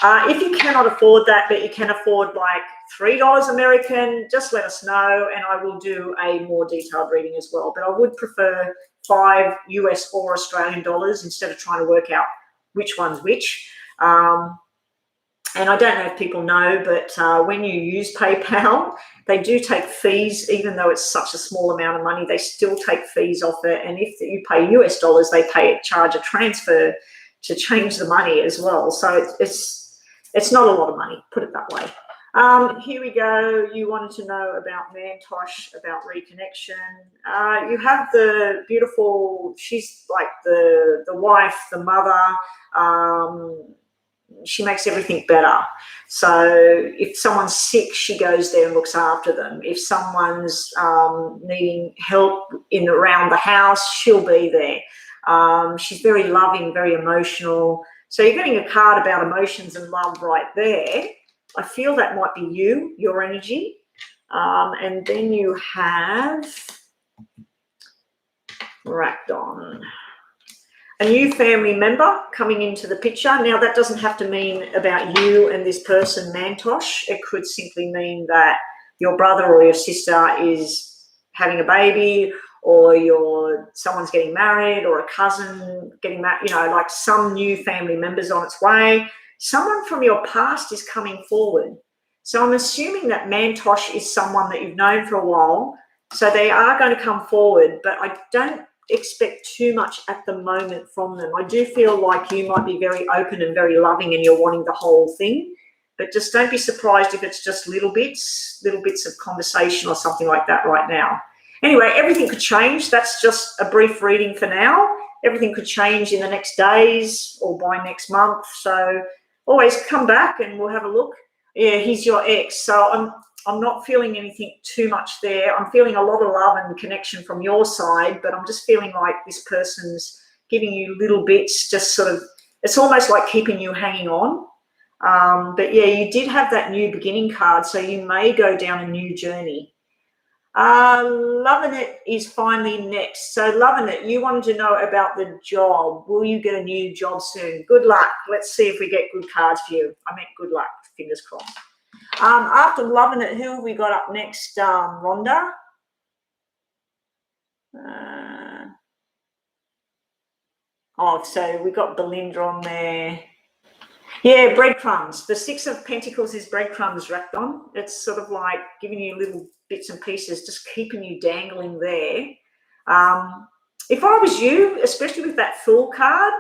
If you cannot afford that, but you can afford like $3 American, just let us know and I will do a more detailed reading as well. But I would prefer 5 US or Australian dollars instead of trying to work out which one's which. And I don't know if people know, but when you use PayPal, they do take fees. Even though it's such a small amount of money, they still take fees off it. And if you pay US dollars, they charge a transfer to change the money as well. So it's not a lot of money, put it that way. Here we go. You wanted to know about Mantosh, about reconnection. You have the beautiful, she's like the wife, the mother. She makes everything better. So if someone's sick, she goes there and looks after them. If someone's needing help around the house, she'll be there. She's very loving, very emotional. So you're getting a card about emotions and love right there. I feel that might be you, your energy. And then you have Rakdon. A new family member coming into the picture. Now, that doesn't have to mean about you and this person, Mantosh. It could simply mean that your brother or your sister is having a baby, or someone's getting married, or a cousin getting married, like some new family member's on its way. Someone from your past is coming forward. So I'm assuming that Mantosh is someone that you've known for a while. So they are going to come forward, but I don't expect too much at the moment from them. I do feel like you might be very open and very loving and you're wanting the whole thing, but just don't be surprised if it's just little bits of conversation or something like that right now. Anyway, everything could change. That's just a brief reading for now. Everything could change in the next days or by next month. So always come back and we'll have a look. Yeah, he's your ex. So I'm not feeling anything too much there. I'm feeling a lot of love and connection from your side, but I'm just feeling like this person's giving you little bits, just sort of, it's almost like keeping you hanging on. But yeah, you did have that new beginning card, so you may go down a new journey. Loving It is finally next. So Loving It, you wanted to know about the job. Will you get a new job soon? Good luck. Let's see if we get good cards for you. I meant good luck. Fingers crossed. After Loving It, who have we got up next, Rhonda? So we got Belinda on there. Yeah, breadcrumbs. The Six of Pentacles is breadcrumbs, Rakdon. It's sort of like giving you little bits and pieces, just keeping you dangling there. If I was you, especially with that Fool card,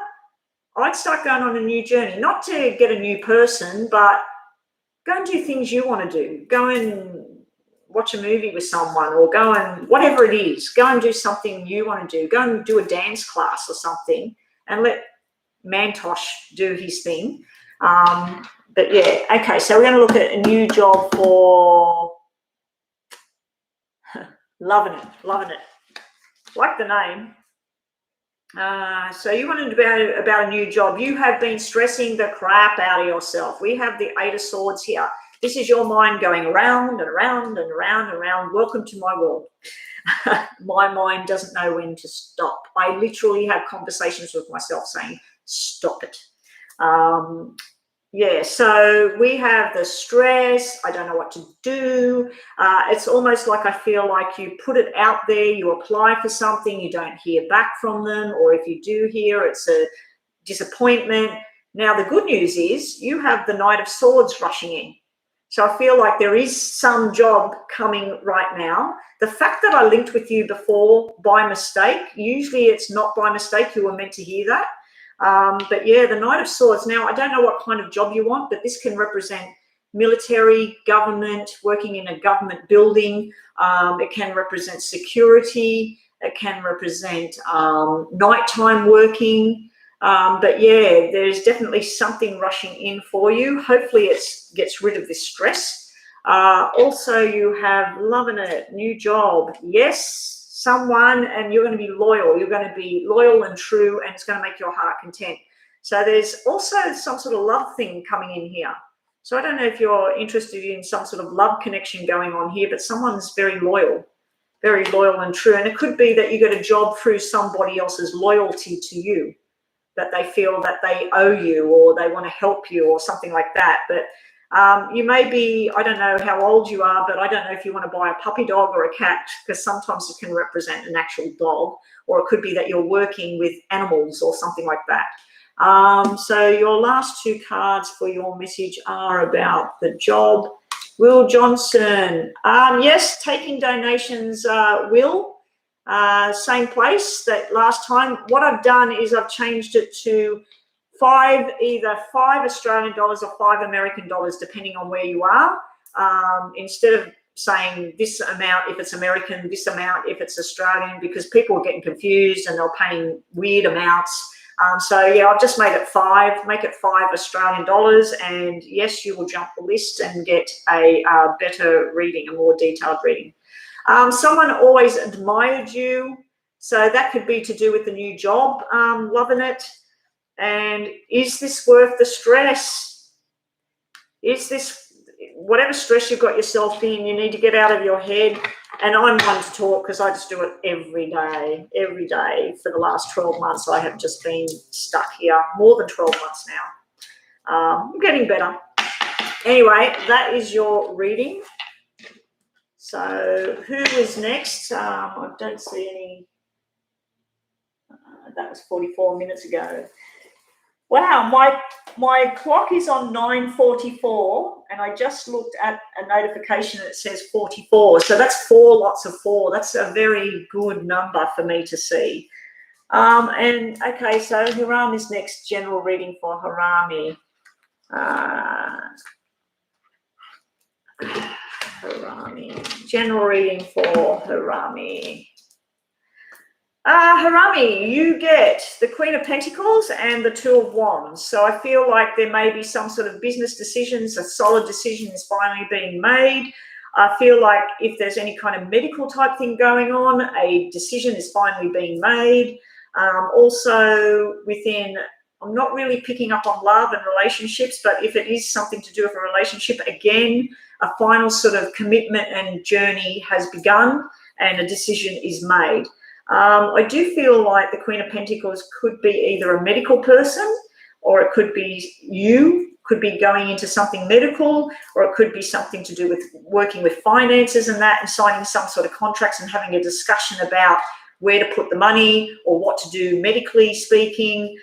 I'd start going on a new journey. Not to get a new person, but go and do things you want to do. Go and watch a movie with someone, or go and, whatever it is, go and do something you want to do. Go and do a dance class or something and let Mantosh do his thing. But yeah, okay, so we're going to look at a new job for Loving It. Like the name. So you wanted about a new job. You have been stressing the crap out of yourself. We have the Eight of Swords here. This is your mind going around and around and around and around. Welcome to my world. My mind doesn't know when to stop. I literally have conversations with myself saying, stop it. Yeah, so we have the stress, I don't know what to do. It's almost like I feel like you put it out there, you apply for something, you don't hear back from them, or if you do hear, it's a disappointment. Now, the good news is you have the Knight of Swords rushing in. So I feel like there is some job coming right now. The fact that I linked with you before by mistake, usually it's not by mistake, you were meant to hear that. But yeah, the Knight of Swords. Now, I don't know what kind of job you want, but this can represent military, government, working in a government building. It can represent security. It can represent nighttime working. But yeah, there's definitely something rushing in for you. Hopefully it gets rid of this stress. Also, you have loving it, new job. Yes, someone, and you're going to be loyal. You're going to be loyal and true, and it's going to make your heart content. So there's also some sort of love thing coming in here. So I don't know if you're interested in some sort of love connection going on here, but someone's very loyal and true. And it could be that you get a job through somebody else's loyalty to you, that they feel that they owe you or they want to help you or something like that. But you may be, I don't know how old you are, but I don't know if you want to buy a puppy dog or a cat, because sometimes it can represent an actual dog, or it could be that you're working with animals or something like that. So your last two cards for your message are about the job. Will Johnson, yes, taking donations, Will. Same place that last time. What I've done is I've changed it to either $5 Australian dollars or $5 American dollars, depending on where you are. Instead of saying this amount if it's American, this amount if it's Australian, because people are getting confused and they're paying weird amounts. So yeah, I've just made it make it $5 Australian dollars, and yes, you will jump the list and get a better reading, a more detailed reading. Someone always admired you, so that could be to do with the new job, loving it. And is this worth the stress? Is this, whatever stress you've got yourself in, you need to get out of your head. And I'm one to talk because I just do it every day. For the last 12 months, I have just been stuck here, more than 12 months now. I'm getting better. Anyway, that is your reading. So who is next? I don't see any. That was 44 minutes ago. Wow, my clock is on 9:44, and I just looked at a notification that says 44. So that's 4 lots of 4. That's a very good number for me to see. And okay, so Harami's next. General reading for Harami. Harami. General reading for Harami. Harami, you get the Queen of Pentacles and the Two of Wands. So I feel like there may be some sort of business decisions, a solid decision is finally being made. I feel like if there's any kind of medical type thing going on, a decision is finally being made. Also within, I'm not really picking up on love and relationships, but if it is something to do with a relationship, again, a final sort of commitment and journey has begun and a decision is made. I do feel like the Queen of Pentacles could be either a medical person, or it could be you, could be going into something medical, or it could be something to do with working with finances and that, and signing some sort of contracts and having a discussion about where to put the money or what to do medically speaking.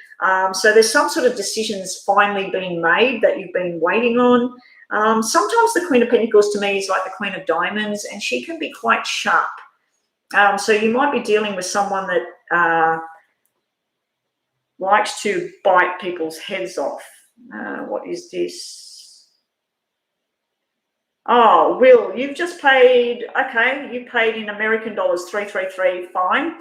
So there's some sort of decisions finally being made that you've been waiting on. Sometimes the Queen of Pentacles to me is like the Queen of Diamonds, and she can be quite sharp. So you might be dealing with someone that likes to bite people's heads off. What is this? Oh, Will, you've just paid, okay, you paid in American dollars, 333, fine.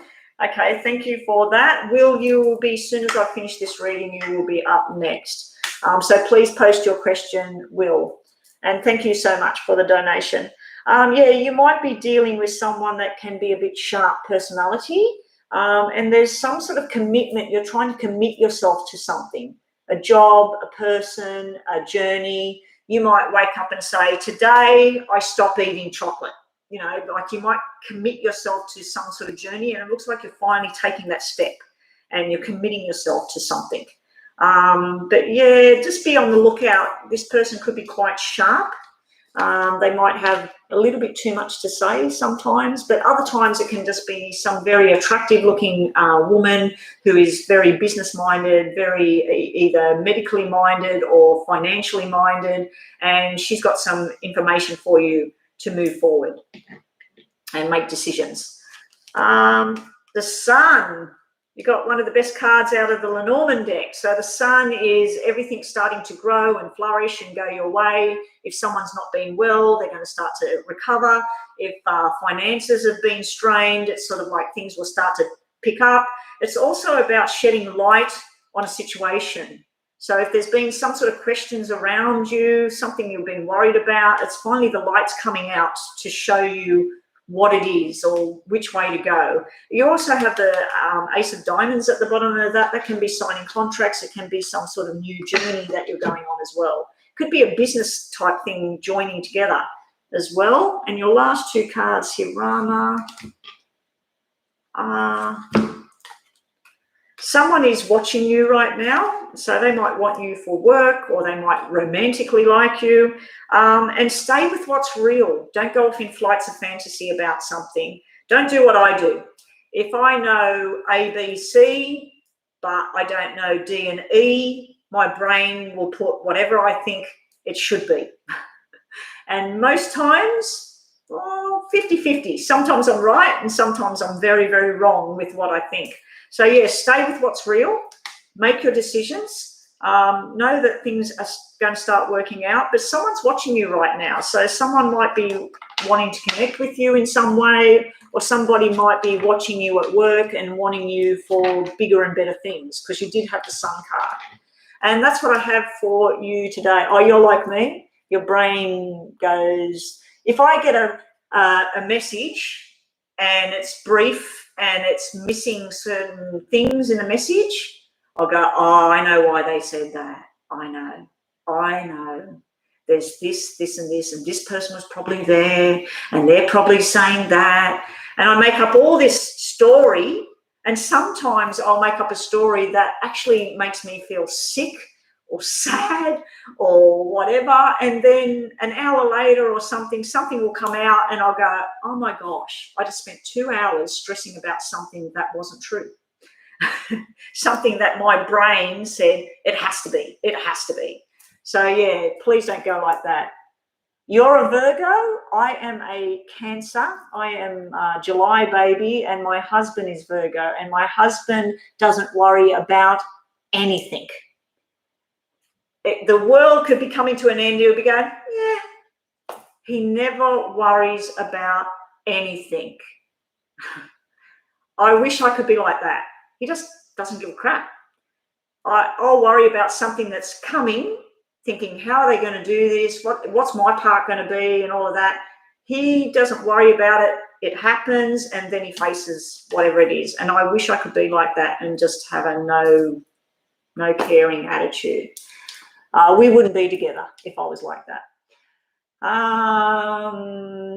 Okay, thank you for that. Will, you will be, as soon as I finish this reading, you will be up next. So please post your question, Will. And thank you so much for the donation. Yeah, you might be dealing with someone that can be a bit sharp personality, and there's some sort of commitment. You're trying to commit yourself to something, a job, a person, a journey. You might wake up and say, today I stop eating chocolate. You know, like you might commit yourself to some sort of journey, and it looks like you're finally taking that step and you're committing yourself to something. But yeah, just be on the lookout. This person could be quite sharp. They might have a little bit too much to say sometimes, but other times it can just be some very attractive looking woman who is very business minded, very either medically minded or financially minded, and she's got some information for you to move forward and make decisions. The Sun. You got one of the best cards out of the Lenormand deck. So the Sun is everything starting to grow and flourish and go your way. If someone's not been well, they're going to start to recover. If finances have been strained, it's sort of like things will start to pick up. It's also about shedding light on a situation. So if there's been some sort of questions around you, something you've been worried about, it's finally the light's coming out to show you what it is or which way to go. You also have the Ace of Diamonds at the bottom of that. That can be signing contracts. It can be some sort of new journey that you're going on as well. Could be a business type thing joining together as well. And your last two cards here, Rama. Someone is watching you right now, so they might want you for work or they might romantically like you. And stay with what's real. Don't go off in flights of fantasy about something. Don't do what I do. If I know A, B, C, but I don't know D and E, my brain will put whatever I think it should be. And most times, 50-50. Sometimes I'm right and sometimes I'm very, very wrong with what I think. So, yeah, stay with what's real. Make your decisions. Know that things are going to start working out, but someone's watching you right now. So someone might be wanting to connect with you in some way, or somebody might be watching you at work and wanting you for bigger and better things because you did have the Sun card. And that's what I have for you today. Oh, you're like me. Your brain goes, if I get a message and it's brief and it's missing certain things in the message, I'll go, oh, I know why they said that. I know. There's this, and this person was probably there, and they're probably saying that. And I make up all this story, and sometimes I'll make up a story that actually makes me feel sick or sad or whatever. And then an hour later or something will come out and I'll go, oh my gosh, I just spent 2 hours stressing about something that wasn't true. Something that my brain said it has to be. So yeah, please don't go like that. You're a Virgo. I am a Cancer. I am a July baby, and my husband is Virgo, and my husband doesn't worry about anything. The world could be coming to an end. He'll be going, yeah. He never worries about anything. I wish I could be like that. He just doesn't give a crap. I'll worry about something that's coming, thinking, how are they going to do this? What's my part going to be and all of that. He doesn't worry about it. It happens, and then he faces whatever it is. And I wish I could be like that and just have a no caring attitude. We wouldn't be together if I was like that.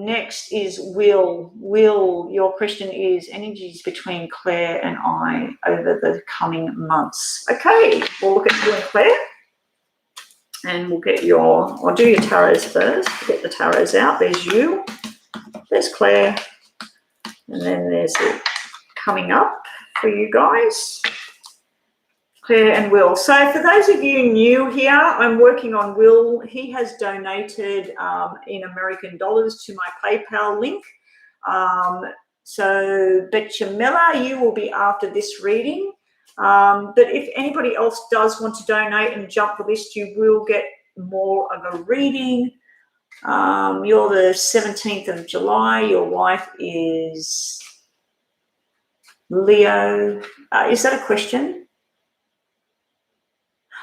Next is Will. Will, your question is energies between Claire and I over the coming months. Okay, we'll look at you and Claire. And we'll get I'll do your tarots first. Get the tarots out. There's you. There's Claire. And then there's it coming up for you guys. Claire and Will. So for those of you new here, I'm working on Will. He has donated in American dollars to my PayPal link. So Betchamella, you will be after this reading. But if anybody else does want to donate and jump the list, you will get more of a reading. You're the 17th of July. Your wife is Leo. Is that a question?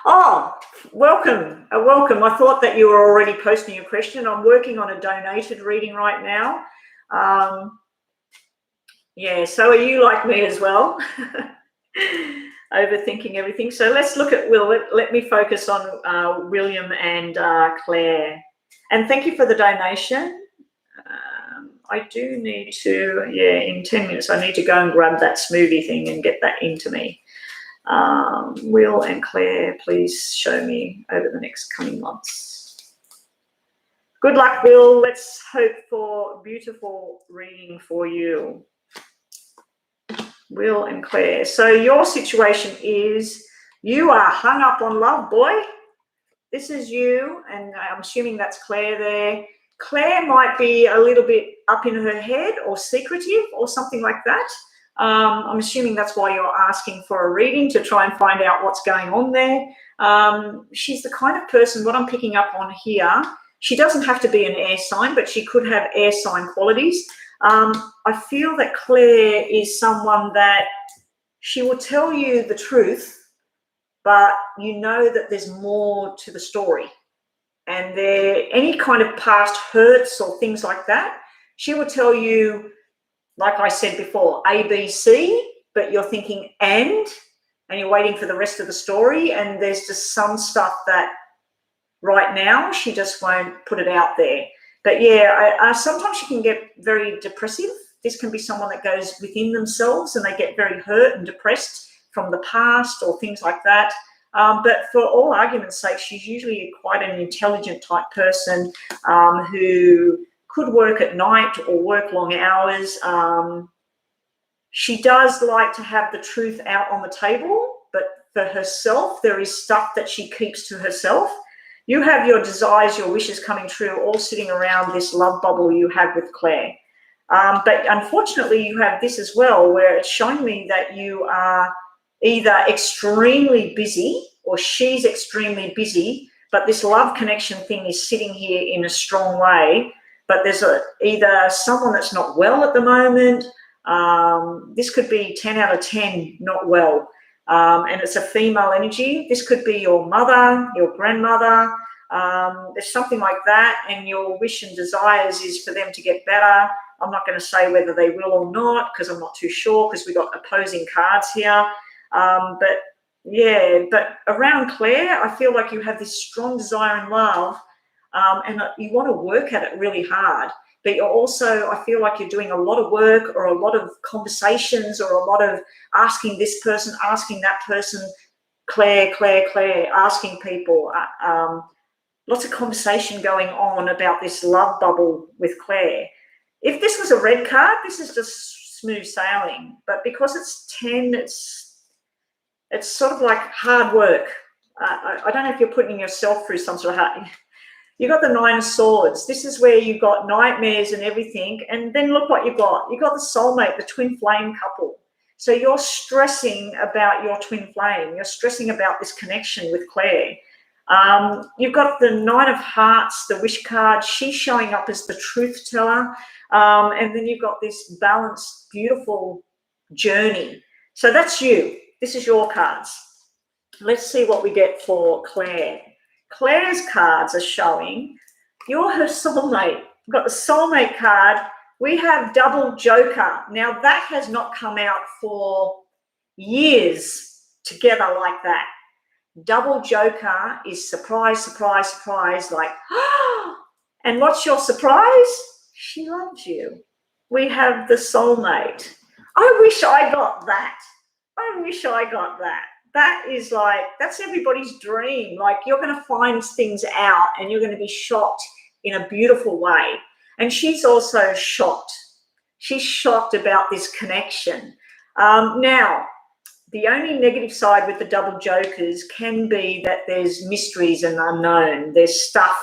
Oh, welcome. Welcome. I thought that you were already posting your question. I'm working on a donated reading right now. Yeah, so are you like me as well? Overthinking everything. So let's look at Will. Let me focus on William and Claire. And thank you for the donation. I do need to, in 10 minutes, I need to go and grab that smoothie thing and get that into me. Will and Claire, please show me over the next coming months. Good luck, Will. Let's hope for a beautiful reading for you. Will and Claire. So your situation is you are hung up on love, boy. This is you, and I'm assuming that's Claire there. Claire might be a little bit up in her head or secretive or something like that. I'm assuming that's why you're asking for a reading, to try and find out what's going on there. She's the kind of person, what I'm picking up on here, she doesn't have to be an air sign, but she could have air sign qualities. I feel that Claire is someone that she will tell you the truth, but you know that there's more to the story. And any kind of past hurts or things like that, she will tell you, like I said before, A, B, C, but you're thinking and you're waiting for the rest of the story. And there's just some stuff that right now she just won't put it out there. But yeah, sometimes she can get very depressive. This can be someone that goes within themselves and they get very hurt and depressed from the past or things like that. But for all argument's sake, she's usually quite an intelligent type person who could work at night or work long hours. She does like to have the truth out on the table, but for herself, there is stuff that she keeps to herself. You have your desires, your wishes coming true, all sitting around this love bubble you have with Claire. But unfortunately, you have this as well, where it's showing me that you are either extremely busy or she's extremely busy, but this love connection thing is sitting here in a strong way. But there's either someone that's not well at the moment. This could be 10 out of 10 not well. And it's a female energy. This could be your mother, your grandmother. There's something like that. And your wish and desires is for them to get better. I'm not going to say whether they will or not because I'm not too sure, because we've got opposing cards here. But yeah, but around Claire, I feel like you have this strong desire and love, and you want to work at it really hard. But you're also, I feel like you're doing a lot of work or a lot of conversations or a lot of asking this person, asking that person, Claire, asking people. Lots of conversation going on about this love bubble with Claire. If this was a red card, this is just smooth sailing. But because it's 10, it's sort of like hard work. I don't know if you're putting yourself through some sort of hard. You got the 9 of Swords. This is where you've got nightmares and everything. And then look what you've got. You've got the soulmate, the twin flame couple. So you're stressing about your twin flame. You're stressing about this connection with Claire. You've got the 9 of Hearts, the wish card. She's showing up as the truth teller. And then you've got this balanced, beautiful journey. So that's you. This is your cards. Let's see what we get for Claire. Claire's cards are showing you're her soulmate. We've got the soulmate card. We have double joker. Now, that has not come out for years together like that. Double joker is surprise, surprise, surprise, like, and what's your surprise? She loves you. We have the soulmate. I wish I got that. I wish I got that. That is like, that's everybody's dream. Like, you're going to find things out and you're going to be shocked in a beautiful way. And she's also shocked. She's shocked about this connection. Now, the only negative side with the double jokers can be that there's mysteries and unknown. There's stuff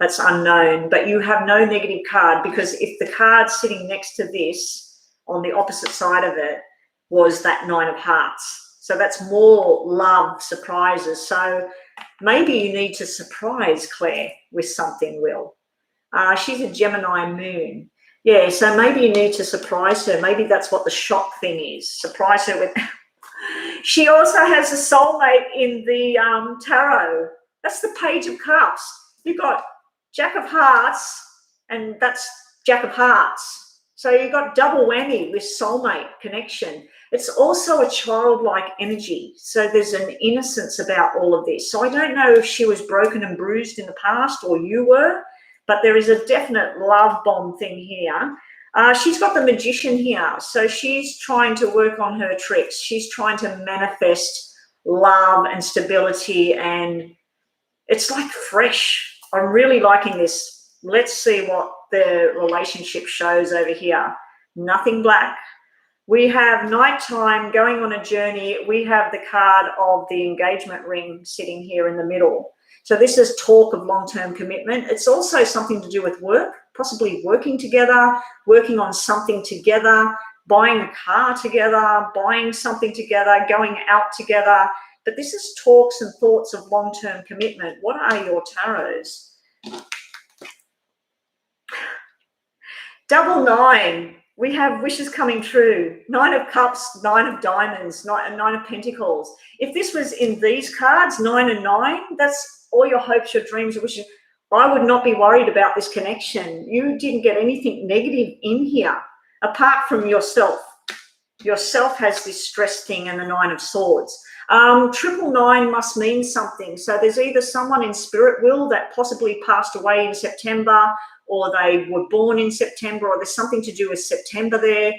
that's unknown, but you have no negative card, because if the card sitting next to this on the opposite side of it was that 9 of Hearts. So that's more love, surprises. So maybe you need to surprise Claire with something, Will. She's a Gemini moon. Yeah, so maybe you need to surprise her. Maybe that's what the shock thing is. Surprise her with... She also has a soulmate in the tarot. That's the Page of Cups. You've got Jack of Hearts, and that's Jack of Hearts. So you've got double whammy with soulmate connection. It's also a childlike energy. So there's an innocence about all of this. So I don't know if she was broken and bruised in the past or you were, but there is a definite love bomb thing here. She's got the Magician here. So she's trying to work on her tricks. She's trying to manifest love and stability, and it's like fresh. I'm really liking this. Let's see what the relationship shows over here. Nothing black. We have nighttime, going on a journey. We have the card of the engagement ring sitting here in the middle. So this is talk of long-term commitment. It's also something to do with work, possibly working together, working on something together, buying a car together, buying something together, going out together. But this is talks and thoughts of long-term commitment. What are your tarots? Double nine. We have wishes coming true. 9 of Cups, 9 of Diamonds, 9 of Pentacles. If this was in these cards, 9 and 9, that's all your hopes, your dreams, your wishes. I would not be worried about this connection. You didn't get anything negative in here, apart from yourself. Yourself has this stress thing and the 9 of Swords. 999 must mean something. So there's either someone in spirit wheel that possibly passed away in September, or they were born in September, or there's something to do with September there.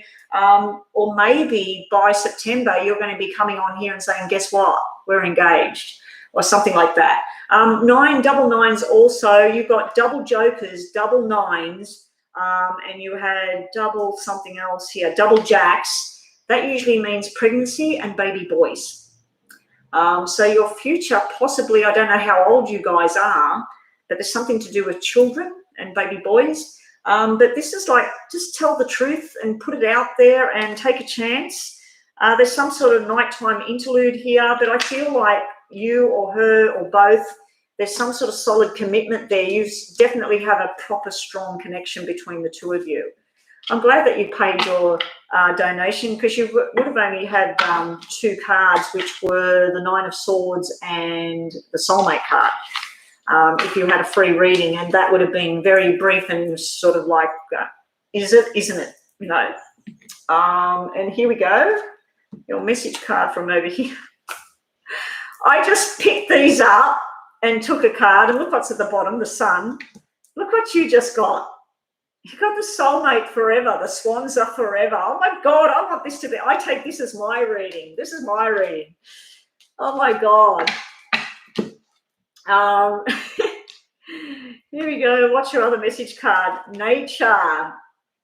Or maybe by September, you're going to be coming on here and saying, guess what? We're engaged, or something like that. 999s also, you've got double jokers, double nines, and you had double something else here, double jacks. That usually means pregnancy and baby boys. So your future, possibly, I don't know how old you guys are, but there's something to do with children and baby boys. But this is like, just tell the truth and put it out there and take a chance. There's some sort of nighttime interlude here, but I feel like you or her or both, there's some sort of solid commitment there. You definitely have a proper strong connection between the two of you. I'm glad that you paid your donation, because you would have only had 2 cards, which were the 9 of Swords and the soulmate card. If you had a free reading, and that would have been very brief and sort of like, is it, isn't it? You know. And here we go, your message card from over here. I just picked these up and took a card, and look what's at the bottom, the Sun. Look what you just got. You got the soulmate forever. The swans are forever. Oh my God, I want this to be, I take this as my reading. This is my reading. Oh my God. Here we go. What's your other message card? Nature.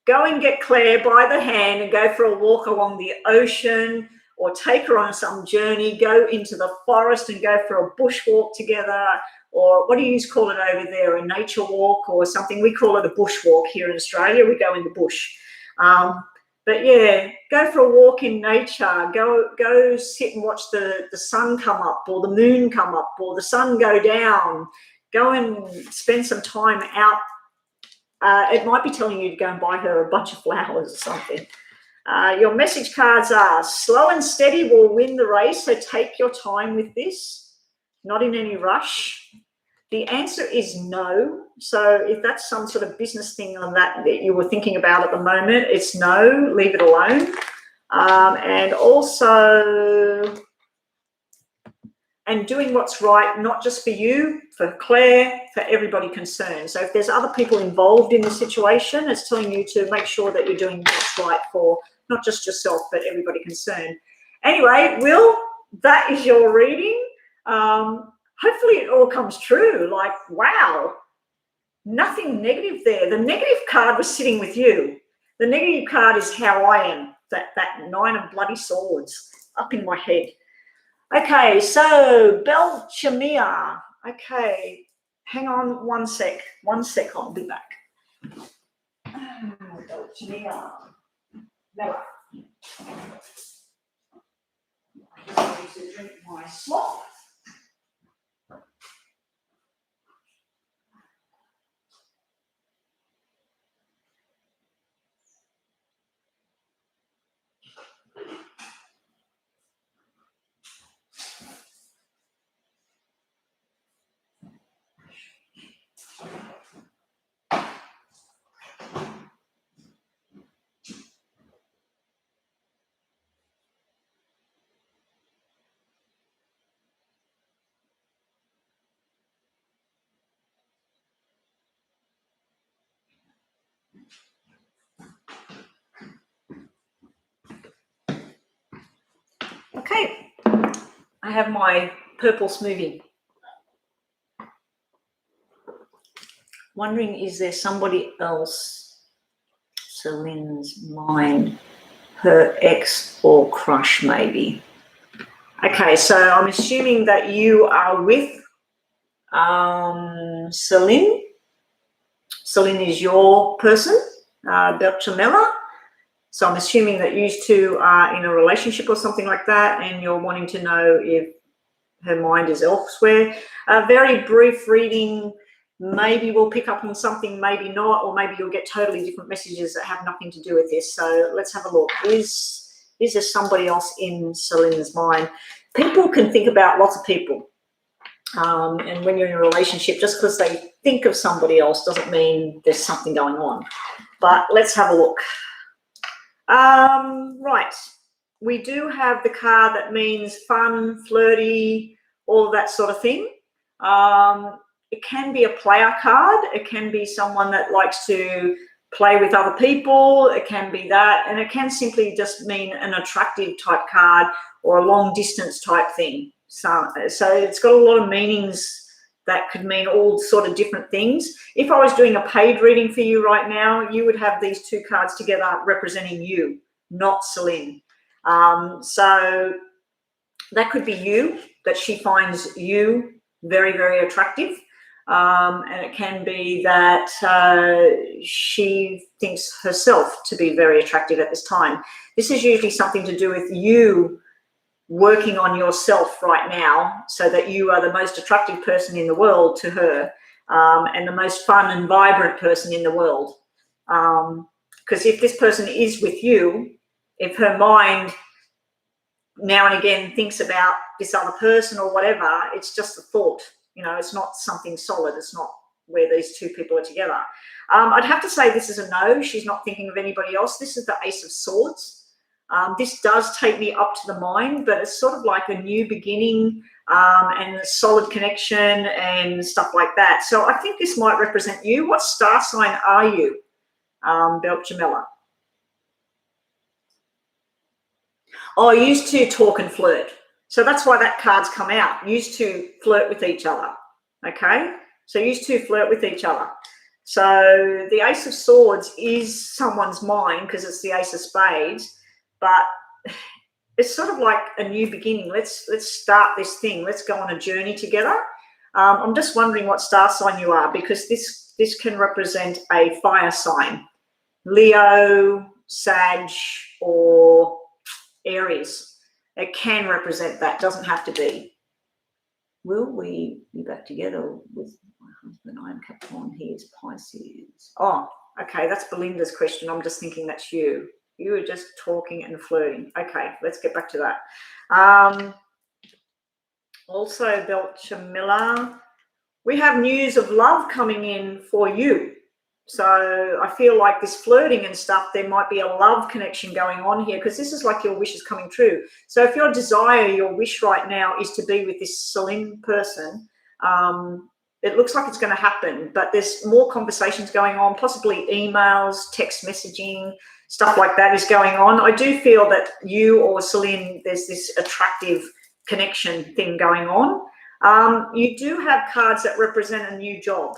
Go and get Claire by the hand and go for a walk along the ocean, or take her on some journey. Go into the forest and go for a bushwalk together, or what do you call it over there? A nature walk or something. We call it a bushwalk here in Australia. We go in the bush. But yeah, go for a walk in nature. Go sit and watch the sun come up, or the moon come up, or the sun go down. Go and spend some time out. It might be telling you to go and buy her a bunch of flowers or something. Your message cards are slow and steady will win the race, so take your time with this, not in any rush. The answer is no. So if that's some sort of business thing on that you were thinking about at the moment, it's no, leave it alone. And also, and doing what's right, not just for you, for Claire, for everybody concerned. So if there's other people involved in the situation, it's telling you to make sure that you're doing what's right for not just yourself, but everybody concerned. Anyway, Will, that is your reading. Hopefully it all comes true. Like, wow, nothing negative there. The negative card was sitting with you. The negative card is how I am, that 9 of bloody swords up in my head. Okay, so Belchamia. Okay, hang on one sec. I'll be back. Belchamia. No. I need to drink my slop. Okay, I have my purple smoothie. Wondering, is there somebody else, Celine's mind, her ex or crush maybe? Okay, so I'm assuming that you are with Celine. Celine is your person, Belchamela. So I'm assuming that you two are in a relationship or something like that, and you're wanting to know if her mind is elsewhere. A very brief reading, maybe we'll pick up on something, maybe not, or maybe you'll get totally different messages that have nothing to do with this. So let's have a look. Is there somebody else in Celine's mind? People can think about lots of people. And when you're in a relationship, just because they think of somebody else doesn't mean there's something going on. But let's have a look. Right. We do have the card that means fun, flirty, all that sort of thing. It can be a player card. It can be someone that likes to play with other people. It can be that. And it can simply just mean an attractive type card or a long distance type thing. So it's got a lot of meanings that could mean all sort of different things. If I was doing a paid reading for you right now, you would have these two cards together representing you, not Celine. So that could be you, that she finds you very, very attractive. And it can be that she thinks herself to be very attractive at this time. This is usually something to do with you working on yourself right now so that you are the most attractive person in the world to her, and the most fun and vibrant person in the world. Because if this person is with you, if her mind now and again thinks about this other person or whatever, it's just a thought. It's not something solid. It's not where these two people are together. I'd have to say this is a no. She's not thinking of anybody else. This is the Ace of Swords. This does take me up to the mind, but it's sort of like a new beginning, and a solid connection and stuff like that. So I think this might represent you. What star sign are you, Belchamela? Oh, used to talk and flirt. So that's why that card's come out. Used to flirt with each other. Okay? So used to flirt with each other. So the Ace of Swords is someone's mind because it's the Ace of Spades. But it's sort of like a new beginning. Let's start this thing. Let's go on a journey together. I'm just wondering what star sign you are, because this can represent a fire sign. Leo, Sag, or Aries. It can represent that. Doesn't have to be. Will we be back together with my husband? I am Capricorn. He is Pisces. Oh, okay. That's Belinda's question. I'm just thinking that's you. You were just talking and flirting. Okay, let's get back to that. Also, Belchamela, we have news of love coming in for you. So I feel like this flirting and stuff, there might be a love connection going on here, because this is like your wish is coming true. So if your desire, your wish right now is to be with this Celine person, it looks like it's going to happen, but there's more conversations going on, possibly emails, text messaging, stuff like that is going on. I do feel that you or Celine, there's this attractive connection thing going on. You do have cards that represent a new job.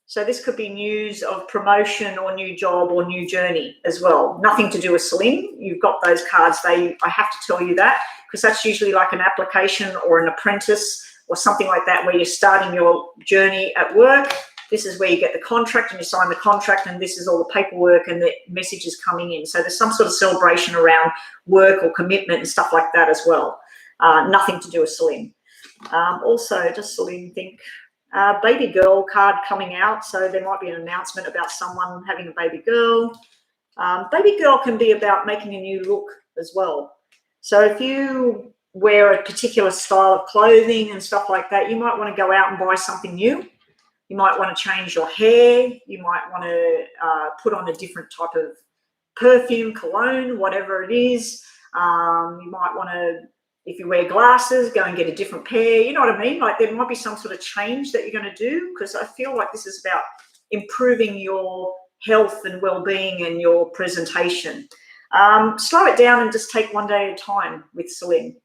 So this could be news of promotion or new job or new journey as well. Nothing to do with Celine. You've got those cards. I have to tell you that, because that's usually like an application or an apprentice or something like that, where you're starting your journey at work. This is where you get the contract and you sign the contract, and this is all the paperwork and the messages coming in. So there's some sort of celebration around work or commitment and stuff like that as well. Nothing to do with Celine. Also, does Celine think baby girl card coming out? So there might be an announcement about someone having a baby girl. Baby girl can be about making a new look as well. So if you wear a particular style of clothing and stuff like that, you might want to go out and buy something new. You might want to change your hair. You might want to put on a different type of perfume, cologne, whatever it is. You might want to, if you wear glasses, go and get a different pair. You know what I mean? Like there might be some sort of change that you're going to do, because I feel like this is about improving your health and well-being and your presentation. Slow it down and just take one day at a time with Celine.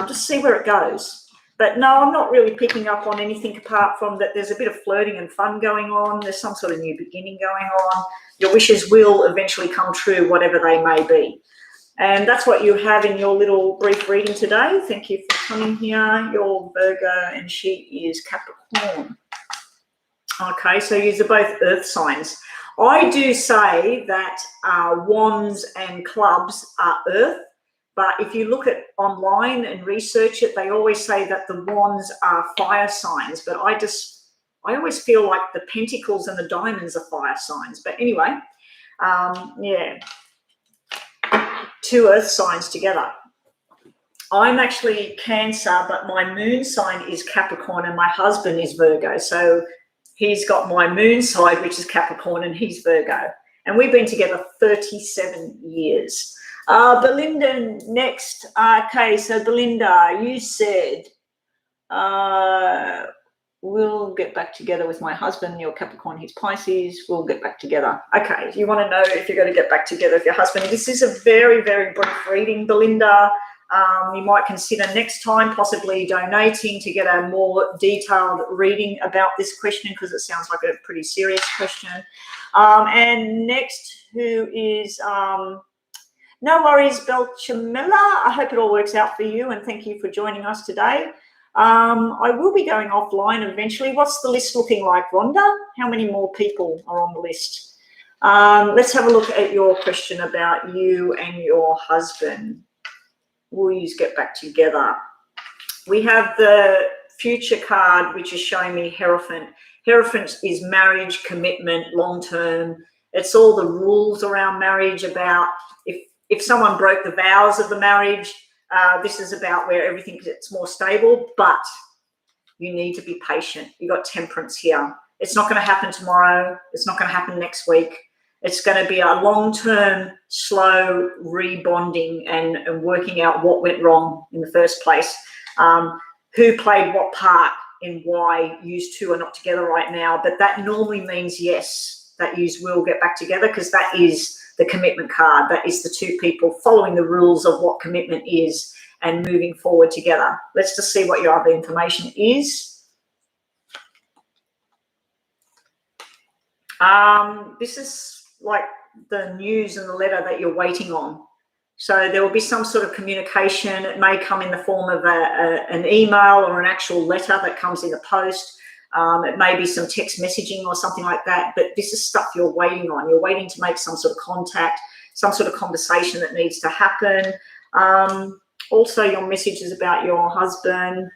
Just see where it goes. But no, I'm not really picking up on anything apart from that there's a bit of flirting and fun going on. There's some sort of new beginning going on. Your wishes will eventually come true, whatever they may be. And that's what you have in your little brief reading today. Thank you for coming here. You're Virgo and she is Capricorn. Okay, so these are both earth signs. I do say that wands and clubs are earth, but if you look at online and research it, they always say that the wands are fire signs. But I always feel like the pentacles and the diamonds are fire signs. But anyway, yeah, two earth signs together. I'm actually Cancer, but my moon sign is Capricorn and my husband is Virgo. So he's got my moon side, which is Capricorn, and he's Virgo. And we've been together 37 years. Belinda next. Okay, so Belinda, you said, we'll get back together with my husband. You're Capricorn, he's Pisces. We'll get back together. Okay, you want to know if you're going to get back together with your husband. This is a very, very brief reading, Belinda. You might consider next time possibly donating to get a more detailed reading about this question because it sounds like a pretty serious question. And next, who is no worries, Belchamilla. I hope it all works out for you and thank you for joining us today. I will be going offline eventually. What's the list looking like, Rhonda? How many more people are on the list? Let's have a look at your question about you and your husband. Will you get back together? We have the future card, which is showing me Hierophant. Hierophant is marriage, commitment, long-term. It's all the rules around marriage about if someone broke the vows of the marriage, this is about where everything gets more stable, but you need to be patient. You've got Temperance here. It's not going to happen tomorrow. It's not going to happen next week. It's going to be a long-term, slow rebonding and working out what went wrong in the first place. Who played what part in why you two are not together right now. But that normally means, yes, that you will get back together because that is the commitment card. That is the two people following the rules of what commitment is and moving forward together. Let's just see what your other information is. This is like the news and the letter that you're waiting on. So there will be some sort of communication. It may come in the form of an email or an actual letter that comes in the post. It may be some text messaging or something like that, but this is stuff you're waiting on. You're waiting to make some sort of contact, some sort of conversation that needs to happen. Also, your message is about your husband.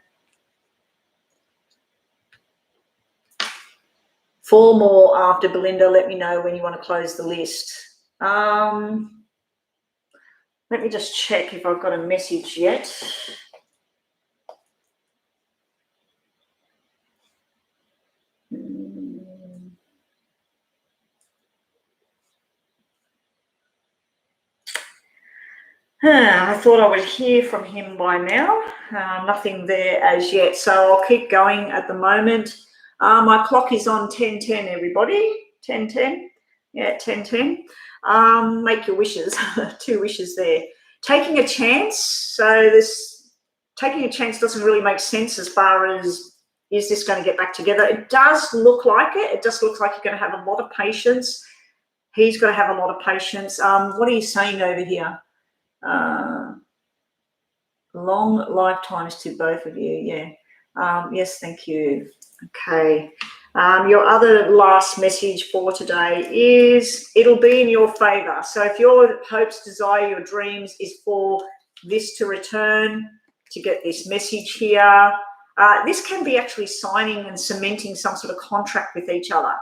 4 more after, Belinda. Let me know when you want to close the list. Let me just check if I've got a message yet. I thought I would hear from him by now. Nothing there as yet, so I'll keep going at the moment. My clock is on 10:10, everybody. 10:10. Yeah, 10:10. Make your wishes. 2 wishes there. Taking a chance. So this taking a chance doesn't really make sense as far as is this going to get back together. It does look like it. It just looks like you're going to have a lot of patience. He's going to have a lot of patience. What are you saying over here? Long lifetimes to both of you. Yeah. Yes, thank you. Okay. Your other last message for today is it'll be in your favor. So if your hopes, desire, your dreams is for this to return, to get this message here, this can be actually signing and cementing some sort of contract with each other.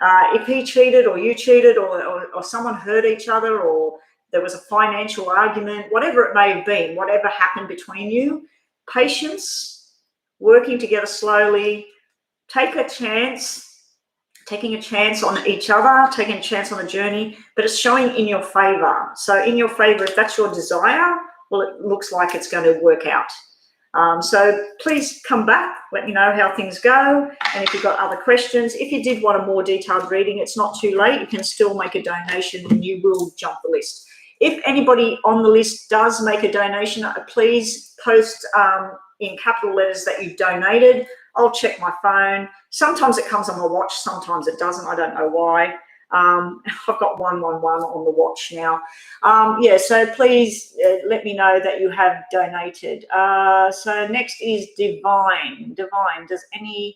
If he cheated or you cheated or someone hurt each other or there was a financial argument, whatever it may have been, whatever happened between you, patience, working together slowly, taking a chance on each other, taking a chance on the journey, but it's showing in your favor. So in your favor, if that's your desire, well, it looks like it's going to work out. So please come back, let me know how things go. And if you've got other questions, if you did want a more detailed reading, it's not too late. You can still make a donation and you will jump the list. If anybody on the list does make a donation, please post in capital letters that you donated. I'll check my phone. Sometimes it comes on my watch, sometimes it doesn't. I don't know why. I've got 111 on the watch now. Yeah, so please let me know that you have donated. So next is Divine. Divine, does anyone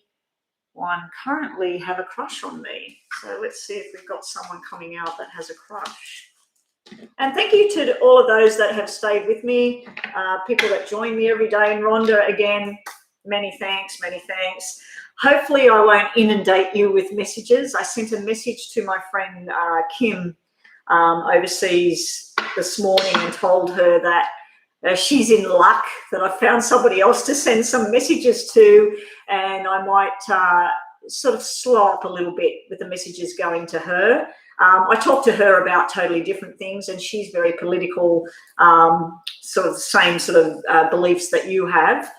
currently have a crush on me? So let's see if we've got someone coming out that has a crush. And thank you to all of those that have stayed with me, people that join me every day. And Rhonda, again, many thanks, many thanks. Hopefully I won't inundate you with messages. I sent a message to my friend Kim overseas this morning and told her that she's in luck, that I found somebody else to send some messages to, and I might sort of slow up a little bit with the messages going to her. I talked to her about totally different things, and she's very political, sort of the same sort of beliefs that you have,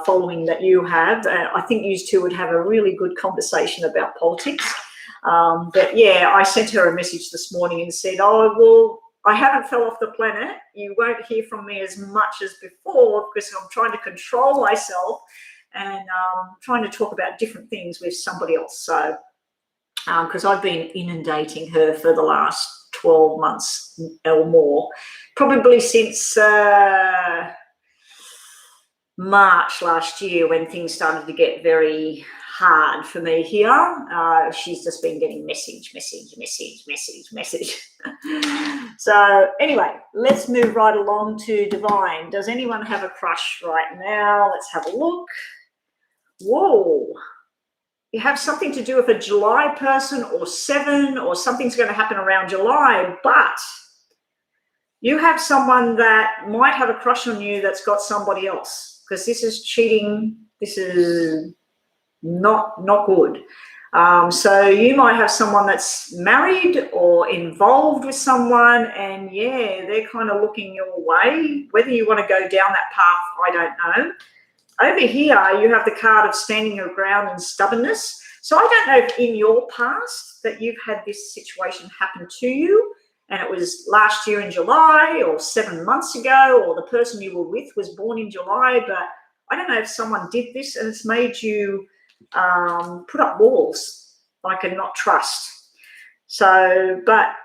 following that you have. I think you two would have a really good conversation about politics. But yeah, I sent her a message this morning and said, oh, well, I haven't fell off the planet. You won't hear from me as much as before because I'm trying to control myself and trying to talk about different things with somebody else. So, because I've been inundating her for the last 12 months or more, probably since March last year when things started to get very hard for me here. She's just been getting message. So anyway, let's move right along to Divine. Does anyone have a crush right now? Let's have a look. Whoa. You have something to do with a July person or 7, or something's going to happen around July, but you have someone that might have a crush on you that's got somebody else, because this is cheating. This is not good. So you might have someone that's married or involved with someone, and yeah, they're kind of looking your way. Whether you want to go down that path, I don't know. Over here, you have the card of standing your ground and stubbornness. So I don't know if in your past that you've had this situation happen to you, and it was last year in July or 7 months ago, or the person you were with was born in July, but I don't know if someone did this and it's made you put up walls like and not trust. So, but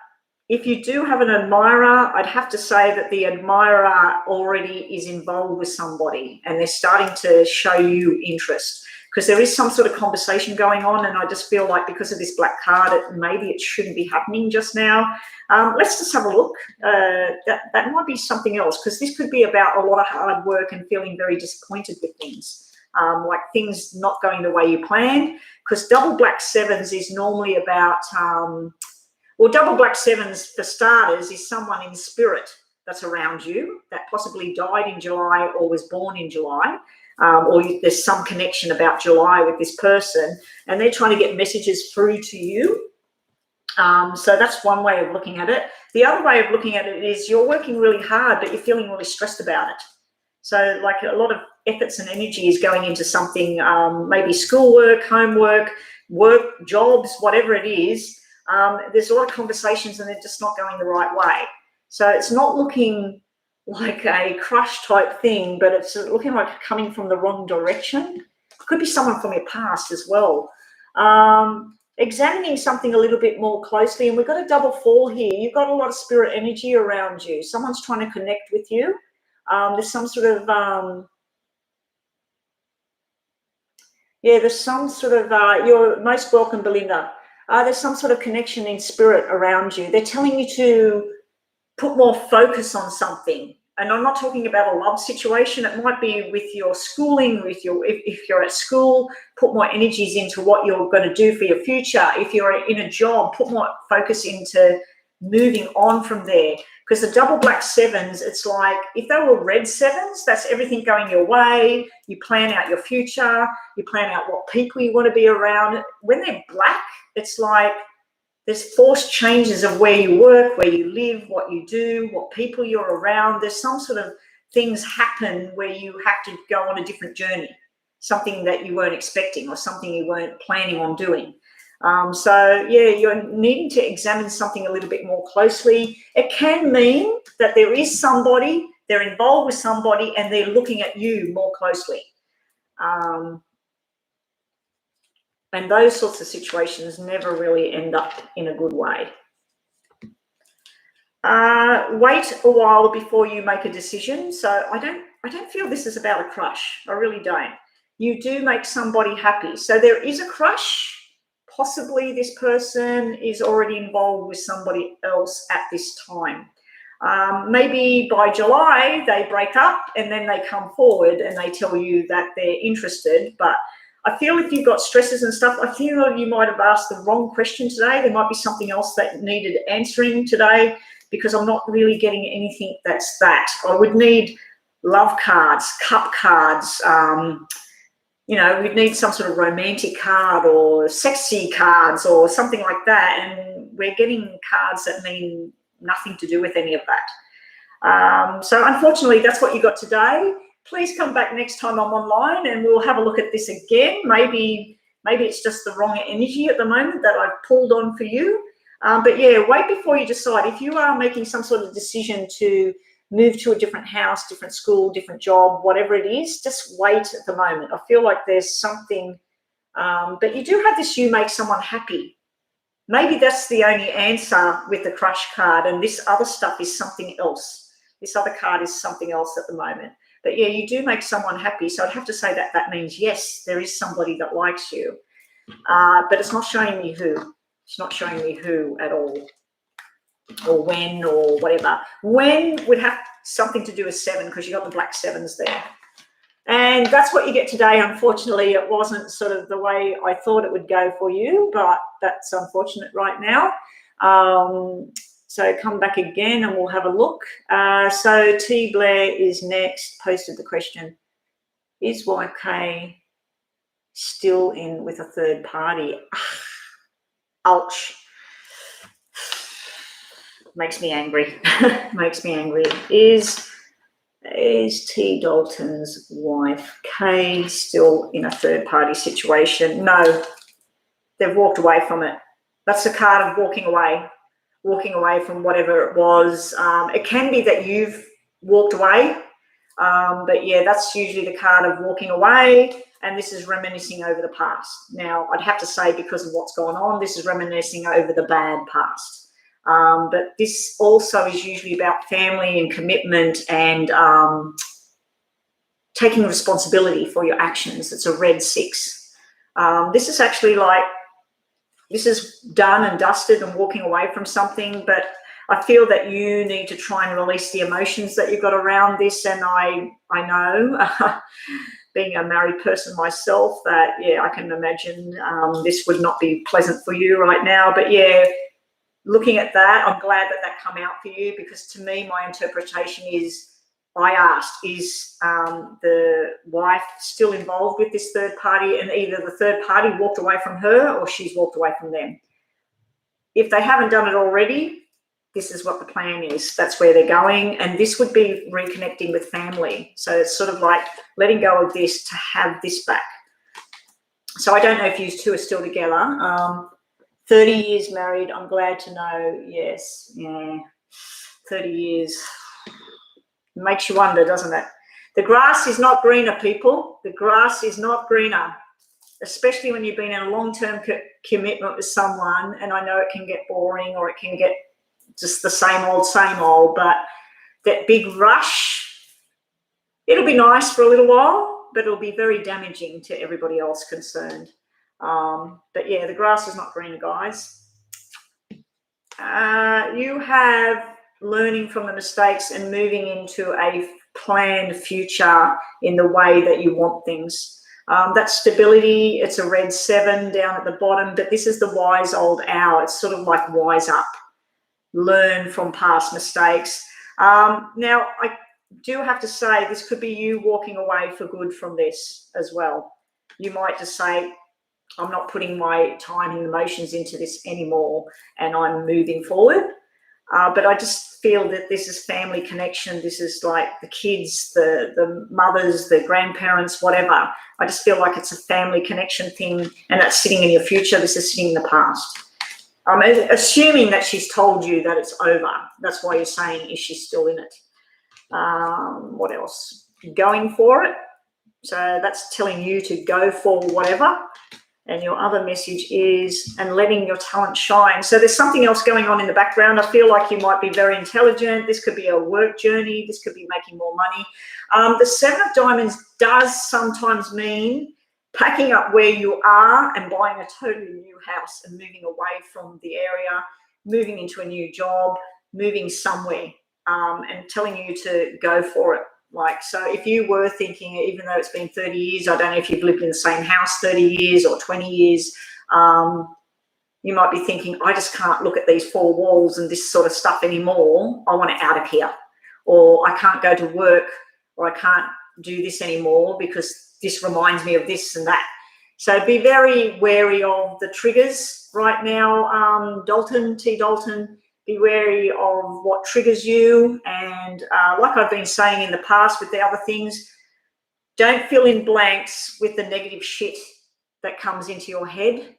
if you do have an admirer, I'd have to say that the admirer already is involved with somebody and they're starting to show you interest, because there is some sort of conversation going on, and I just feel like because of this black card, maybe it shouldn't be happening just now. Let's just have a look. That might be something else, because this could be about a lot of hard work and feeling very disappointed with things, like things not going the way you planned, because double black sevens is normally about... well, double black sevens, for starters, is someone in spirit that's around you that possibly died in July or was born in July, or there's some connection about July with this person, and they're trying to get messages through to you. So that's one way of looking at it. The other way of looking at it is you're working really hard, but you're feeling really stressed about it. So like a lot of efforts and energy is going into something, maybe schoolwork, homework, work, jobs, whatever it is. There's a lot of conversations and they're just not going the right way. So it's not looking like a crush type thing, but it's looking like coming from the wrong direction. It could be someone from your past as well. Examining something a little bit more closely, and we've got a double 4 here. You've got a lot of spirit energy around you. Someone's trying to connect with you. There's some sort of... there's some sort of... you're most welcome, Belinda. There's some sort of connection in spirit around you. They're telling you to put more focus on something. And I'm not talking about a love situation. It might be with your schooling, with your, if you're at school, put more energies into what you're going to do for your future. If you're in a job, put more focus into moving on from there. Because the double black sevens, it's like if they were red sevens, that's everything going your way. You plan out your future. You plan out what people you want to be around. When they're black, it's like there's forced changes of where you work, where you live, what you do, what people you're around. There's some sort of things happen where you have to go on a different journey, something that you weren't expecting or something you weren't planning on doing. So yeah, you're needing to examine something a little bit more closely. It can mean that there is somebody, they're involved with somebody, and they're looking at you more closely. And those sorts of situations never really end up in a good way. Wait a while before you make a decision. So I don't feel this is about a crush. I really don't. You do make somebody happy. So there is a crush. Possibly this person is already involved with somebody else at this time. Maybe by July they break up and then they come forward and they tell you that they're interested. But I feel if you've got stresses and stuff, I feel you might have asked the wrong question today. There might be something else that needed answering today, because I'm not really getting anything that's that. I would need love cards, cup cards, we'd need some sort of romantic card or sexy cards or something like that. And we're getting cards that mean nothing to do with any of that. So unfortunately, that's what you got today. Please come back next time I'm online and we'll have a look at this again. Maybe it's just the wrong energy at the moment that I've pulled on for you. But yeah, wait before you decide. If you are making some sort of decision to move to a different house, different school, different job, whatever it is, just wait at the moment. I feel like there's something, but you do have this, you make someone happy. Maybe that's the only answer with the crush card, and this other stuff is something else. This other card is something else at the moment. But yeah, you do make someone happy. So I'd have to say that that means, yes, there is somebody that likes you. But it's not showing me who. It's not showing me who at all, or when, or whatever. When would have something to do with 7, because you got the black 7s there. And that's what you get today. Unfortunately, it wasn't sort of the way I thought it would go for you, but that's unfortunate right now. So come back again and we'll have a look. So T. Blair is next, posted the question, is YK still in with a third party? Ouch. Makes me angry. Makes me angry. Is T. Dalton's wife, Kay, still in a third party situation? No, they've walked away from it. That's the card of walking away from whatever it was. It can be that you've walked away, but yeah, that's usually the card of walking away, and this is reminiscing over the past. Now, I'd have to say, because of what's gone on, this is reminiscing over the bad past. But this also is usually about family and commitment and taking responsibility for your actions. It's a red 6. This is actually like, this is done and dusted and walking away from something, but I feel that you need to try and release the emotions that you've got around this. And I know, being a married person myself, that, yeah, I can imagine this would not be pleasant for you right now. But yeah, looking at that, I'm glad that that come out for you, because to me, my interpretation is, I asked, is the wife still involved with this third party, and either the third party walked away from her or she's walked away from them. If they haven't done it already, this is what the plan is. That's where they're going. And this would be reconnecting with family. So it's sort of like letting go of this to have this back. So I don't know if you two are still together. 30 years married, I'm glad to know. Yes, yeah, 30 years. Makes you wonder, doesn't it? The grass is not greener, people. The grass is not greener, especially when you've been in a long-term commitment with someone. And I know it can get boring, or it can get just the same old, but that big rush, it'll be nice for a little while, but it'll be very damaging to everybody else concerned. But yeah, the grass is not greener, guys. You have learning from the mistakes and moving into a planned future in the way that you want things. That stability, it's a red 7 down at the bottom, but this is the wise old owl. It's sort of like wise up, learn from past mistakes. Now, I do have to say, this could be you walking away for good from this as well. You might just say, I'm not putting my time and emotions into this anymore, and I'm moving forward. But I just feel that this is family connection. This is like the kids, the mothers, the grandparents, whatever. I just feel like it's a family connection thing, and that's sitting in your future. This is sitting in the past. I'm assuming that she's told you that it's over. That's why you're saying, is she still in it? What else? Going for it. So that's telling you to go for whatever. And your other message is, and letting your talent shine. So there's something else going on in the background. I feel like you might be very intelligent. This could be a work journey. This could be making more money. The Seven of Diamonds does sometimes mean packing up where you are and buying a totally new house and moving away from the area, moving into a new job, moving somewhere, and telling you to go for it. Like, so if you were thinking, even though it's been 30 years, I don't know if you've lived in the same house 30 years or 20 years, you might be thinking, I just can't look at these four walls and this sort of stuff anymore. I want it out of here. Or I can't go to work, or I can't do this anymore because this reminds me of this and that. So be very wary of the triggers right now, Dalton, T. Dalton. Be wary of what triggers you. And like I've been saying in the past with the other things, don't fill in blanks with the negative shit that comes into your head.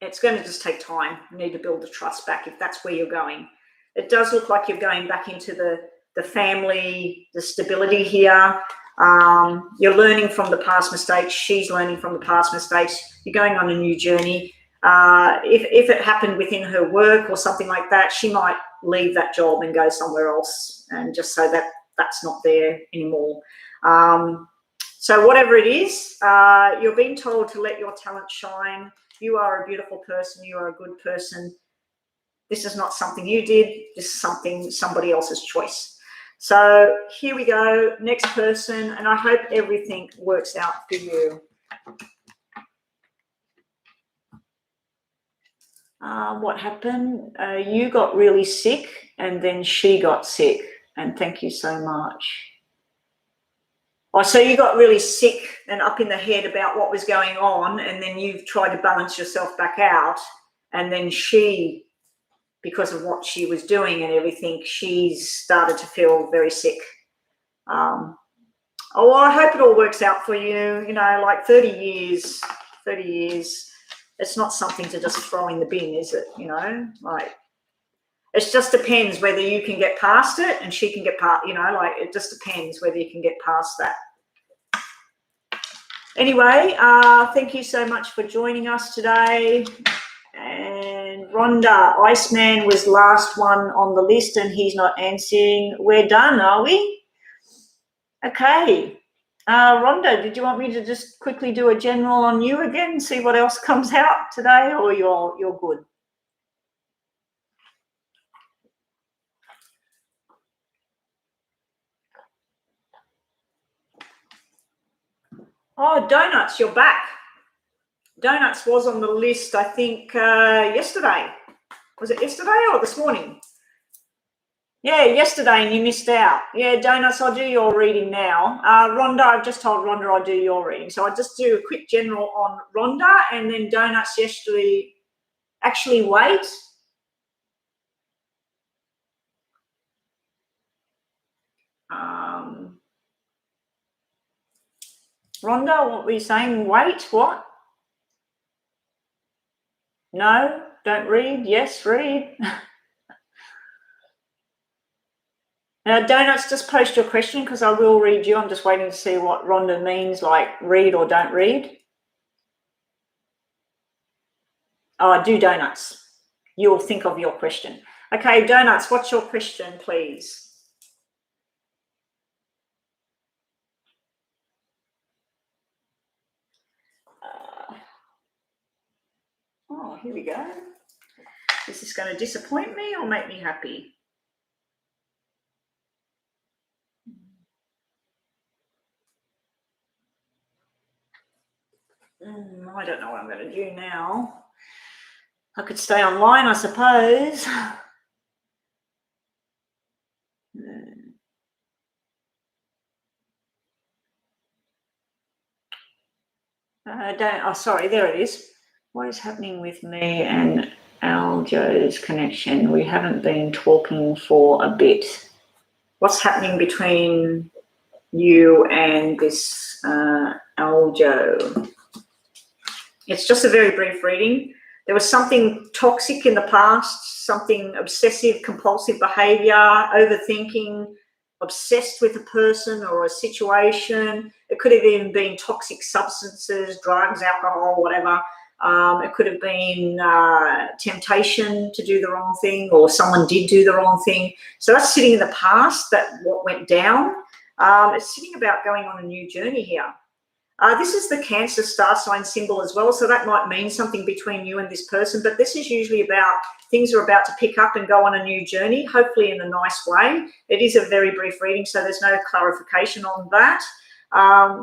It's going to just take time. You need to build the trust back if that's where you're going. It does look like you're going back into the family, the stability here. You're learning from the past mistakes. She's learning from the past mistakes. You're going on a new journey. If it happened within her work or something like that, she might leave that job and go somewhere else and just say that that's not there anymore. So whatever it is, you're being told to let your talent shine. You are a beautiful person. You are a good person. This is not something you did. This is somebody else's choice. So here we go. Next person, and I hope everything works out for you. What happened? You got really sick and then she got sick. And thank you so much. Oh, so you got really sick and up in the head about what was going on, and then you've tried to balance yourself back out. And then she, because of what she was doing and everything, she started to feel very sick. Oh, well, I hope it all works out for you. You know, like 30 years, it's not something to just throw in the bin, is it? You know, like, it just depends whether you can get past it and she can get past, you know, like, it just depends whether you can get past that. Anyway, thank you so much for joining us today. And Rhonda, Iceman was last one on the list and he's not answering. We're done, are we? Okay. Rhonda, did you want me to just quickly do a general on you again and see what else comes out today, or you're good? Oh, Donuts, you're back. Donuts was on the list, I think, yesterday. Was it yesterday or this morning? Yeah, yesterday, and you missed out. Yeah, Donuts, I'll do your reading now. Rhonda, I've just told Rhonda I'll do your reading. So I'll just do a quick general on Rhonda, and then Donuts yesterday. Actually, wait. Rhonda, what were you saying? Wait, what? No, don't read. Yes, read. Now, Donuts, just post your question because I will read you. I'm just waiting to see what Rhonda means, like read or don't read. Oh, do Donuts. You'll think of your question. Okay, Donuts, what's your question, please? Oh, here we go. Is this going to disappoint me or make me happy? I don't know what I'm going to do now. I could stay online, I suppose. Sorry, there it is. What is happening with me and Aljo's connection. We haven't been talking for a bit. What's happening between you and this Aljo? It's just a very brief reading. There was something toxic in the past, something obsessive, compulsive behavior, overthinking, obsessed with a person or a situation. It could have even been toxic substances, drugs, alcohol, whatever. It could have been temptation to do the wrong thing, or someone did do the wrong thing. So that's sitting in the past, that what went down. It's sitting about going on a new journey here. This is the Cancer star sign symbol as well, so that might mean something between you and this person, but this is usually about things are about to pick up and go on a new journey, hopefully in a nice way. It is a very brief reading, so there's no clarification on that.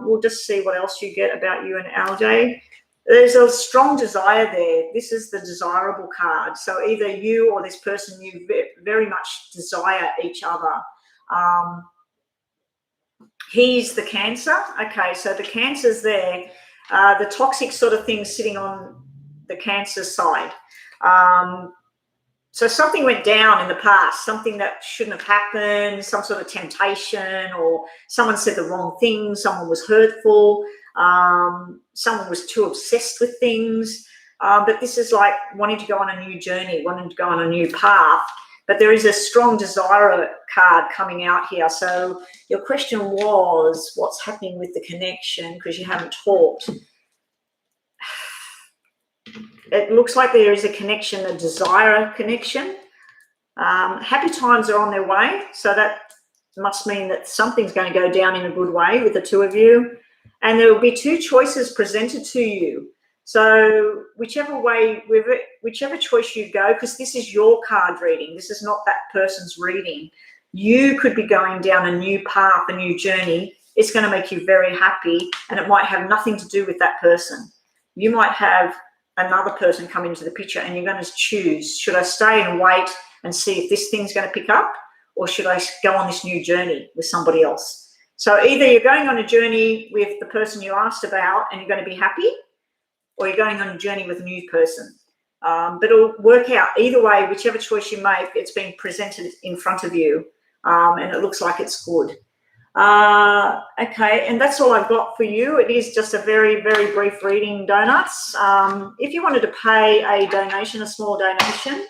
We'll just see what else you get about you and Aljo. There's a strong desire there. This is the desirable card. So either you or this person, you very much desire each other. He's the Cancer. Okay, so the Cancer's there. The toxic sort of thing sitting on the Cancer side. So something went down in the past, something that shouldn't have happened, some sort of temptation, or someone said the wrong thing, someone was hurtful, someone was too obsessed with things. But this is like wanting to go on a new journey, wanting to go on a new path. But there is a strong desire card coming out here. So your question was, what's happening with the connection? Because you haven't talked. It looks like there is a connection, a desire connection. Happy times are on their way. So that must mean that something's going to go down in a good way with the two of you. And there will be two choices presented to you. So whichever way, whichever choice you go, because this is your card reading, this is not that person's reading. You could be going down a new path, a new journey. It's going to make you very happy, and it might have nothing to do with that person. You might have another person come into the picture, and you're going to choose, should I stay and wait and see if this thing's going to pick up, or should I go on this new journey with somebody else? So either you're going on a journey with the person you asked about and you're going to be happy, or you're going on a journey with a new person. But it'll work out either way, whichever choice you make, it's being presented in front of you, and it looks like it's good. Okay, and that's all I've got for you. It is just a very, very brief reading, Donuts. If you wanted to pay a donation, a small donation,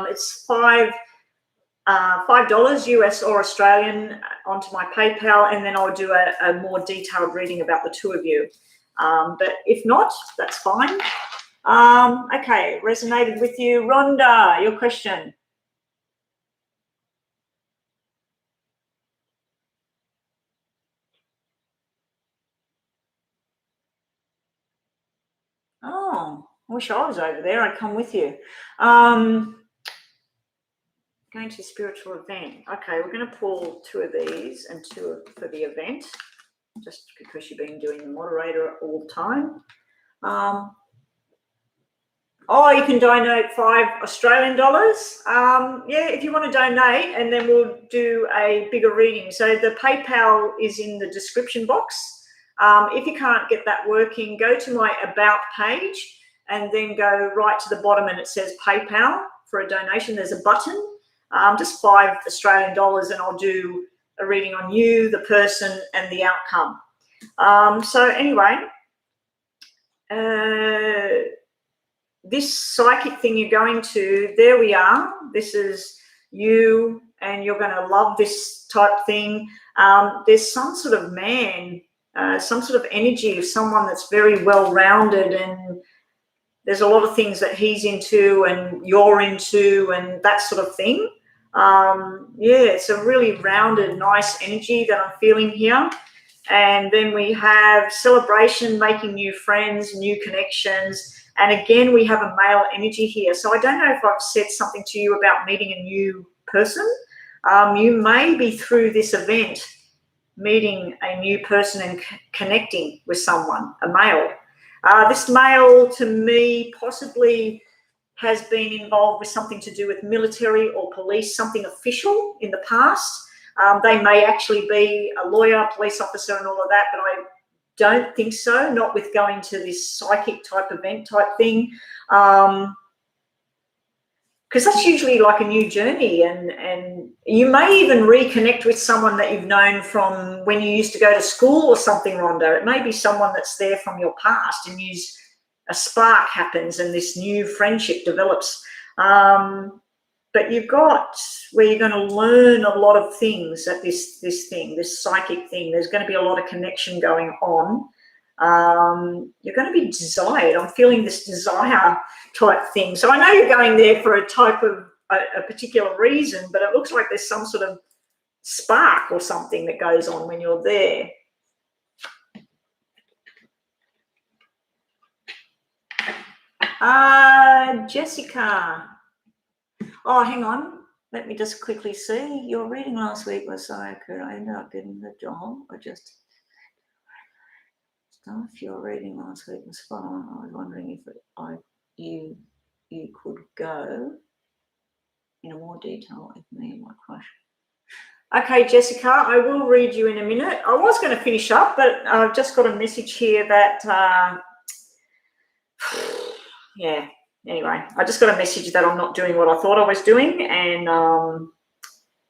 it's $5 US or Australian onto my PayPal, and then I'll do a more detailed reading about the two of you. But if not, that's fine. Okay, resonated with you. Rhonda, your question. Oh, I wish I was over there. I'd come with you. Going to a spiritual event. Okay, we're going to pull two of these and two for the event, just because you've been doing the moderator all the time. Oh, you can donate $5 Australian. Yeah, if you want to donate, and then we'll do a bigger reading. So the PayPal is in the description box. If you can't get that working, go to my About page and then go right to the bottom, and it says PayPal for a donation. There's a button, just $5 Australian, and I'll do a reading on you, the person, and the outcome. So anyway, this psychic thing you're going to, there we are. This is you, and you're going to love this type thing. There's some sort of man, some sort of energy of someone that's very well-rounded, and there's a lot of things that he's into and you're into and that sort of thing. Yeah, it's a really rounded, nice energy that I'm feeling here. And then we have celebration, making new friends, new connections. And again, we have a male energy here. So I don't know if I've said something to you about meeting a new person. You may be through this event meeting a new person and connecting with someone, a male. This male, to me, possibly has been involved with something to do with military or police, something official in the past. They may actually be a lawyer, police officer, and all of that, but I don't think so, not with going to this psychic type event type thing. because that's usually like a new journey, and you may even reconnect with someone that you've known from when you used to go to school or something, Rhonda. It may be someone that's there from your past, and a spark happens and this new friendship develops. But you've got where you're going to learn a lot of things at this psychic thing. There's going to be a lot of connection going on. You're going to be desired. I'm feeling this desire type thing. So I know you're going there for a type of a particular reason, but it looks like there's some sort of spark or something that goes on when you're there. Jessica. Oh, hang on. Let me just quickly see. Your reading last week was so accurate. I ended up getting the job. Your reading last week was fun. I was wondering if you could go into more detail with me and my question. Okay, Jessica, I will read you in a minute. I was going to finish up, but I've just got a message here that, yeah, anyway, I just got a message that I'm not doing what I thought I was doing, and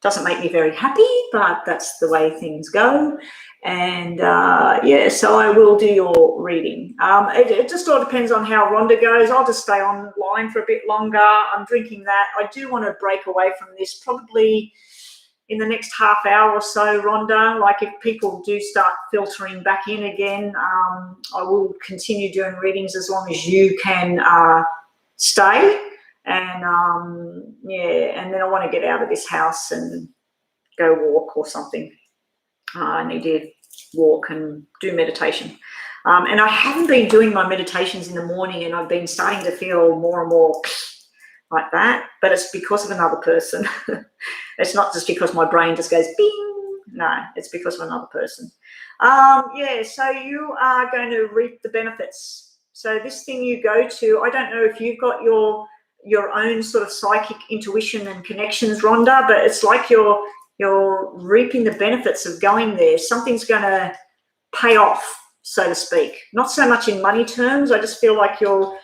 doesn't make me very happy, but that's the way things go. And yeah, so I will do your reading. It just all depends on how Rhonda goes. I'll just stay online for a bit longer. I'm drinking that. I do want to break away from this probably in the next half hour or so, Rhonda. Like if people do start filtering back in again, I will continue doing readings as long as you can stay. And yeah, and then I want to get out of this house and go walk or something. I need to walk and do meditation. And I haven't been doing my meditations in the morning, and I've been starting to feel more and more like that, but it's because of another person. It's not just because my brain just goes bing. No, it's because of another person. Yeah, so you are going to reap the benefits. So this thing you go to, I don't know if you've got your own sort of psychic intuition and connections, Rhonda, but it's like you're reaping the benefits of going there. Something's going to pay off, so to speak. Not so much in money terms. I just feel like you're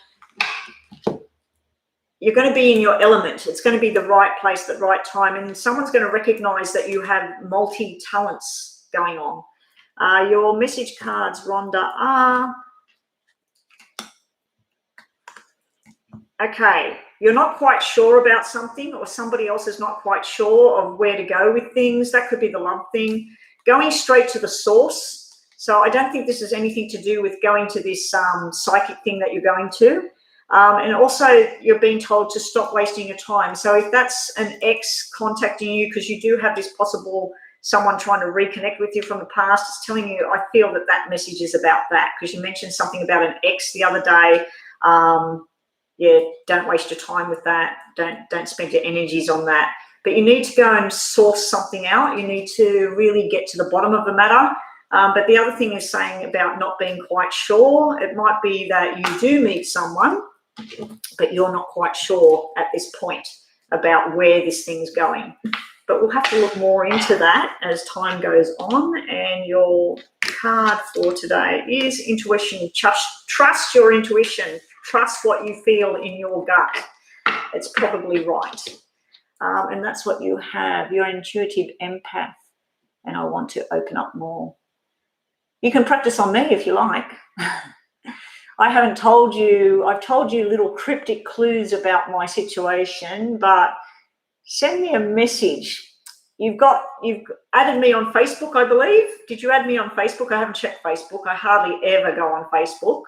going to be in your element. It's going to be the right place at the right time, and someone's going to recognize that you have multi-talents going on. Your message cards, Rhonda, are... Okay, you're not quite sure about something, or somebody else is not quite sure of where to go with things. That could be the love thing. Going straight to the source. So I don't think this has anything to do with going to this psychic thing that you're going to. And also you're being told to stop wasting your time. So if that's an ex contacting you because you do have this possible someone trying to reconnect with you from the past, it's telling you, I feel that that message is about that, because you mentioned something about an ex the other day. Yeah, don't waste your time with that. Don't spend your energies on that. But you need to go and source something out. You need to really get to the bottom of the matter. But the other thing is saying about not being quite sure. It might be that you do meet someone, but you're not quite sure at this point about where this thing's going. But we'll have to look more into that as time goes on. And your card for today is intuition. Trust your intuition. Trust what you feel in your gut. It's probably right. And that's what you have. You're an intuitive empath. And I want to open up more. You can practice on me if you like. I haven't told you, I've told you little cryptic clues about my situation, but send me a message. You've added me on Facebook, I believe. Did you add me on Facebook? I haven't checked Facebook. I hardly ever go on Facebook.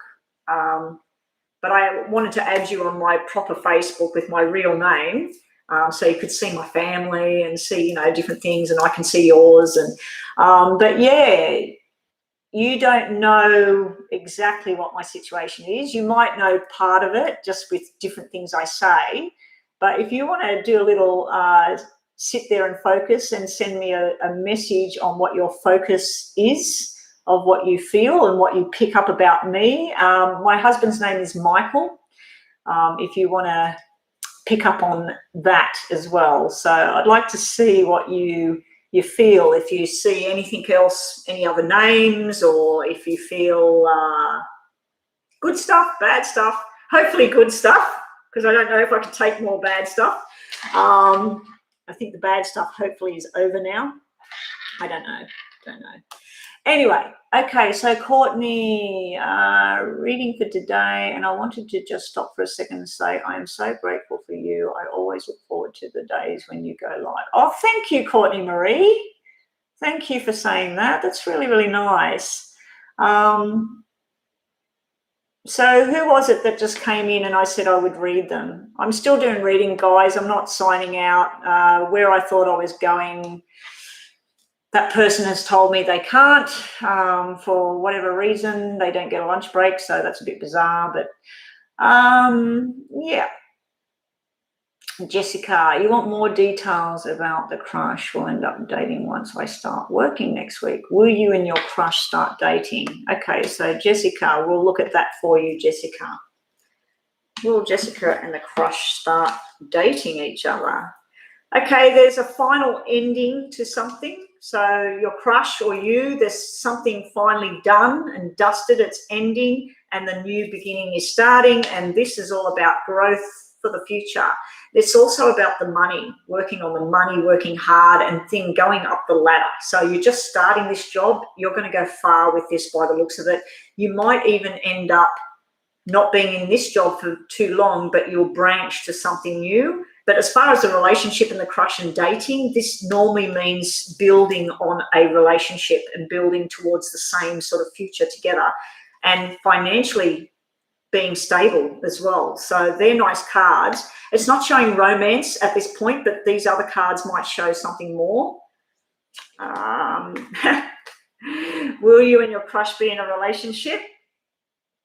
But I wanted to add you on my proper Facebook with my real name, so you could see my family and see, you know, different things, and I can see yours. And but yeah, you don't know exactly what my situation is. You might know part of it just with different things I say. But if you want to do a little sit there and focus and send me a message on what your focus is, of what you feel and what you pick up about me. My husband's name is Michael, if you want to pick up on that as well. So I'd like to see what you feel, if you see anything else, any other names, or if you feel good stuff, bad stuff, hopefully good stuff. because I don't know if I can take more bad stuff. I think the bad stuff hopefully is over now. I don't know. Anyway, okay, so Courtney, reading for today, and I wanted to just stop for a second and say I am so grateful for you. I always look forward to the days when you go live. Oh, thank you, Courtney Marie. Thank you for saying that. That's really, really nice. So who was it that just came in and I said I would read them? I'm still doing reading, guys. I'm not signing out. Where I thought I was going, that person has told me they can't for whatever reason. They don't get a lunch break, so that's a bit bizarre. But yeah. Jessica, you want more details about the crush? We'll end up dating once I start working next week. Will you and your crush start dating? Okay, so Jessica, we'll look at that for you, Jessica. Will Jessica and the crush start dating each other? Okay, there's a final ending to something. So your crush or you, there's something finally done and dusted, it's ending, and the new beginning is starting, and this is all about growth for the future. It's also about the money, working on the money, working hard and going up the ladder. So you're just starting this job. You're going to go far with this by the looks of it. You might even end up not being in this job for too long, but you'll branch to something new. But as far as the relationship and the crush and dating, this normally means building on a relationship and building towards the same sort of future together, and financially being stable as well. So they're nice cards. It's not showing romance at this point, but these other cards might show something more. Will you and your crush be in a relationship?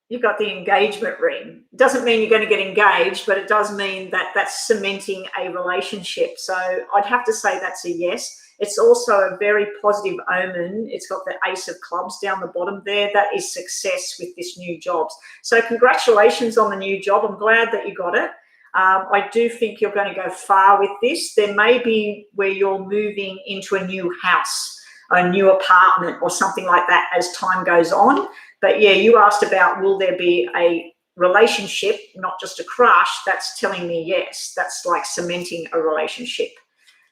You've got the engagement ring. It doesn't mean you're going to get engaged, but it does mean that that's cementing a relationship. So I'd have to say that's a yes. It's also a very positive omen. It's got the Ace of Clubs down the bottom there. That is success with this new job. So congratulations on the new job. I'm glad that you got it. I do think you're going to go far with this. There may be where you're moving into a new house, a new apartment or something like that as time goes on. But yeah, you asked about will there be a relationship, not just a crush. That's telling me yes. That's like cementing a relationship.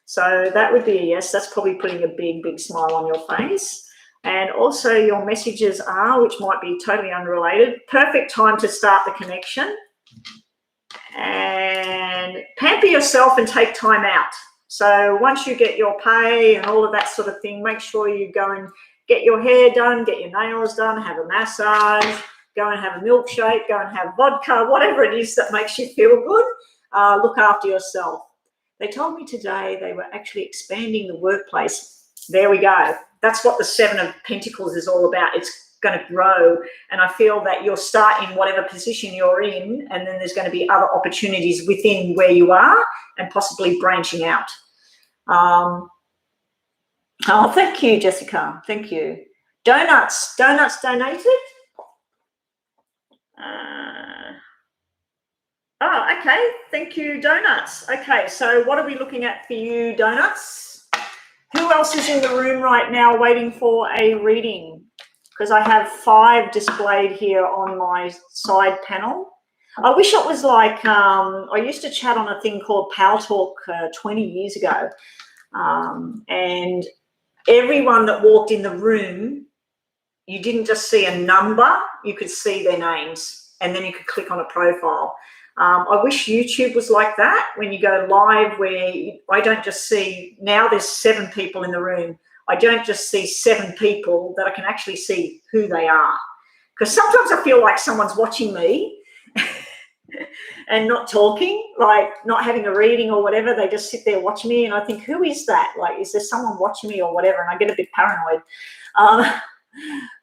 So that would be a yes. That's probably putting a big, big smile on your face. And also your messages are, which might be totally unrelated, perfect time to start the connection. And pamper yourself and take time out. So once you get your pay and all of that sort of thing, make sure you go and get your hair done, get your nails done, have a massage, go and have a milkshake, go and have vodka, whatever it is that makes you feel good. Look after yourself. They told me today they were actually expanding the workplace. There we go. That's what the Seven of Pentacles is all about. It's going to grow. And I feel that you'll start in whatever position you're in, and then there's going to be other opportunities within where you are and possibly branching out. Oh, thank you, Jessica. Thank you. Donuts donated. Oh, okay. Thank you, Donuts. Okay, so what are we looking at for you, Donuts? Who else is in the room right now waiting for a reading? Because I have 5 displayed here on my side panel. I wish it was like, I used to chat on a thing called Pal Talk 20 years ago. And everyone that walked in the room, you didn't just see a number, you could see their names, and then you could click on a profile. I wish YouTube was like that when you go live, where I don't just see, now there's 7 people in the room. I don't just see 7 people, that I can actually see who they are. Because sometimes I feel like someone's watching me and not talking, like not having a reading or whatever. They just sit there watching me, and I think, who is that? Like, is there someone watching me or whatever? And I get a bit paranoid.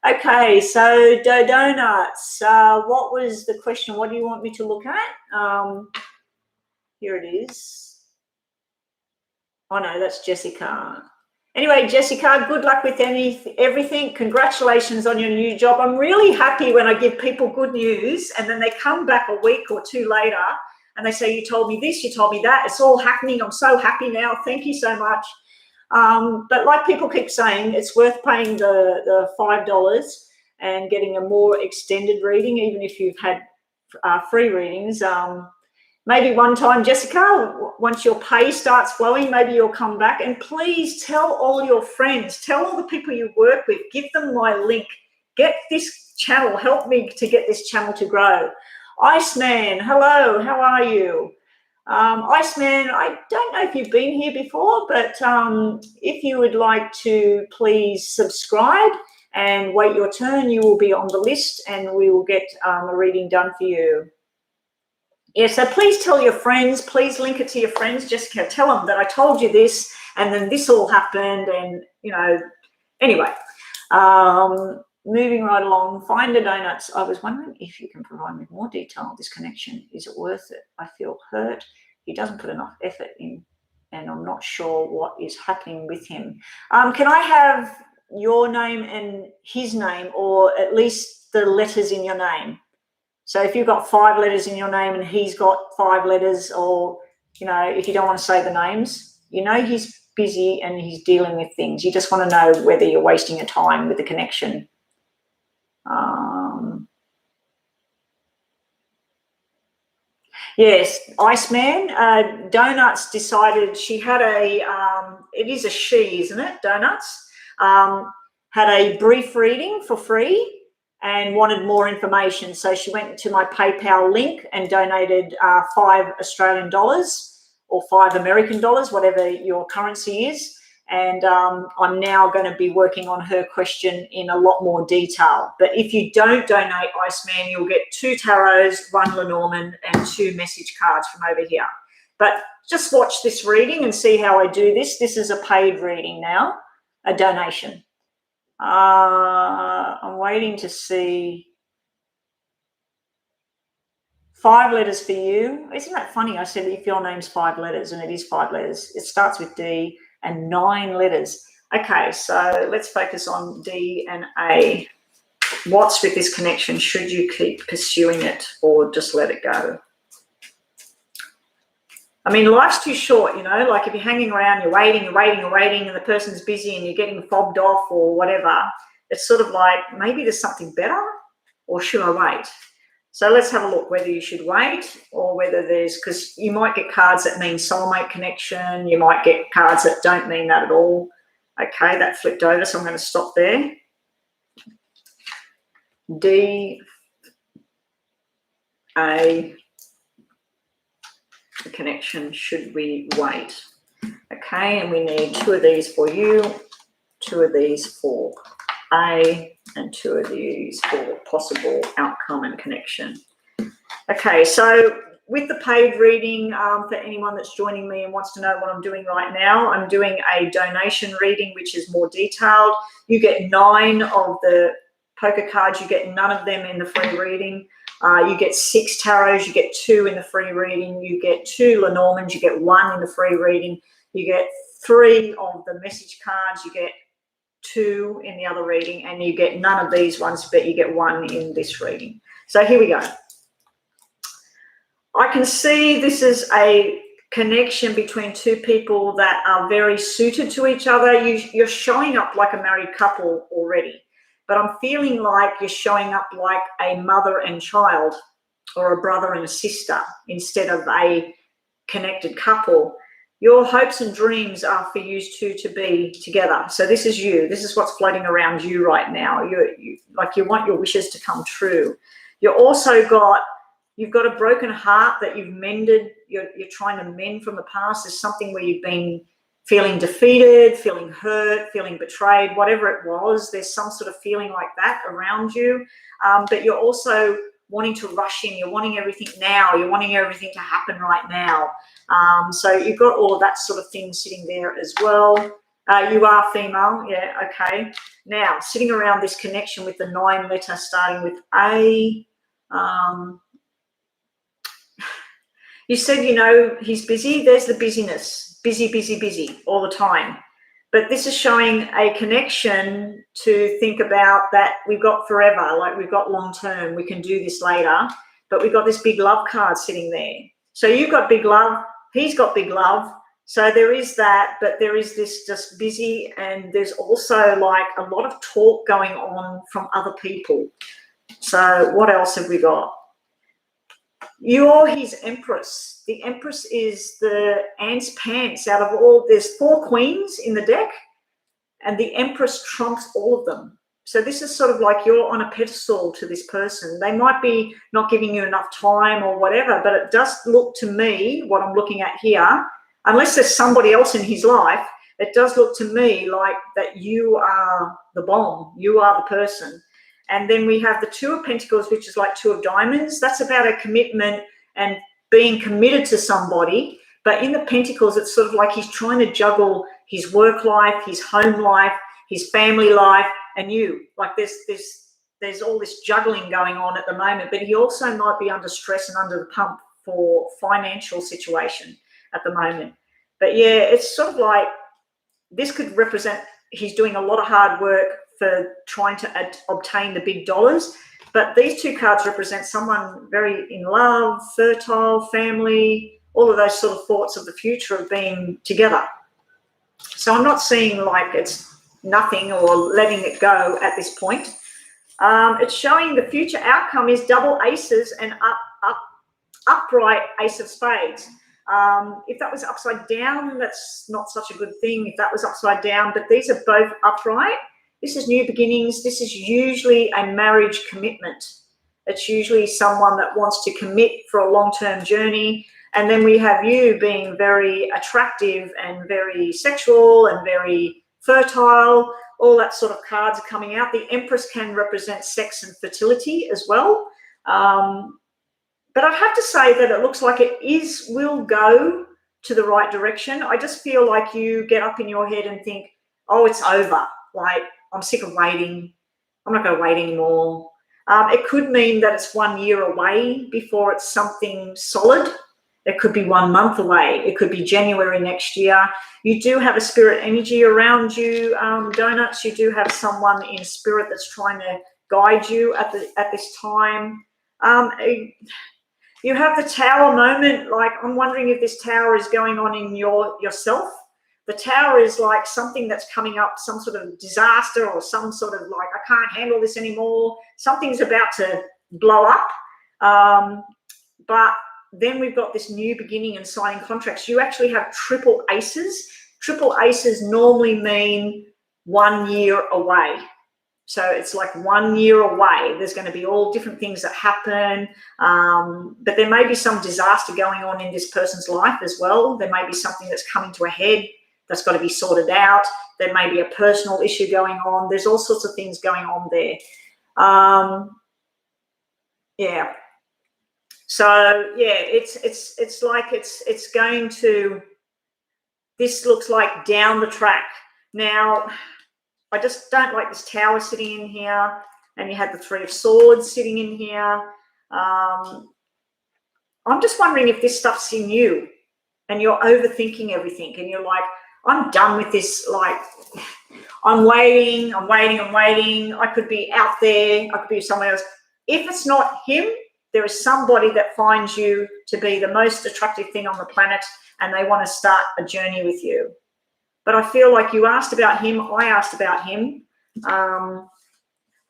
Okay, so Donuts, what was the question? What do you want me to look at? Here it is. Oh no, that's Jessica. Anyway, Jessica, good luck with everything. Congratulations on your new job. I'm really happy when I give people good news and then they come back a week or 2 later and they say, you told me this, you told me that. It's all happening. I'm so happy now. Thank you so much. But like people keep saying, it's worth paying the $5 and getting a more extended reading, even if you've had free readings. maybe one time, Jessica, once your pay starts flowing, maybe you'll come back. And please tell all your friends, tell all the people you work with, give them my link. Get this channel, help me to get this channel to grow. Iceman, hello, how are you? Iceman, I don't know if you've been here before, but if you would like to please subscribe and wait your turn, you will be on the list and we will get a reading done for you. Yeah, so please tell your friends, please link it to your friends. Jessica, tell them that I told you this and then this all happened and, you know, anyway. Moving right along, Finder Donuts. I was wondering if you can provide me more detail on this connection. Is it worth it? I feel hurt. He doesn't put enough effort in and I'm not sure what is happening with him. Can I have your name and his name, or at least the letters in your name? So if you've got 5 letters in your name and he's got 5 letters, or, you know, if you don't want to say the names, you know he's busy and he's dealing with things. You just want to know whether you're wasting your time with the connection. Yes, Iceman, Donuts decided she had a, it is a she, isn't it, Donuts? Had a brief reading for free and wanted more information. So she went to my PayPal link and donated 5 Australian dollars or 5 American dollars, whatever your currency is. And I'm now going to be working on her question in a lot more detail. But if you don't donate, Iceman, you'll get 2 tarots, 1 Lenormand, and 2 message cards from over here. But just watch this reading and see how I do this. This is a paid reading now, a donation. I'm waiting to see 5 letters for you. Isn't that funny? I said if your name's 5 letters, and it is 5 letters. It starts with D and 9 letters. Okay, so let's focus on D and A. What's with this connection? Should you keep pursuing it or just let it go? I mean, life's too short, you know, like if you're hanging around, you're waiting, and the person's busy and you're getting fobbed off or whatever, it's sort of like maybe there's something better, or should I wait? So let's have a look whether you should wait or whether there's, because you might get cards that mean soulmate connection. You might get cards that don't mean that at all. Okay, that flipped over, so I'm going to stop there. D, A, the connection, should we wait? Okay, and we need 2 of these for you, 2 of these for A, and 2 of these for possible outcome and connection. Okay, so with the paid reading, for anyone that's joining me and wants to know what I'm doing right now, I'm doing a donation reading, which is more detailed. You get 9 of the poker cards. You get none of them in the free reading. You get 6 tarots. You get 2 in the free reading. You get 2 Lenormands. You get 1 in the free reading. You get 3 of the message cards. You get 2 in the other reading, and you get none of these ones, but you get 1 in this reading. So here we go. I can see this is a connection between 2 people that are very suited to each other. You're showing up like a married couple already, but I'm feeling like you're showing up like a mother and child, or a brother and a sister, instead of a connected couple. Your hopes and dreams are for you 2 to be together. So this is you. This is what's floating around you right now. You want your wishes to come true. You've got a broken heart that you've mended. You're trying to mend from the past. There's something where you've been feeling defeated, feeling hurt, feeling betrayed, whatever it was. There's some sort of feeling like that around you. But you're also wanting to rush in. You're wanting everything now. You're wanting everything to happen right now. So you've got all of that sort of thing sitting there as well. You are female. Yeah, okay. Now, sitting around this connection with the 9 letter starting with A. You said, you know, he's busy. There's the busyness. Busy, busy, busy all the time. But this is showing a connection to think about that we've got forever, like we've got long term. We can do this later. But we've got this big love card sitting there. So you've got big love. He's got big love. So there is that, but there is this just busy, and there's also like a lot of talk going on from other people. So what else have we got? You're his empress. The empress is the ant's pants out of all. There's 4 queens in the deck, and the empress trumps all of them. So this is sort of like you're on a pedestal to this person. They might be not giving you enough time or whatever, but it does look to me, what I'm looking at here, unless there's somebody else in his life, it does look to me like that you are the bomb. You are the person. And then we have the 2 of Pentacles, which is like 2 of Diamonds. That's about a commitment and being committed to somebody. But in the Pentacles, it's sort of like he's trying to juggle his work life, his home life, his family life, and you. Like there's all this juggling going on at the moment, but he also might be under stress and under the pump for financial situation at the moment. But yeah, it's sort of like this could represent he's doing a lot of hard work for trying to obtain the big dollars. But these 2 cards represent someone very in love, fertile, family, all of those sort of thoughts of the future of being together. So I'm not seeing like it's nothing or letting it go at this point. It's showing the future outcome is double aces and upright ace of spades. If that was upside down, that's not such a good thing. If that was upside down, but these are both upright. This is new beginnings. This is usually a marriage commitment. It's usually someone that wants to commit for a long-term journey. And then we have you being very attractive and very sexual and very fertile. All that sort of cards are coming out. The Empress can represent sex and fertility as well. But I'd have to say that it looks like it will go to the right direction. I just feel like you get up in your head and think, oh, it's over. Like, I'm sick of waiting. I'm not going to wait anymore. It could mean that it's 1 year away before it's something solid. It could be 1 month away. It could be January next year. You do have a spirit energy around you, Donuts. You do have someone in spirit that's trying to guide you at this time. You have the Tower moment. Like, I'm wondering if this Tower is going on in yourself. The Tower is like something that's coming up, some sort of disaster or some sort of like, I can't handle this anymore. Something's about to blow up. But then we've got this new beginning and signing contracts. You actually have triple aces. Triple aces normally mean 1 year away. So it's like 1 year away. There's going to be all different things that happen. But there may be some disaster going on in this person's life as well. There may be something that's coming to a head that's got to be sorted out. There may be a personal issue going on. There's all sorts of things going on there. Yeah. So yeah, it's like it's going to. This looks like down the track. Now, I just don't like this Tower sitting in here, and you had the 3 of Swords sitting in here. I'm just wondering if this stuff's in you, and you're overthinking everything, and you're like, I'm done with this. Like, I'm waiting. I could be out there. I could be somewhere else. If it's not him, there is somebody that finds you to be the most attractive thing on the planet, and they want to start a journey with you. But I feel like you asked about him. I asked about him.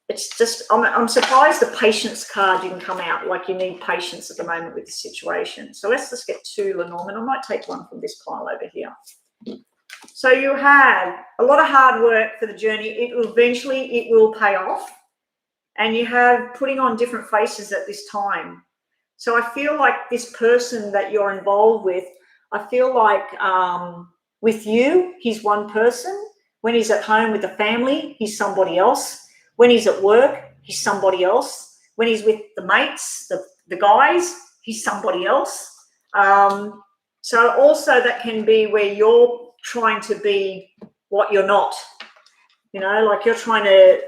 It's just, I'm surprised the patience card didn't come out. Like, you need patience at the moment with the situation. So let's just get 2, Lenormand. I might take one from this pile over here. So you have a lot of hard work for the journey. It will pay off. And you have putting on different faces at this time. So I feel like this person that you're involved with, I feel like with you, he's one person. When he's at home with the family, he's somebody else. When he's at work, he's somebody else. When he's with the mates, the guys, he's somebody else. So also that can be where you're trying to be what you're not. You know, like you're trying to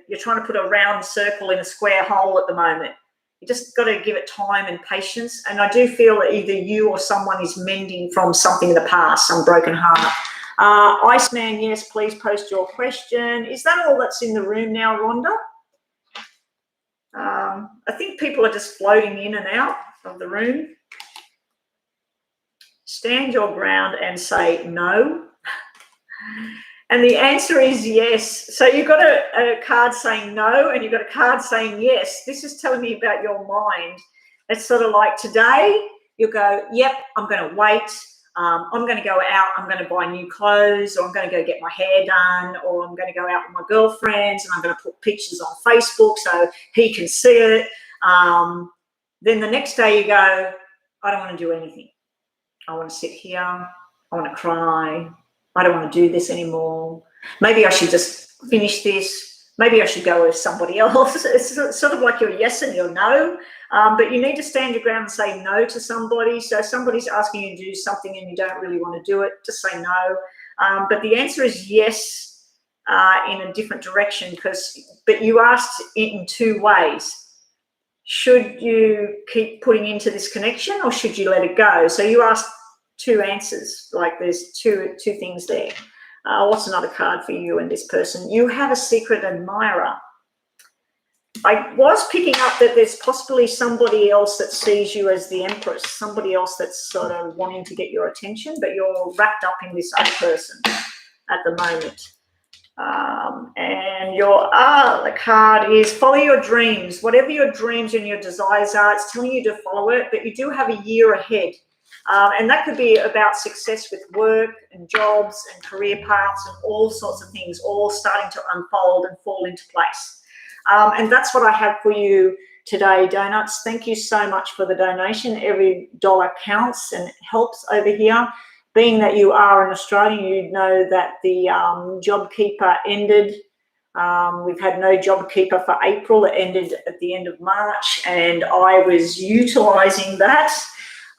you're trying to put a round circle in a square hole at the moment. You just got to give it time and patience. And I do feel that either you or someone is mending from something in the past, some broken heart. Iceman, yes, please post your question. Is that all that's in the room now, Rhonda? I think people are just floating in and out of the room. Stand your ground and say no. And the answer is yes. So you've got a card saying no, and you've got a card saying yes. This is telling me about your mind. It's sort of like today, you go, yep, I'm going to wait. I'm going to go out. I'm going to buy new clothes, or I'm going to go get my hair done, or I'm going to go out with my girlfriends, and I'm going to put pictures on Facebook so he can see it. Then the next day you go, I don't want to do anything. I want to sit here. I want to cry. I don't want to do this anymore. Maybe I should just finish this. Maybe I should go with somebody else. It's sort of like your yes and your no, but you need to stand your ground and say no to somebody. So if somebody's asking you to do something and you don't really want to do it, just say no. But the answer is yes in a different direction, but you asked it in two ways. Should you keep putting into this connection, or should you let it go? So you asked two answers, like there's two things there. What's another card for you and this person? You have a secret admirer. I was picking up that there's possibly somebody else that sees you as the Empress, somebody else that's sort of wanting to get your attention, but you're wrapped up in this other person at the moment. And your other card is follow your dreams. Whatever your dreams and your desires are, it's telling you to follow it, but you do have a year ahead. And that could be about success with work and jobs and career paths and all sorts of things, all starting to unfold and fall into place. And that's what I have for you today, Donuts. Thank you so much for the donation. Every dollar counts and helps over here. Being that you are an Australian, you know that the JobKeeper ended. We've had no JobKeeper for April. It ended at the end of March, and I was utilising that.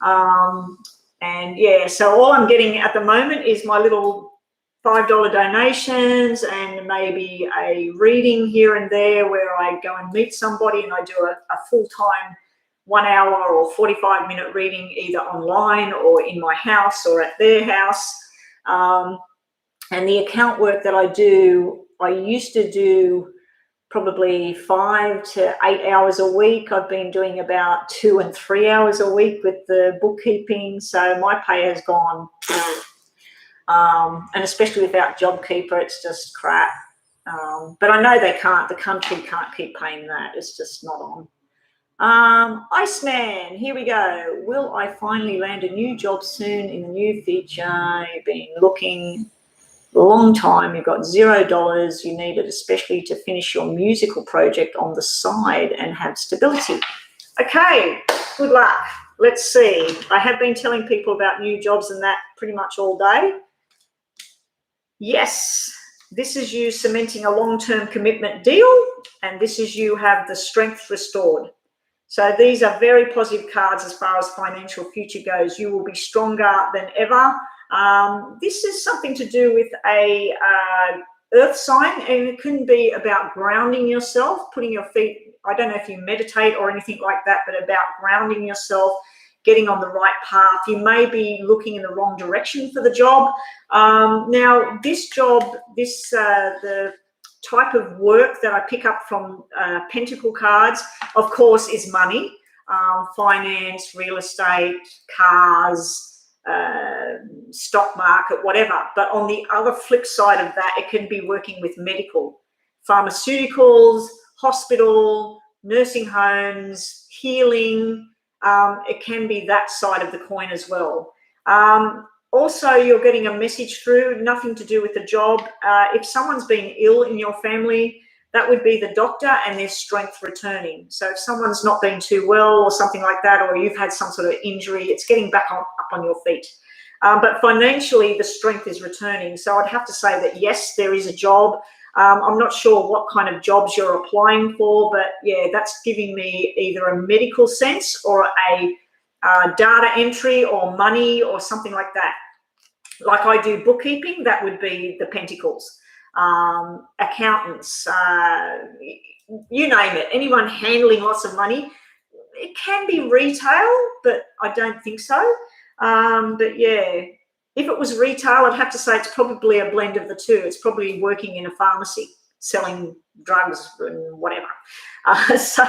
And yeah, so all I'm getting at the moment is my little $5 donations and maybe a reading here and there where I go and meet somebody and I do a full-time 1 hour or 45-minute reading either online or in my house or at their house. And the account work that I do, I used to do probably 5 to 8 hours a week. I've been doing about 2 and 3 hours a week with the bookkeeping. So my pay has gone, and especially without JobKeeper, it's just crap. But I know the country can't keep paying that. It's just not on. Iceman, here we go. Will I finally land a new job soon in the near future? You've been looking a long time. You've got $0. You need it especially to finish your musical project on the side and have stability. Okay, good luck. Let's see. I have been telling people about new jobs and that pretty much all day. Yes, this is you cementing a long-term commitment deal, and this is you have the strength restored. So these are very positive cards as far as financial future goes. You will be stronger than ever. This is something to do with a earth sign, and it can be about grounding yourself, putting your feet, I don't know if you meditate or anything like that, but about grounding yourself, getting on the right path. You may be looking in the wrong direction for the job. Now, this job, the type of work that I pick up from Pentacle cards, of course, is money, finance, real estate, cars, stock market, whatever. But on the other flip side of that, it can be working with medical, pharmaceuticals, hospital, nursing homes, healing. It can be that side of the coin as well. Also, you're getting a message through, nothing to do with the job. If someone's been ill in your family, that would be the doctor and their strength returning. So if someone's not been too well or something like that, or you've had some sort of injury, it's getting back up on your feet. But financially, the strength is returning. So I'd have to say that, yes, there is a job. I'm not sure what kind of jobs you're applying for, but yeah, that's giving me either a medical sense or a data entry or money or something like that. Like I do bookkeeping, that would be the Pentacles. Accountants, you name it, anyone handling lots of money. It can be retail, but I don't think so. But yeah, if it was retail, I'd have to say it's probably a blend of the two. It's probably working in a pharmacy, selling drugs and whatever. So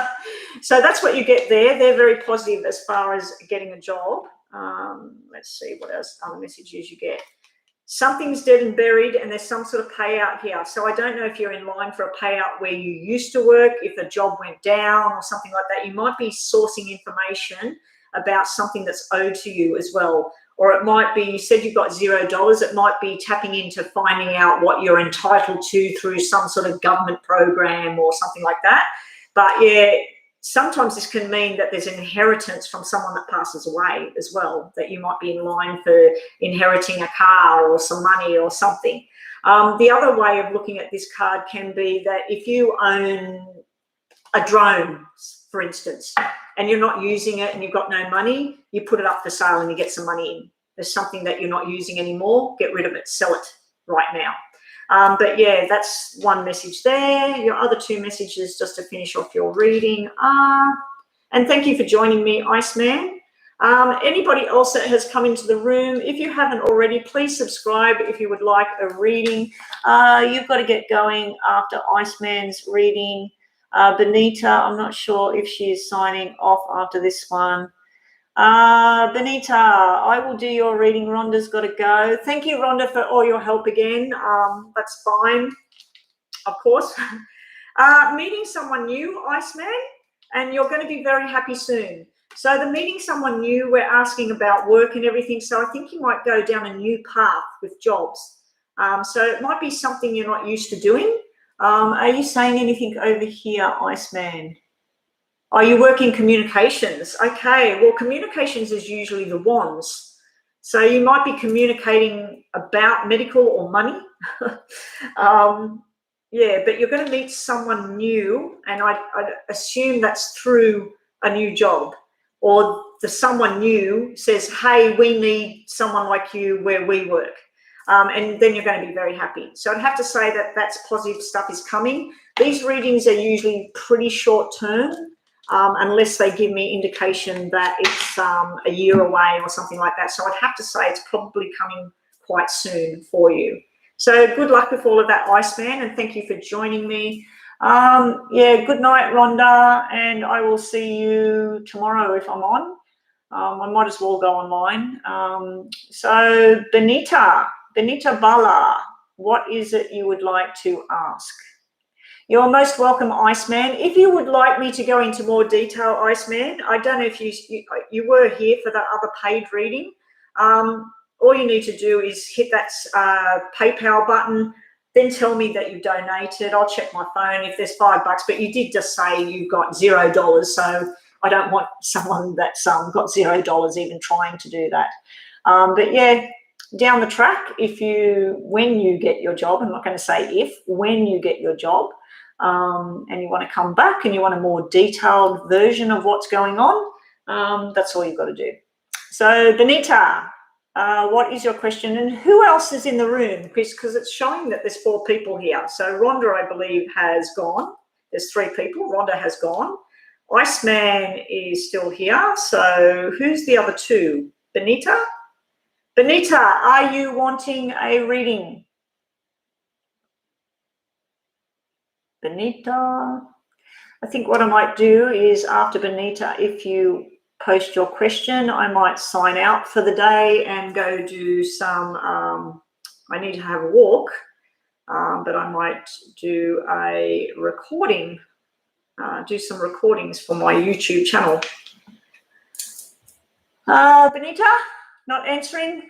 that's what you get there. They're very positive as far as getting a job. Let's see what else other messages you get. something's dead and buried and there's some sort of payout here. So I don't know if you're in line for a payout where you used to work, if the job went down or something like that. You might be sourcing information about something that's owed to you as well. Or it might be, you said you've got $0. It might be tapping into finding out what you're entitled to through some sort of government program or something like that. But yeah, sometimes this can mean that there's inheritance from someone that passes away as well, that you might be in line for inheriting a car or some money or something. The other way of looking at this card can be that if you own a drone, for instance, and you're not using it and you've got no money, you put it up for sale and you get some money in. There's something that you're not using anymore, get rid of it, sell it right now. But yeah, that's one message there. Your other two messages, just to finish off your reading, are, and thank you for joining me, Iceman. Anybody else that has come into the room, if you haven't already, please subscribe if you would like a reading. You've got to get going after Iceman's reading. Benita, I'm not sure if she is signing off after this one. Benita, I will do your reading. Rhonda's got to go. Thank you, Rhonda, for all your help again. That's fine, of course. Meeting someone new, Iceman, and you're going to be very happy soon. So the meeting someone new, we're asking about work and everything. So I think you might go down a new path with jobs. So it might be something you're not used to doing. Are you saying anything over here, Iceman? Are you working communications? Okay, well, communications is usually the wands. So you might be communicating about medical or money. Yeah, but you're going to meet someone new, and I'd assume that's through a new job, or the someone new says, hey, we need someone like you where we work. And then you're going to be very happy. So I'd have to say that that's positive stuff is coming. These readings are usually pretty short term, unless they give me indication that it's a year away or something like that. So I'd have to say it's probably coming quite soon for you. So good luck with all of that, Iceman, and thank you for joining me. Yeah, good night, Rhonda, and I will see you tomorrow if I'm on. I might as well go online. So Benita Bala, what is it you would like to ask? You're most welcome, Iceman. If you would like me to go into more detail, Iceman, I don't know if you were here for that other paid reading. All you need to do is hit that PayPal button, then tell me that you've donated. I'll check my phone if there's $5, but you did just say you've got $0, so I don't want someone that's got $0 even trying to do that. But yeah, down the track, when you get your job, I'm not going to say if, when you get your job, and you want to come back and you want a more detailed version of what's going on, that's all you've got to do. So Benita, what is your question, and who else is in the room? Because it's showing that there's 4 people here. So Rhonda, I believe, has gone. There's 3 people. Rhonda has gone. Iceman is still here. So who's the other 2? Benita? Benita, are you wanting a reading? Benita? I think what I might do is after Benita, if you post your question, I might sign out for the day and go do some, I need to have a walk, but I might do a recording, do some recordings for my YouTube channel. Benita, not answering?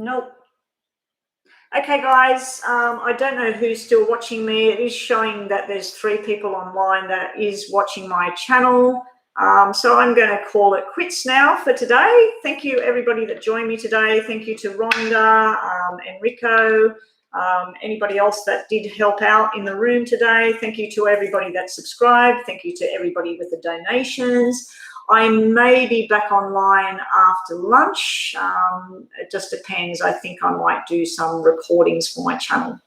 Nope. Okay, guys, I don't know who's still watching me. It is showing that there's 3 people online that is watching my channel. So I'm going to call it quits now for today. Thank you, everybody that joined me today. Thank you to Rhonda, Enrico, anybody else that did help out in the room today. Thank you to everybody that subscribed. Thank you to everybody with the donations. I may be back online after lunch. It just depends. I think I might do some recordings for my channel.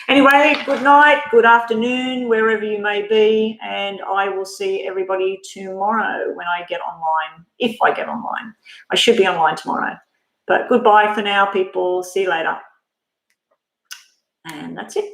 Anyway, good night, good afternoon, wherever you may be, and I will see everybody tomorrow when I get online, if I get online. I should be online tomorrow. But goodbye for now, people. See you later. And that's it.